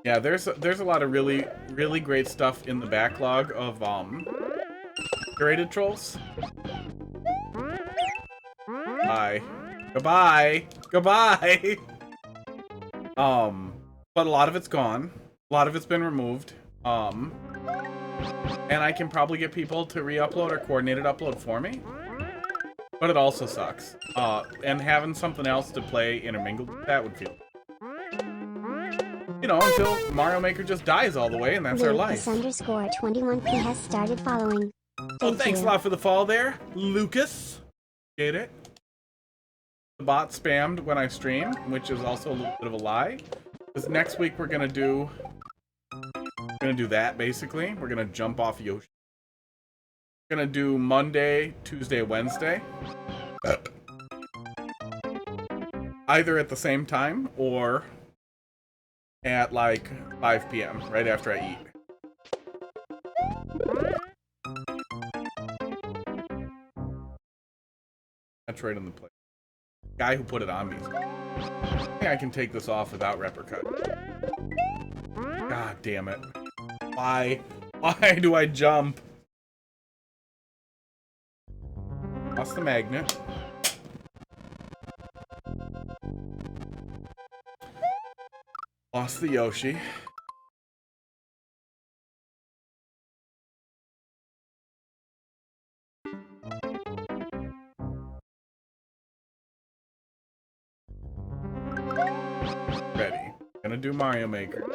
Speaker 2: Yeah, there's a lot of really great stuff in the backlog of curated trolls. Bye. Goodbye. Goodbye. But a lot of it's gone. A lot of it's been removed. And I can probably get people to re-upload or coordinated upload for me. But it also sucks. And having something else to play intermingled with that would feel, you know, until Mario Maker just dies all the way, and that's our life.
Speaker 1: Lucas_21P has started following.
Speaker 2: Well, thanks a lot for the follow there, Lucas. Get it? The bot spammed when I stream, which is also a little bit of a lie. Because next week we're gonna do that basically. We're gonna jump off Yoshi. We're gonna do Monday, Tuesday, Wednesday. Either at the same time or at like 5 p.m. right after I eat. That's right on the plate. Guy who put it on me. I think I can take this off without repercut. God damn it. Why? Why do I jump? Lost the magnet. Lost the Yoshi. Ready. Gonna do Mario Maker.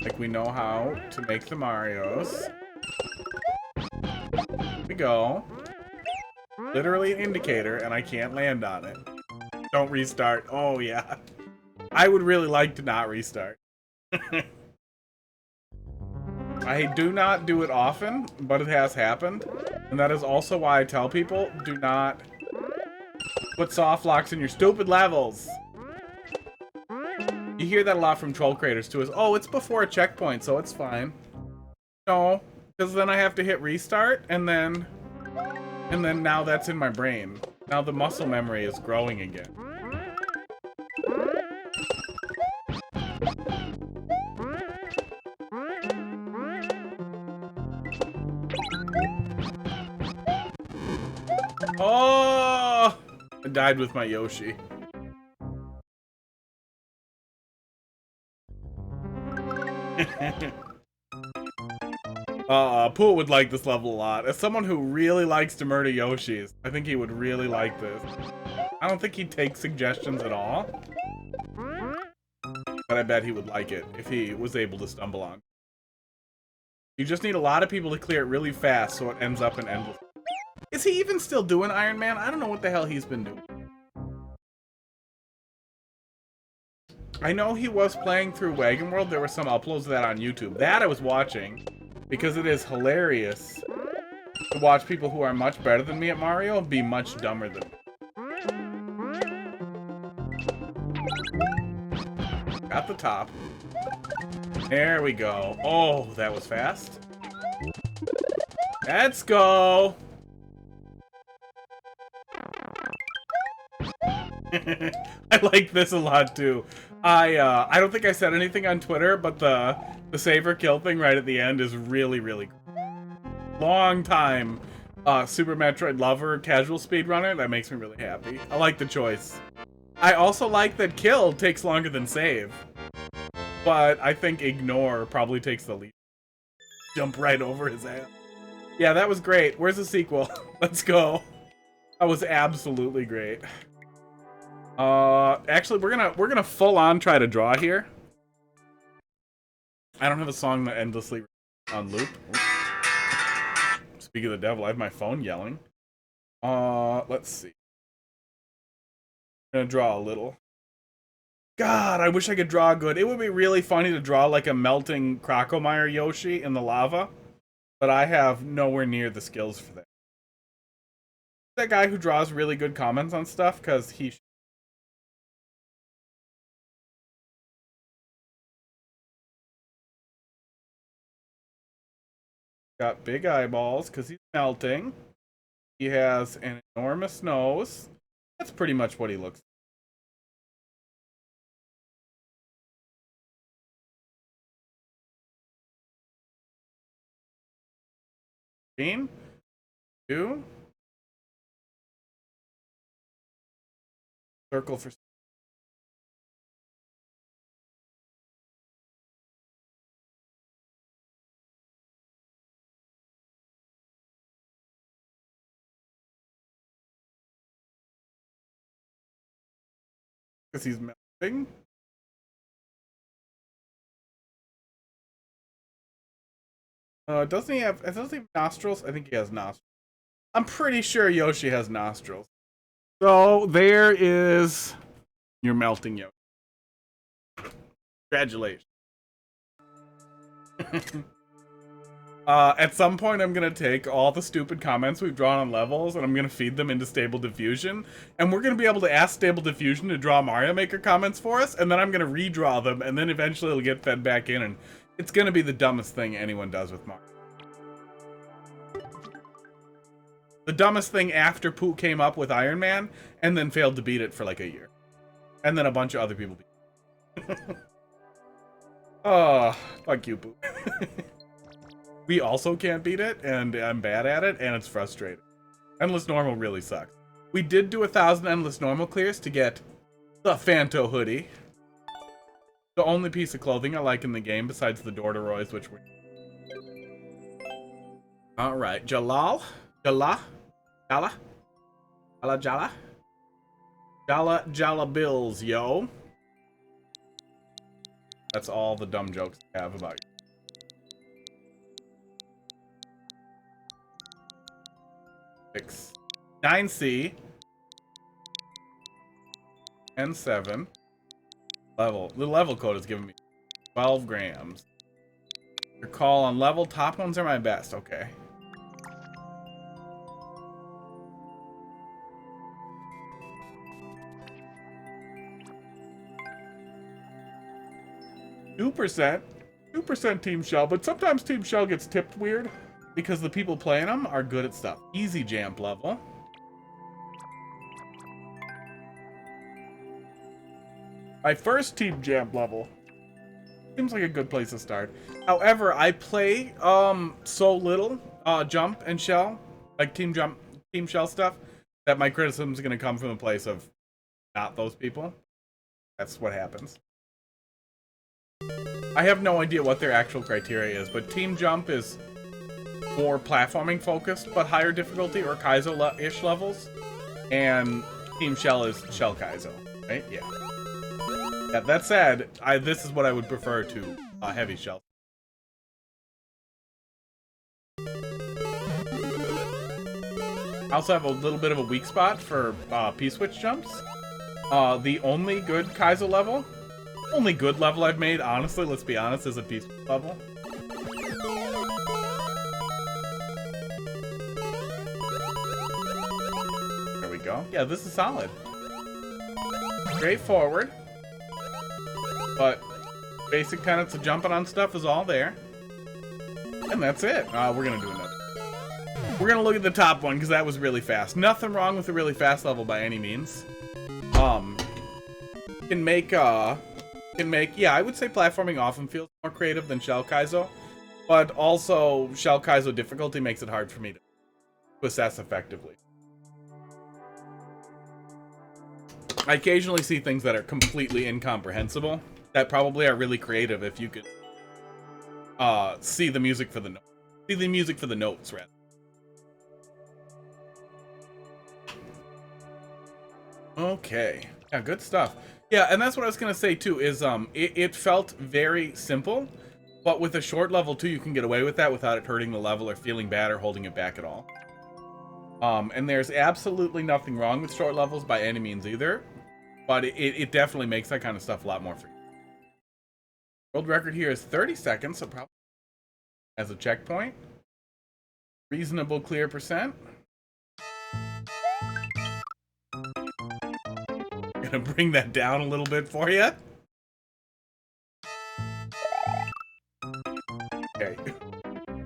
Speaker 2: Like we know how to make the Marios. Here we go. Literally an indicator, and I can't land on it. Don't restart. Oh, yeah. I would really like to not restart. I do not do it often, but it has happened. And that is also why I tell people, do not put soft locks in your stupid levels. You hear that a lot from troll creators too, is, oh, it's before a checkpoint, so it's fine. No, because then I have to hit restart, and then now that's in my brain. Now the muscle memory is growing again. Oh! I died with my Yoshi. Pooh would like this level a lot. As someone who really likes to murder Yoshis, I think he would really like this. I don't think he'd take suggestions at all. But I bet he would like it if he was able to stumble on. You just need a lot of people to clear it really fast so it ends up in endless. Is he even still doing Iron Man? I don't know what the hell he's been doing. I know he was playing through Wagon World. There were some uploads of that on YouTube. That I was watching because it is hilarious to watch people who are much better than me at Mario be much dumber than me. At the top. There we go. Oh, that was fast. Let's go. I like this a lot too. I don't think I said anything on Twitter, but the save or kill thing right at the end is really, really cool. Long time Super Metroid lover, casual speedrunner. That makes me really happy. I like the choice. I also like that kill takes longer than save. But I think ignore probably takes the lead. Jump right over his ass. Yeah, that was great. Where's the sequel? Let's go. That was absolutely great. Actually, we're gonna full on try to draw here. I don't have a song that endlessly on loop. Speaking of the devil, I have my phone yelling. Let's see. I'm gonna draw a little. God, I wish I could draw good. It would be really funny to draw like a melting Crocomire Yoshi in the lava, but I have nowhere near the skills for that. That guy who draws really good comments on stuff, because he got big eyeballs because he's melting. He has an enormous nose. That's pretty much what he looks like. Green. 2. Circle for. Because he's melting. Doesn't he have nostrils? I think he has nostrils. I'm pretty sure Yoshi has nostrils. So there is your melting Yoshi. Congratulations. At some point, I'm gonna take all the stupid comments we've drawn on levels and I'm gonna feed them into Stable Diffusion, and we're gonna be able to ask Stable Diffusion to draw Mario Maker comments for us, and then I'm gonna redraw them, and then eventually it'll get fed back in, and it's gonna be the dumbest thing anyone does with Mario. The dumbest thing after Pooh came up with Iron Man, and then failed to beat it for like a year. And then a bunch of other people beat it. Oh, fuck you, Pooh. We also can't beat it, and I'm bad at it, and it's frustrating. Endless Normal really sucks. We did do 1,000 Endless Normal clears to get the Phanto hoodie. The only piece of clothing I like in the game besides the Dorderoys, which were... Alright, Jalal? Jala? Jala? Jala Jala? Jala Jala Bills, yo. That's all the dumb jokes I have about you. 6, 9C, and 7. Level. The level code is giving me 12 grams. Your call on level. Top ones are my best. Okay. Two percent Team Shell, but sometimes Team Shell gets tipped weird because the people playing them are good at stuff. Easy jump level. My first team jump level. Seems like a good place to start. However, I play so little jump and shell, like team shell stuff, that my criticism is gonna come from the place of not those people. That's what happens. I have no idea what their actual criteria is, but team jump is more platforming focused, but higher difficulty or Kaizo-ish levels, and team shell is shell Kaizo, right? Yeah. Yeah, that said, this is what I would prefer to heavy shell. I also have a little bit of a weak spot for P-switch jumps. The only good Kaizo level, only good level I've made, honestly, let's be honest, is a P-switch level. There we go. Yeah, this is solid. Straightforward. But basic tenets of jumping on stuff is all there. And that's it. We're going to do another. We're going to look at the top one because that was really fast. Nothing wrong with a really fast level by any means. Can make, yeah, I would say platforming often feels more creative than Shell Kaizo. But also, Shell Kaizo difficulty makes it hard for me to assess effectively. I occasionally see things that are completely incomprehensible that probably are really creative if you could see the music for the notes. See the music for the notes, rather. Okay. Yeah, good stuff. Yeah, and that's what I was gonna say too, is it felt very simple, but with a short level too, you can get away with that without it hurting the level or feeling bad or holding it back at all. And there's absolutely nothing wrong with short levels by any means either, but it definitely makes that kind of stuff a lot more free. World record here is 30 seconds, so probably as a checkpoint. Reasonable clear percent. Gonna bring that down a little bit for you. Okay.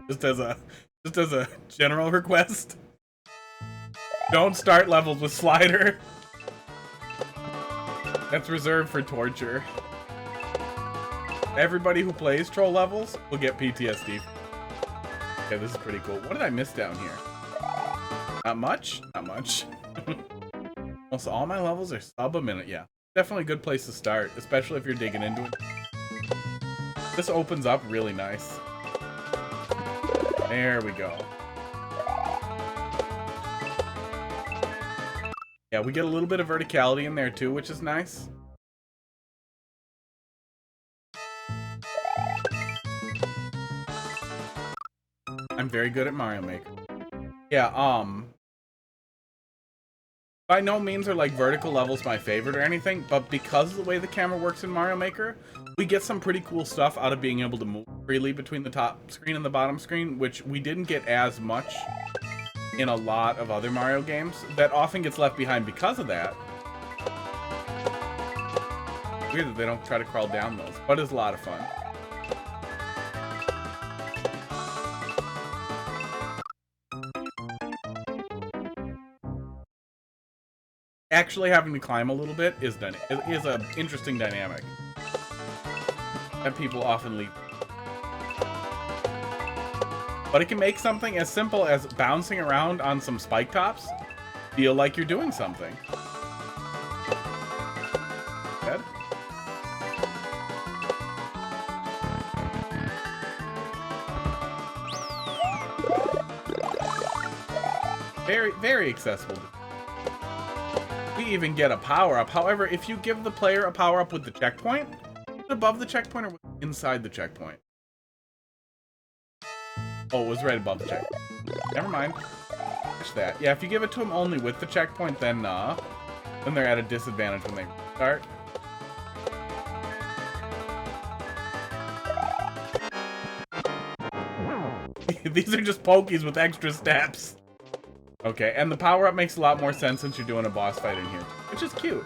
Speaker 2: Just as a general request. Don't start levels with slider. That's reserved for torture. Everybody who plays troll levels will get PTSD. Okay, this is pretty cool. What did I miss down here? Not much? Not much. Also, all my levels are sub a minute. Yeah, definitely a good place to start, especially if you're digging into it. This opens up really nice. There we go. Yeah, we get a little bit of verticality in there too, which is nice. I'm very good at Mario Maker. Yeah, by no means are like vertical levels my favorite or anything, but because of the way the camera works in Mario Maker, we get some pretty cool stuff out of being able to move freely between the top screen and the bottom screen, which we didn't get as much in a lot of other Mario games. That often gets left behind because of that. Weird that they don't try to crawl down those, but it's a lot of fun. Actually having to climb a little bit is an interesting dynamic that people often leave. But it can make something as simple as bouncing around on some spike tops feel like you're doing something. Good. Very, very accessible. We even get a power-up. However, if you give the player a power-up with the checkpoint, above the checkpoint or inside the checkpoint? Oh, it was right above the checkpoint. Never mind. Watch that. Yeah, if you give it to them only with the checkpoint, then they're at a disadvantage when they start. These are just pokies with extra steps. Okay, and the power-up makes a lot more sense since you're doing a boss fight in here, which is cute.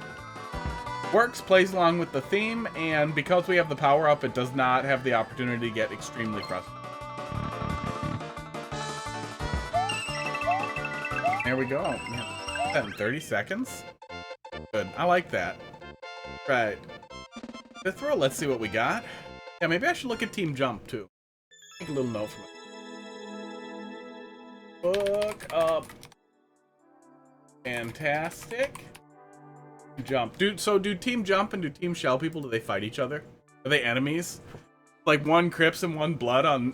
Speaker 2: Works, plays along with the theme, and because we have the power-up, it does not have the opportunity to get extremely frustrated. There we go. Yeah, that in 30 seconds? Good. I like that. Right. Throw. Let's see what we got. Yeah, maybe I should look at Team Jump too. Take a little note from it. Book up. Fantastic. Jump. So do Team Jump and do Team Shell people, do they fight each other? Are they enemies? Like one Crips and one Blood on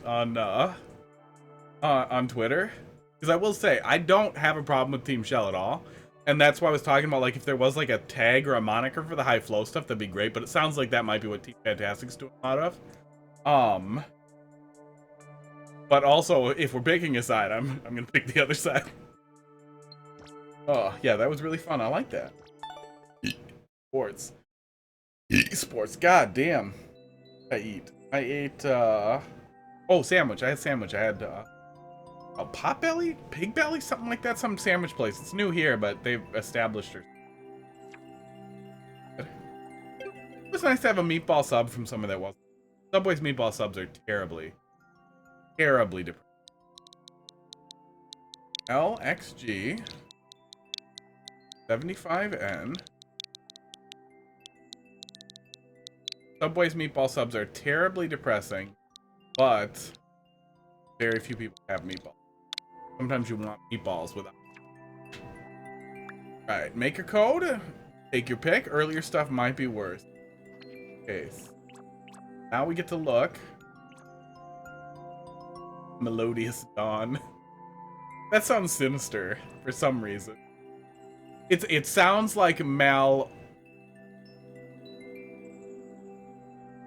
Speaker 2: Twitter? Because I will say, I don't have a problem with Team Shell at all. And that's why I was talking about, like, if there was, like, a tag or a moniker for the high flow stuff, that'd be great. But it sounds like that might be what Team Fantastic's doing a lot of. But also, if we're picking a side, I'm gonna pick the other side. Oh, yeah, that was really fun. I like that. Sports. Sports. God damn. I ate, oh, sandwich. I had sandwich. I had, a Potbelly? Pig Belly? Something like that. Some sandwich place. It's new here, but they've established her. It was nice to have a meatball sub from somewhere that wasn't. Subway's meatball subs are terribly depressing. LXG 75N. Subway's meatball subs are terribly depressing, but very few people have meatballs. Sometimes you want meatballs without. Alright, make a code. Take your pick. Earlier stuff might be worse. Okay. Now we get to look. Melodious Dawn. That sounds sinister for some reason. It sounds like malodor?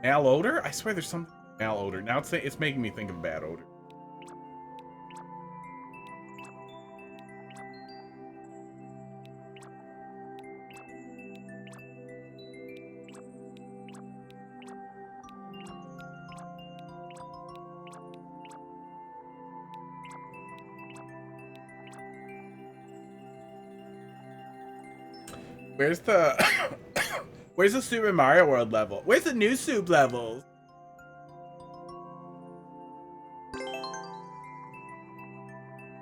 Speaker 2: I swear there's some malodor. Now it's making me think of bad odor. Where's the where's the Super Mario World level? Where's the new soup levels?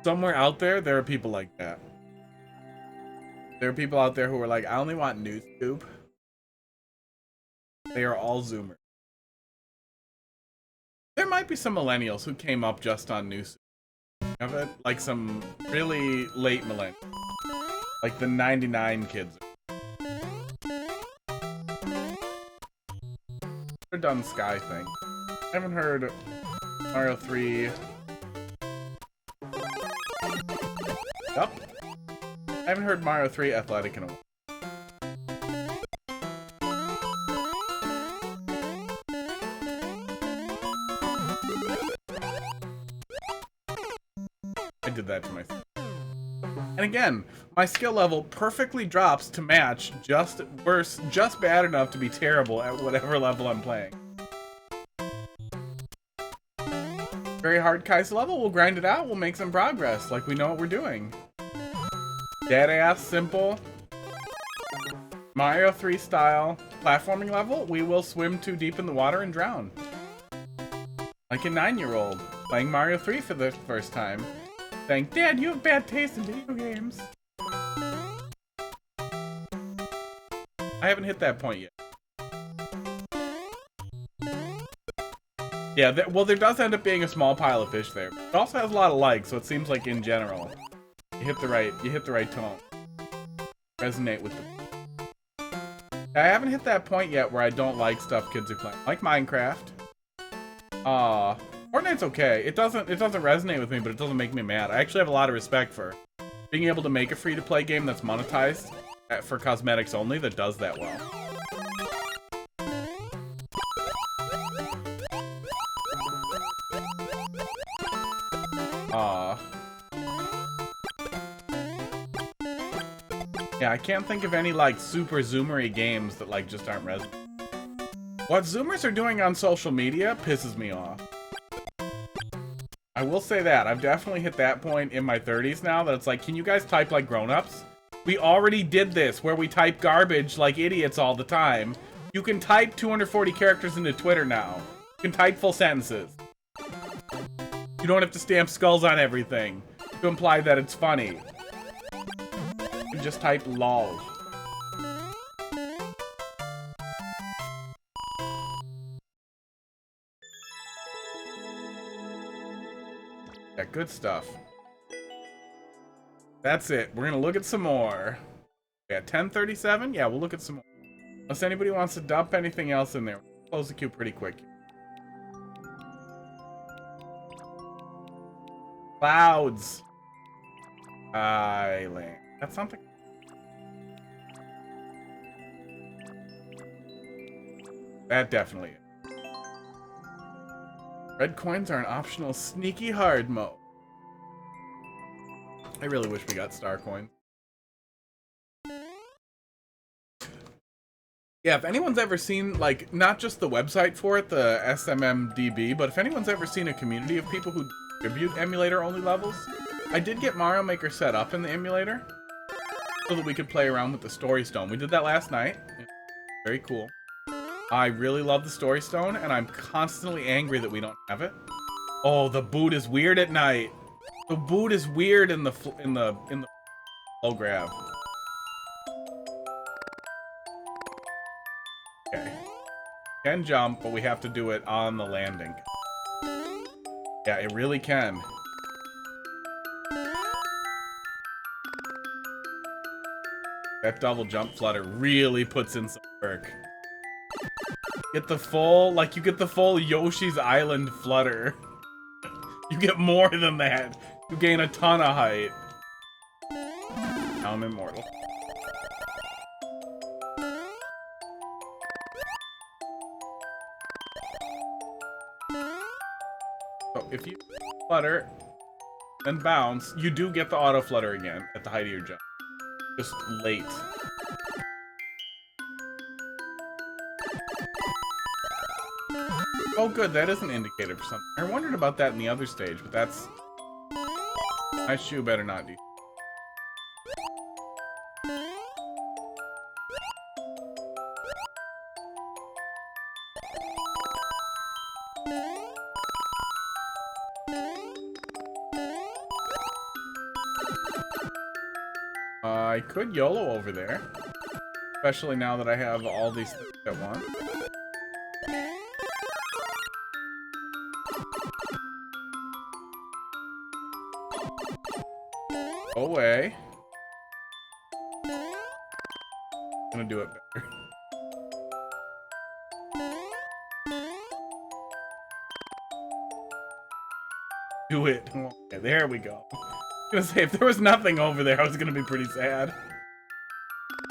Speaker 2: Somewhere out there are people like that. There are people out there who are like, I only want new soup. They are all Zoomers. There might be some millennials who came up just on new soup. Have it? Like some really late millennials. Like the 99 kids. Done Sky thing. I haven't heard Mario 3. Yup. I haven't heard Mario 3 Athletic in a while. I did that to myself. And again, my skill level perfectly drops to match just bad enough to be terrible at whatever level I'm playing. Very hard Kai's level, we'll grind it out, we'll make some progress, like we know what we're doing. Deadass, simple. Mario 3 style platforming level, we will swim too deep in the water and drown. Like a 9-year-old, playing Mario 3 for the first time. Saying, Dad, you have bad taste in video games. I haven't hit that point yet. Yeah, well, there does end up being a small pile of fish there. It also has a lot of likes, so it seems like in general, you hit the right tone. Resonate with the. I haven't hit that point yet where I don't like stuff kids are playing, like Minecraft. Fortnite's okay. It doesn't resonate with me, but it doesn't make me mad. I actually have a lot of respect for being able to make a free-to-play game that's monetized for cosmetics only that does that well. Yeah, I can't think of any, like, super zoomery games that, like, just aren't resonant. What Zoomers are doing on social media pisses me off. I will say that. I've definitely hit that point in my 30s now that it's like, can you guys type like grown-ups? We already did this, where we type garbage like idiots all the time. You can type 240 characters into Twitter now. You can type full sentences. You don't have to stamp skulls on everything to imply that it's funny. You just type lol. Yeah, good stuff. That's it. We're gonna look at some more. Yeah, 1037? Yeah, we'll look at some more. Unless anybody wants to dump anything else in there. We'll close the queue pretty quick. Clouds. Island. That's something. That definitely is. Red coins are an optional sneaky hard mode. I really wish we got star coins. Yeah, if anyone's ever seen, like, not just the website for it, the SMMDB, but if anyone's ever seen a community of people who distribute emulator-only levels, I did get Mario Maker set up in the emulator so that we could play around with the Story Stone. We did that last night. Very cool. I really love the Story Stone, and I'm constantly angry that we don't have it. Oh, the boot is weird at night. The boot is weird in the flow grab. Okay. Can jump, but we have to do it on the landing. Yeah, it really can. That double jump flutter really puts in some work. Get the full, like, you get the full Yoshi's Island flutter. You get more than that. You gain a ton of height. Now I'm immortal. So if you flutter, then bounce, you do get the auto flutter again at the height of your jump. Just late. Oh good, that is an indicator for something. I wondered about that in the other stage, but that's... My shoe better not do. I could YOLO over there. Especially now that I have all these things at once. Go away. I'm gonna do it better. Do it. Okay, there we go. I was gonna say, if there was nothing over there, I was gonna be pretty sad.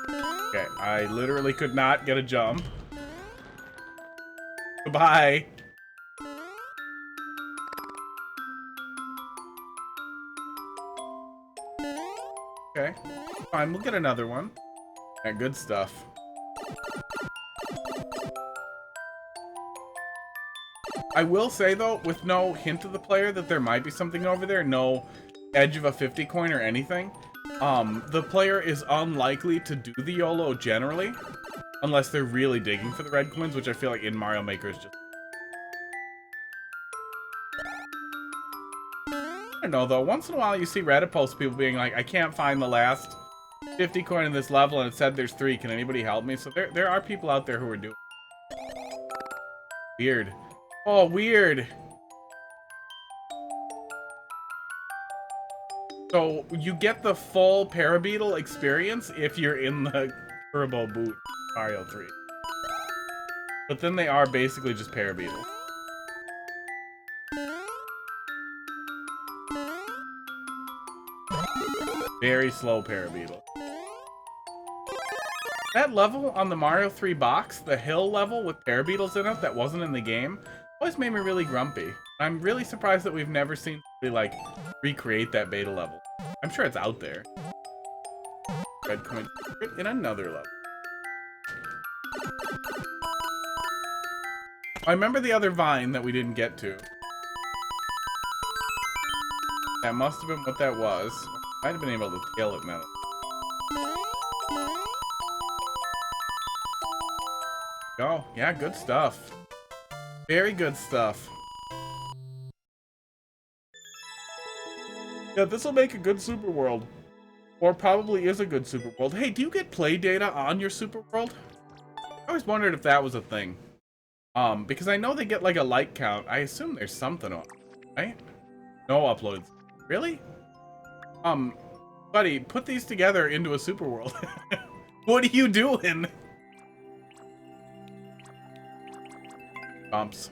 Speaker 2: Okay, I literally could not get a jump. Goodbye. Okay, fine, we'll get another one. Yeah, good stuff. I will say, though, with no hint to the player that there might be something over there, no edge of a 50 coin or anything, the player is unlikely to do the YOLO generally, unless they're really digging for the red coins, which I feel like in Mario Maker is just... I don't know, though. Once in a while, you see Reddit posts people being like, I can't find the last 50 coin in this level, and it said there's 3. Can anybody help me? So there are people out there who are doing weird. Oh, weird. So you get the full Parabeetle experience if you're in the Turbo Boot Mario 3. But then they are basically just Parabeetle. Very slow Parabeetle. That level on the Mario 3 box, the hill level with Parabeetles in it that wasn't in the game, always made me really grumpy. I'm really surprised that we've never seen somebody, like, recreate that beta level. I'm sure it's out there. Red coin in another level. I remember the other vine that we didn't get to. That must have been what that was. Might have been able to tail it now. Oh, yeah, good stuff. Very good stuff. Yeah, this will make a good Super World. Or probably is a good Super World. Hey, do you get play data on your Super World? I always wondered if that was a thing. Because I know they get like a like count. I assume there's something on it, right? No uploads. Really? Buddy, put these together into a super world. What are you doing? Bumps.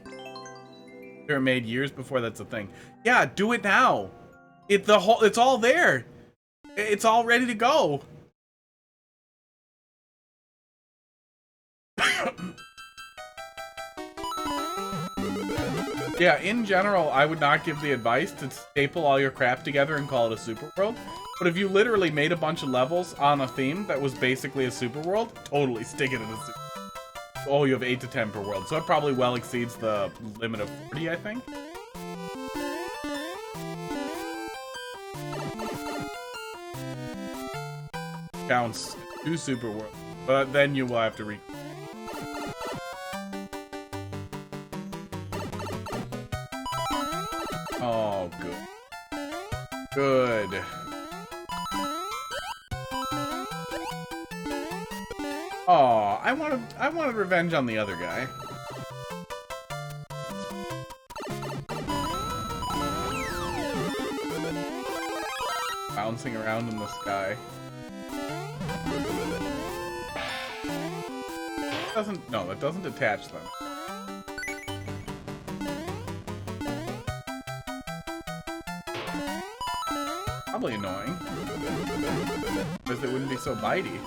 Speaker 2: They were made years before that's a thing. Yeah, do it now. It's all there. It's all ready to go. Yeah, in general, I would not give the advice to staple all your crap together and call it a super world. But if you literally made a bunch of levels on a theme that was basically a super world, totally stick it in a super. Oh, you have 8 to 10 per world, so it probably well exceeds the limit of 40, I think. Counts 2 super worlds, but then you will have to re. Oh, good. Good. Oh, I wanted revenge on the other guy. Bouncing around in the sky. That doesn't detach them. Probably annoying. Because it wouldn't be so bitey.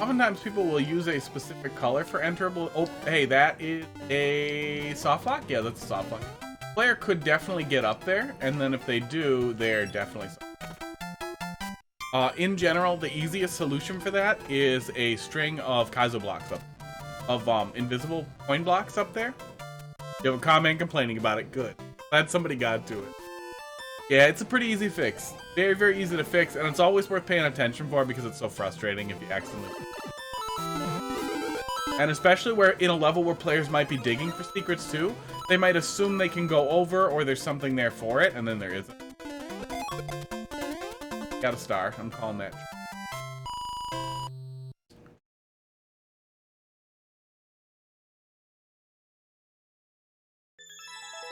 Speaker 2: Oftentimes people will use a specific color for enterable. Oh, hey, that is a soft lock? Yeah, that's a soft lock. Player could definitely get up there, and then if they do, they're definitely soft. In general, the easiest solution for that is a string of Kaizo blocks invisible coin blocks up there. You have a comment complaining about it. Good. Glad somebody got to it. Yeah, it's a pretty easy fix. Very, very easy to fix, and it's always worth paying attention for because it's so frustrating if you accidentally. And especially where in a level where players might be digging for secrets too, they might assume they can go over or there's something there for it, and then there isn't. Got a star. I'm calling that.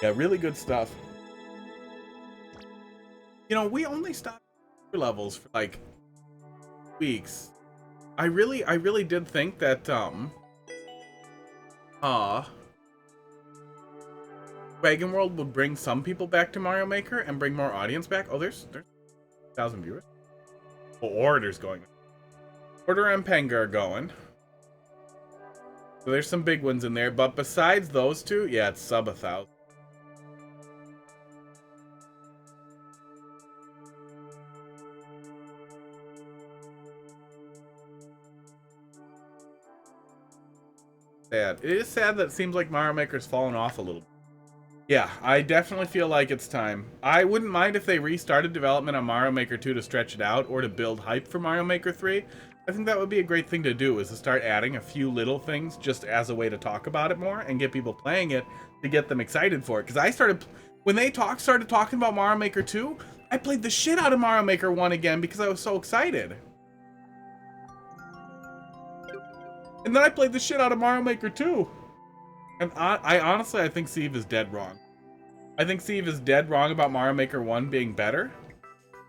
Speaker 2: Yeah, really good stuff. You know, we only stopped levels for like weeks. I really did think that Dragon World would bring some people back to Mario Maker and bring more audience back. Oh, there's 1,000 viewers. Oh, Order's going. Order and Penga are going. So there's some big ones in there, but besides those two, yeah, it's sub 1,000. Sad. It is sad that it seems like Mario Maker's fallen off a little bit. Yeah, I definitely feel like it's time. I wouldn't mind if they restarted development on Mario Maker 2 to stretch it out or to build hype for Mario Maker 3. I think that would be a great thing to do, is to start adding a few little things just as a way to talk about it more and get people playing it to get them excited for it. Because when they started talking about Mario Maker 2, I played the shit out of Mario Maker 1 again because I was so excited. And then I played the shit out of Mario Maker 2. And I think Steve is dead wrong. I think Steve is dead wrong about Mario Maker 1 being better.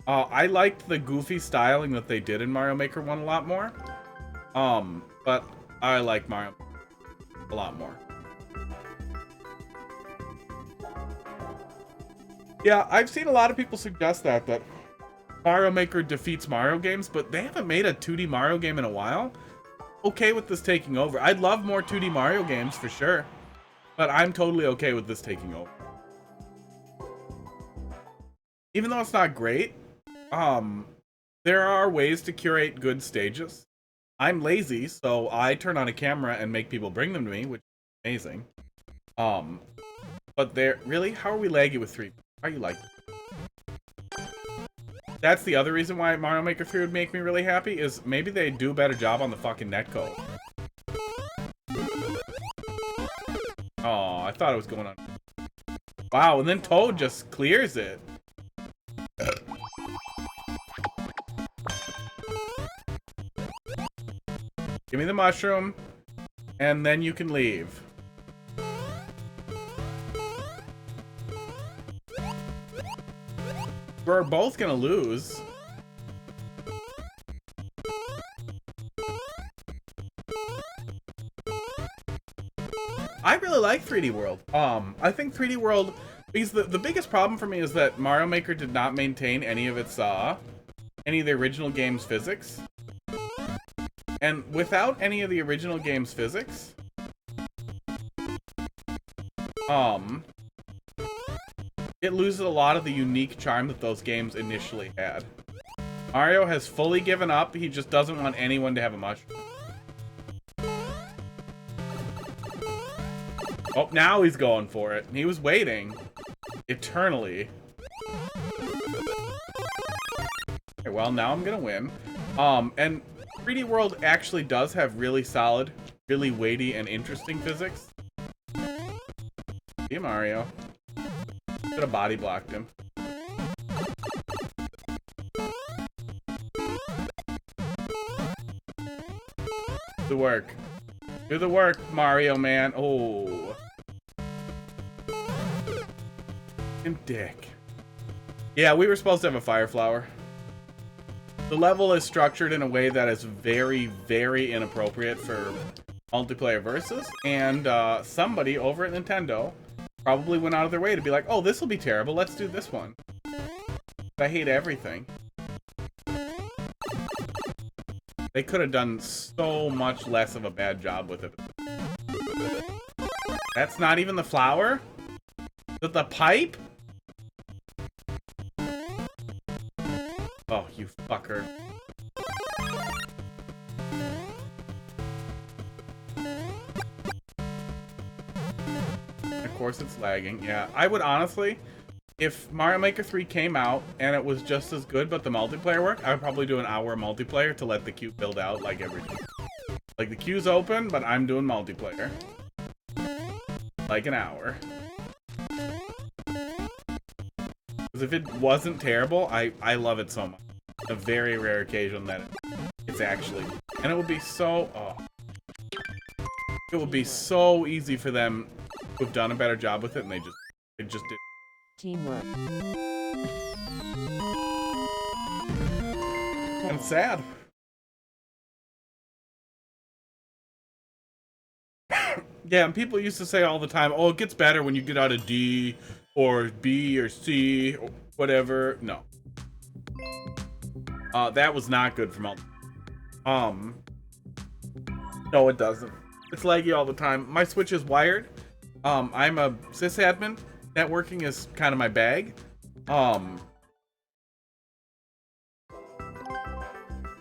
Speaker 2: I liked the goofy styling that they did in Mario Maker 1 a lot more. But I like Mario a lot more. Yeah, I've seen a lot of people suggest that Mario Maker defeats Mario games, but they haven't made a 2D Mario game in a while. Okay with this taking over. I'd love more 2D Mario games for sure, but I'm totally okay with this taking over. Even though it's not great, there are ways to curate good stages. I'm lazy, so I turn on a camera and make people bring them to me, which is amazing. But really, how are we laggy with 3? How are you like this? That's the other reason why Mario Maker 3 would make me really happy, is maybe they do a better job on the fucking netcode. Oh, I thought it was going on. Wow, and then Toad just clears it. Give me the mushroom, and then you can leave. We're both gonna lose. I really like 3D World. I think 3D World, because the biggest problem for me is that Mario Maker did not maintain any of its any of the original game's physics. And without any of the original game's physics, it loses a lot of the unique charm that those games initially had. Mario has fully given up. He just doesn't want anyone to have a mushroom. Oh, now he's going for it. He was waiting eternally. Okay, well, now I'm gonna win. And 3D World actually does have really solid, really weighty, and interesting physics. See Mario. Should have body blocked him. Do the work. Do the work, Mario man. Oh. And dick. Yeah, we were supposed to have a fire flower. The level is structured in a way that is very, very inappropriate for multiplayer versus, and somebody over at Nintendo probably went out of their way to be like, oh, this will be terrible, let's do this one. I hate everything. They could have done so much less of a bad job with it. That's not even the flower? Is it the pipe? Oh, you fucker. Of course it's lagging. Yeah, I would honestly, if Mario Maker 3 came out and it was just as good but the multiplayer worked, I would probably do an hour multiplayer to let the queue build out like everything. Like the queue's open, but I'm doing multiplayer. Like an hour. Because if it wasn't terrible, I love it so much. A very rare occasion that it's actually, and it would be so, it would be so easy for them to have done a better job with it, and they just did.
Speaker 3: Teamwork.
Speaker 2: And it's sad. Yeah, and people used to say all the time, oh, it gets better when you get out of D or B or C or whatever. No. That was not good for multi. No, it doesn't. It's laggy all the time. My Switch is wired. I'm a sysadmin. Networking is kind of my bag.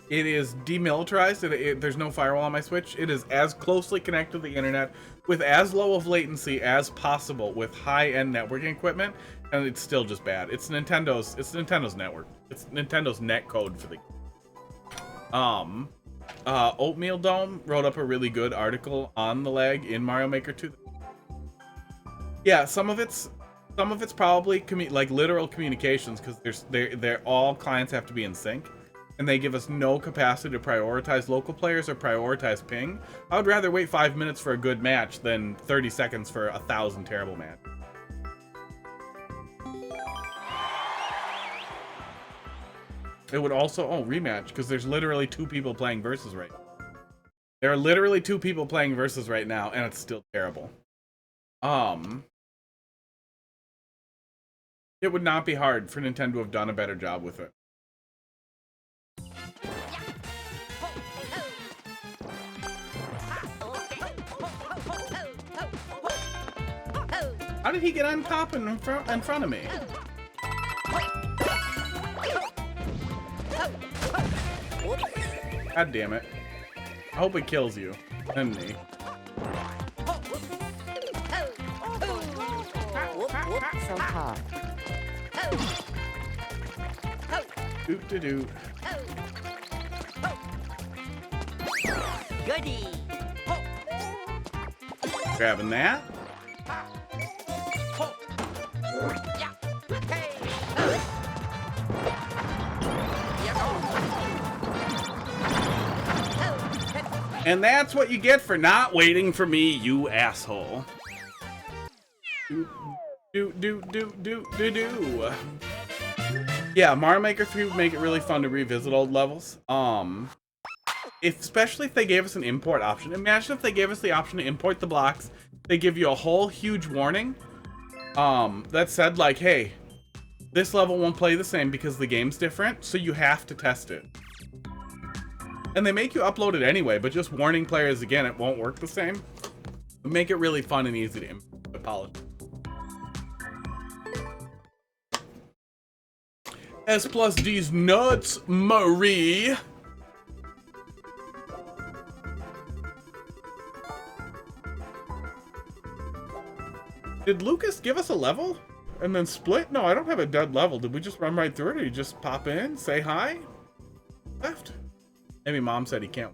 Speaker 2: It is demilitarized. There's no firewall on my Switch. It is as closely connected to the internet with as low of latency as possible with high-end networking equipment, and it's still just bad. It's Nintendo's network. It's Nintendo's net code for the Oatmeal Dome wrote up a really good article on the lag in Mario Maker 2. Yeah, some of it's probably like literal communications, because they're all clients have to be in sync. And they give us no capacity to prioritize local players or prioritize ping. I would rather wait 5 minutes for a good match than 30 seconds for 1,000 terrible matches. It would also, rematch, because there's literally 2 people playing versus right now. There are literally 2 people playing versus right now, and it's still terrible. It would not be hard for Nintendo to have done a better job with it. How did he get on top and in front of me? God damn it. I hope it kills you. And me.
Speaker 3: So hot.
Speaker 2: Doot to doot.
Speaker 4: Goody.
Speaker 2: Grabbing that. And that's what you get for not waiting for me, you asshole. Do. Yeah, Mario Maker 3 would make it really fun to revisit old levels. Especially if they gave us an import option. Imagine if they gave us the option to import the blocks. They give you a whole huge warning that said like, hey, this level won't play the same because the game's different, so you have to test it. And they make you upload it anyway, but just warning players again, it won't work the same. Make it really fun and easy to apologize. S plus D's nuts, Marie. Did Lucas give us a level and then split? No, I don't have a dead level. Did we just run right through it, or you just pop in, say hi, left? Maybe Mom said he can't.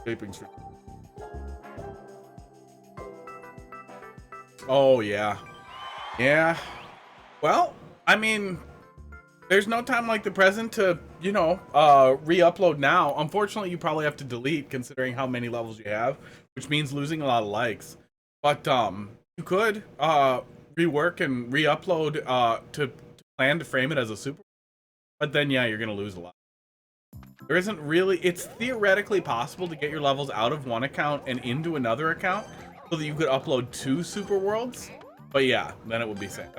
Speaker 2: Vaping stream. Oh, yeah. Yeah. Well, I mean, there's no time like the present to, you know, re-upload now. Unfortunately, you probably have to delete considering how many levels you have, which means losing a lot of likes. But you could rework and re-upload to plan to frame it as a super. But then, yeah, you're going to lose a lot. There isn't really... It's theoretically possible to get your levels out of one account and into another account so that you could upload 2 super worlds. But yeah, then it would be sad.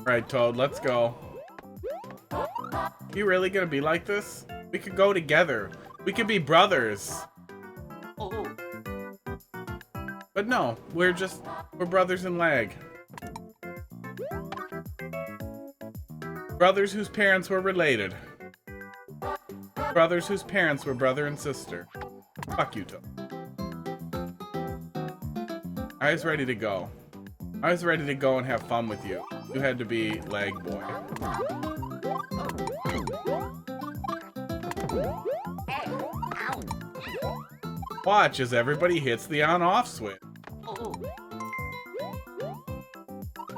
Speaker 2: Alright, Toad, let's go. You really gonna be like this? We could go together. We could be brothers. But no, we're brothers in lag. Brothers whose parents were related. Brothers whose parents were brother and sister. Fuck you, Toad. I was ready to go. I was ready to go and have fun with you. You had to be lag boy. Watch as everybody hits the on-off switch.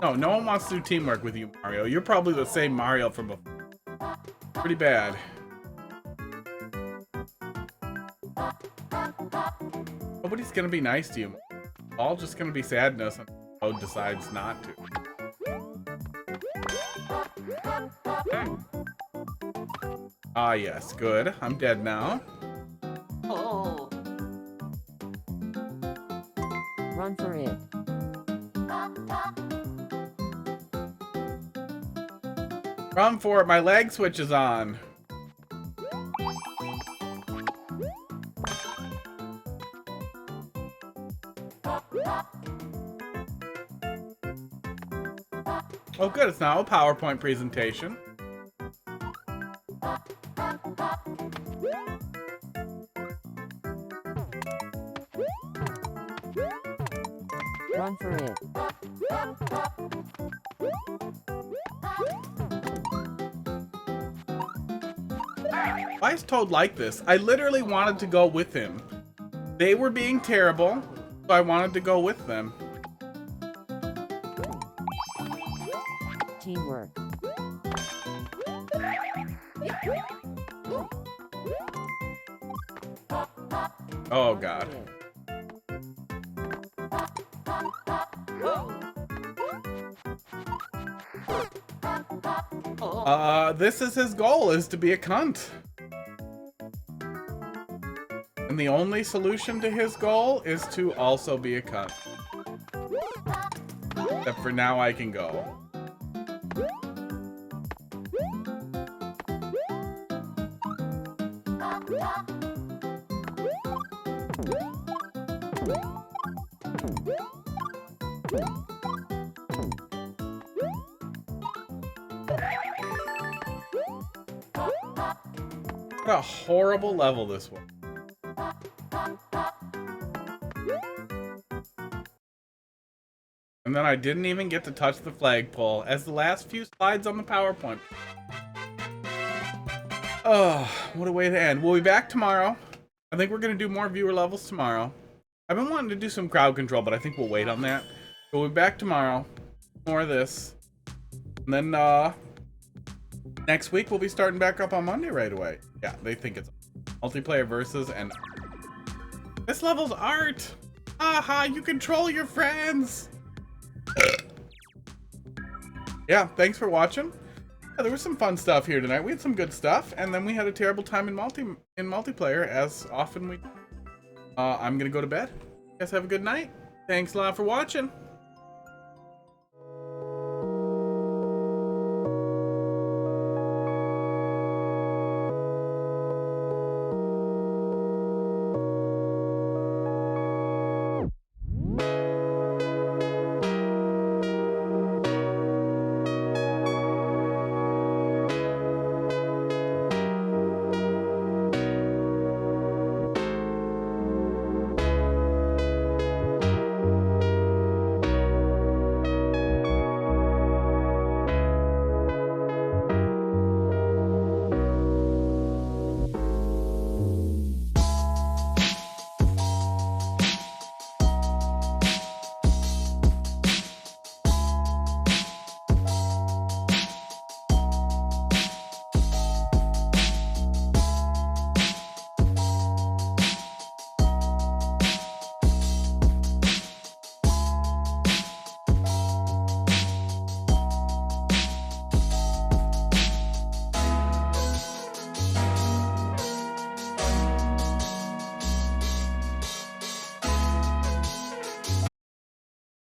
Speaker 2: No, no one wants to do teamwork with you, Mario. You're probably the same Mario from before. Pretty bad. Nobody's gonna be nice to you. All just gonna be sadness and Toad decides not to. Ah, yes, good. I'm dead now.
Speaker 3: Run for it.
Speaker 2: Run for it, my leg switch is on. Oh good, it's now a PowerPoint presentation.
Speaker 3: Run for it.
Speaker 2: Why is Toad like this? I literally wanted to go with him. They were being terrible, so I wanted to go with them.
Speaker 3: Teamwork.
Speaker 2: Oh god. This is his goal, is to be a cunt. And the only solution to his goal is to also be a cunt. Except for now I can go. What a horrible level this was. And then I didn't even get to touch the flagpole as the last few slides on the PowerPoint. Oh, what a way to end. We'll be back tomorrow. I think we're going to do more viewer levels tomorrow. I've been wanting to do some crowd control, but I think we'll wait on that. But we'll be back tomorrow. More of this. And then, next week we'll be starting back up on Monday right away. Yeah, they think it's multiplayer versus and this level's art. Aha, you control your friends. Yeah, thanks for watching. Yeah, there was some fun stuff here tonight. We had some good stuff, and then we had a terrible time in multiplayer, as often we do. I'm gonna go to bed. You guys have a good night. Thanks a lot for watching.